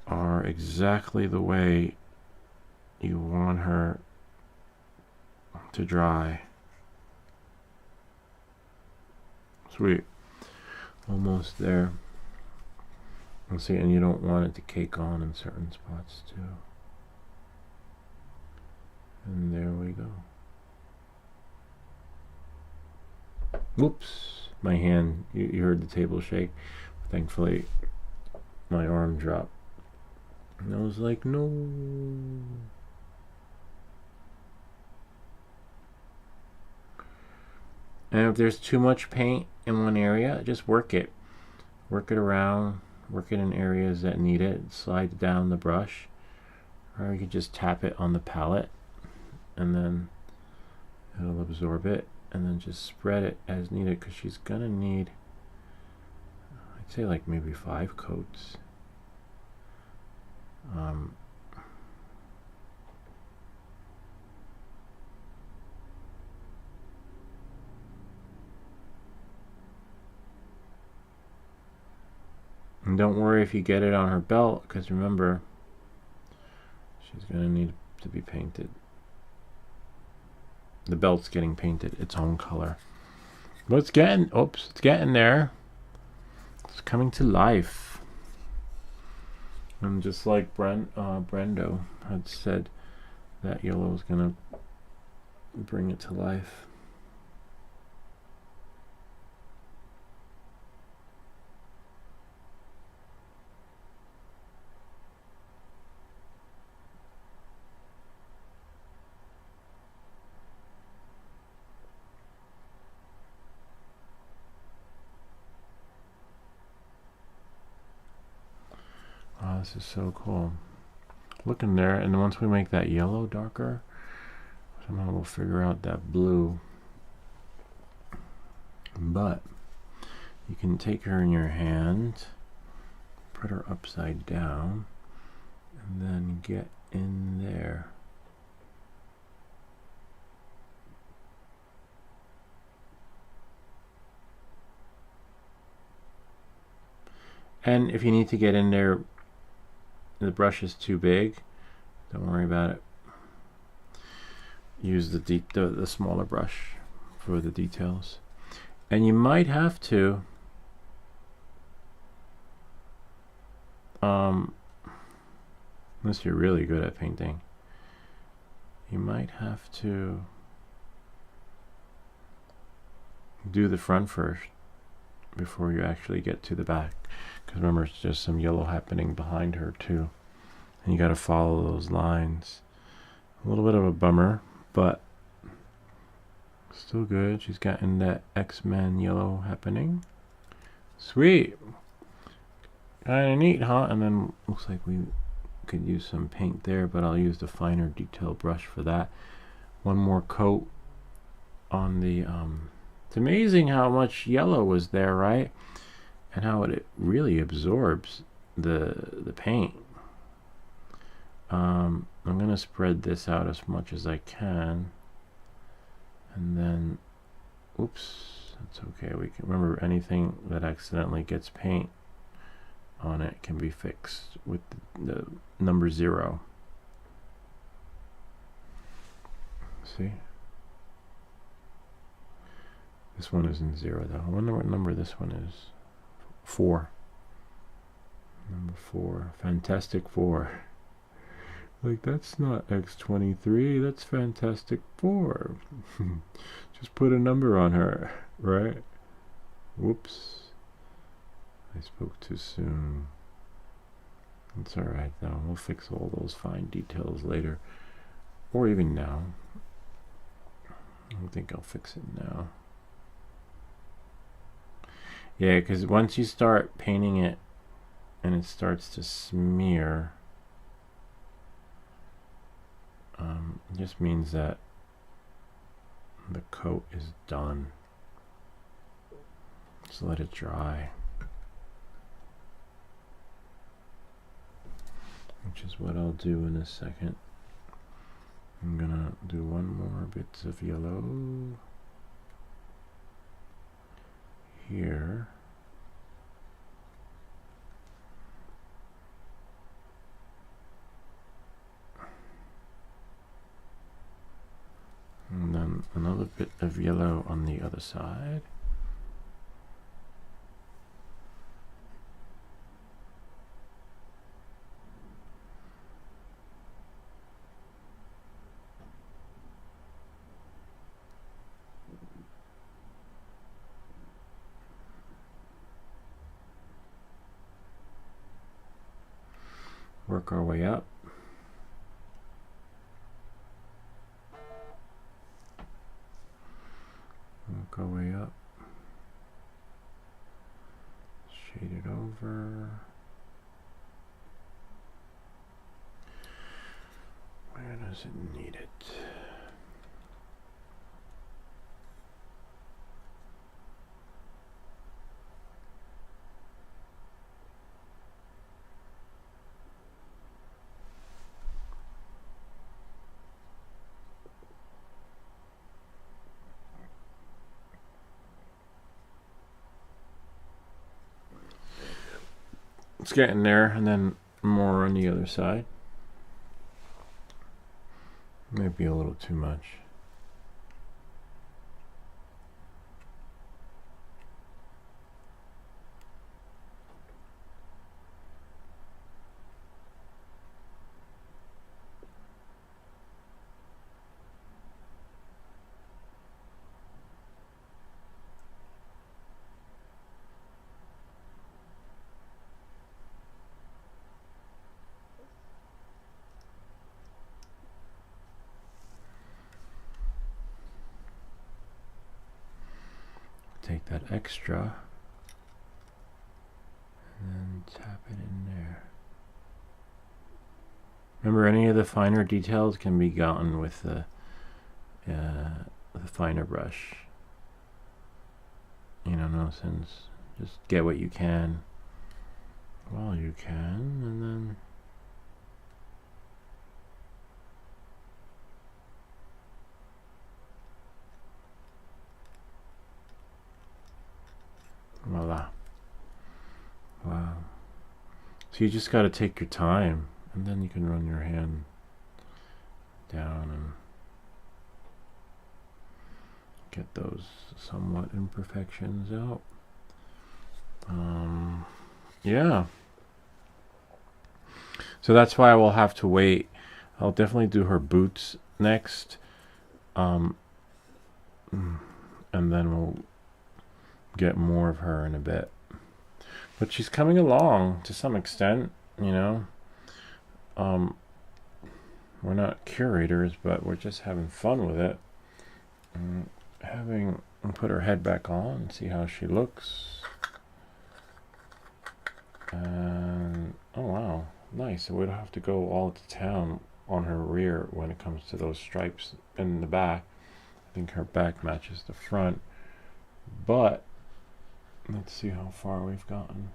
are exactly the way you want her to dry. Sweet. Almost there. And see, and you don't want it to cake on in certain spots too. And there we go. Whoops, my hand, you heard the table shake. Thankfully, my arm dropped. And I was like, no. And if there's too much paint in one area, just work it. Work it around, work it in areas that need it. Slide down the brush. Or you can just tap it on the palette and then it'll absorb it, and then just spread it as needed because she's gonna need, I'd say like maybe 5 coats. And don't worry if you get it on her belt, because remember, she's going to need to be painted. The belt's getting painted its own color. But it's getting, oops, it's getting there. It's coming to life. And just like Brendo had said, that yellow is going to bring it to life. Oh, this is so cool. Look in there, and once we make that yellow darker, somehow we'll figure out that blue. But you can take her in your hand, put her upside down, and then get in there. And if you need to get in there, the brush is too big, don't worry about it. Use the smaller brush for the details. And you might have to unless you're really good at painting, you might have to do the front first before you actually get to the back, because remember, it's just some yellow happening behind her too, and you got to follow those lines. A little bit of a bummer, but still good. She's gotten that X-Men yellow happening. Sweet. Kind of neat, huh? And then looks like we could use some paint there, but I'll use the finer detail brush for that. One more coat on the it's amazing how much yellow was there, right? And how it really absorbs the paint. I'm gonna spread this out as much as I can, and then oops, that's okay. We can remember, anything that accidentally gets paint on it can be fixed with the number 0. See, this one isn't 0 though. I wonder what number this one is. 4. Number 4. Fantastic 4. Like, that's not x23, that's Fantastic 4. Just put a number on her, right? Whoops. I spoke too soon. It's alright though. We'll fix all those fine details later. Or even now. I don't think I'll fix it now. Yeah, because once you start painting it and it starts to smear, it just means that the coat is done. Just let it dry. Which is what I'll do in a second. I'm gonna do one more bit of yellow here. And then another bit of yellow on the other side. Work our way up. Work our way up. Shade it over. Where does it need it? It's getting there, and then more on the other side. Maybe a little too much. Take that extra and then tap it in there. Remember, any of the finer details can be gotten with the finer brush. You know, no sense. Just get what you can while you can, and then voila. Wow. So you just got to take your time, and then you can run your hand down and get those somewhat imperfections out. Yeah. So that's why I will have to wait. I'll definitely do her boots next. And then we'll get more of her in a bit. But she's coming along to some extent, you know. We're not curators, but we're just having fun with it. Put her head back on and see how she looks. And oh wow, nice. So we don't have to go all to town on her rear when it comes to those stripes in the back. I think her back matches the front. But let's see how far we've gotten.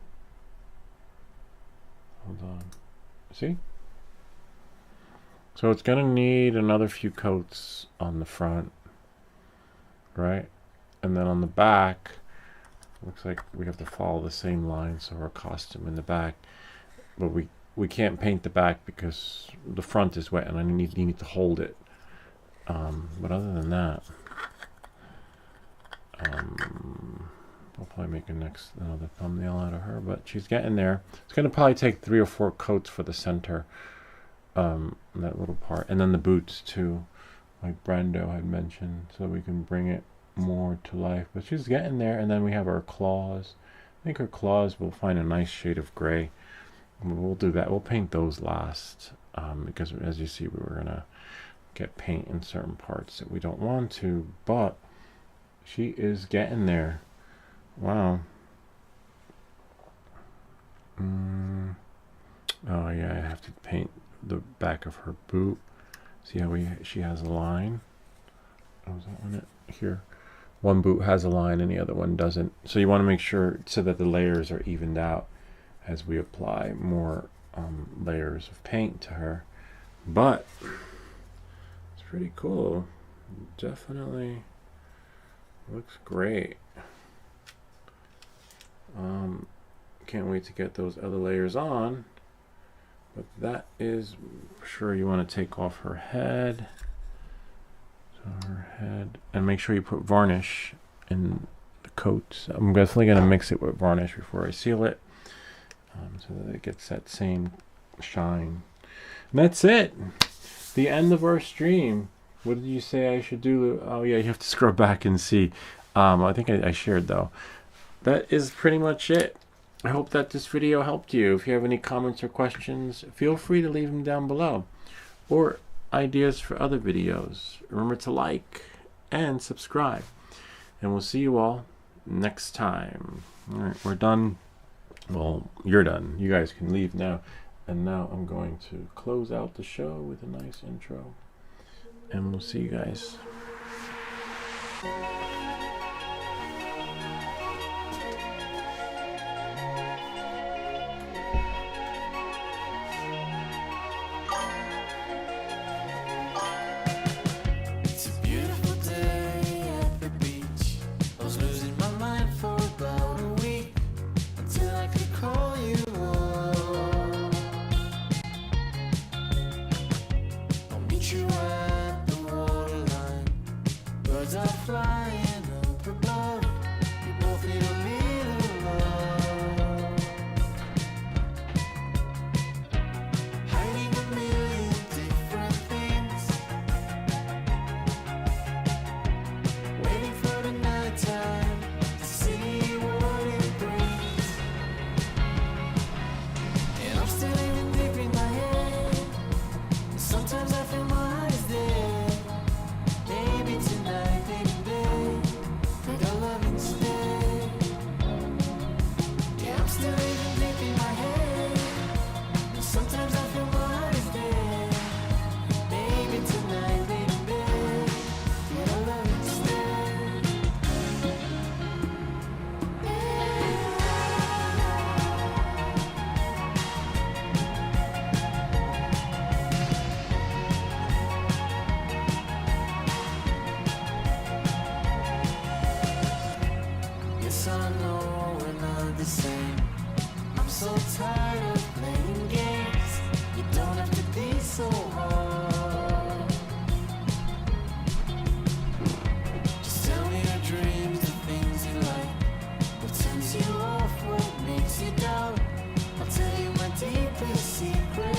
Hold on. See? So it's gonna need another few coats on the front, right? And then on the back, looks like we have to follow the same line, so her costume in the back. But we can't paint the back because the front is wet and you need to hold it. But other than that, I'll probably make another thumbnail out of her, but she's getting there. It's going to probably take 3 or 4 coats for the center, that little part, and then the boots too, like Brando had mentioned, so we can bring it more to life. But she's getting there. And then we have our claws. I think her claws will find a nice shade of gray. We'll do that. We'll paint those last, because as you see, we were gonna get paint in certain parts that we don't want to, but she is getting there. Wow. Oh yeah, I have to paint the back of her boot. See how she has a line. Oh, is that one it? Here. One boot has a line and the other one doesn't. So you want to make sure so that the layers are evened out as we apply more layers of paint to her. But it's pretty cool. Definitely looks great. Can't wait to get those other layers on. But that is for sure. You want to take off her head. So her head, and make sure you put varnish in the coat. I'm definitely going to mix it with varnish before I seal it, so that it gets that same shine. And that's it. The end of our stream. What did you say I should do? Oh yeah, you have to scroll back and see. I think I shared though. That is pretty much it. I hope that this video helped you. If you have any comments or questions, feel free to leave them down below, or ideas for other videos. Remember to like and subscribe, and we'll see you all next time. All right, we're done. Well, you're done. You guys can leave now. And now I'm going to close out the show with a nice intro, and we'll see you guys. It's a beautiful day at the beach. I was losing my mind for about a week until I could call you on the same. I'm so tired of playing games. You don't have to be so hard. Just tell me your dreams, the things you like. What turns you off, what makes you doubt. I'll tell you my deepest secret.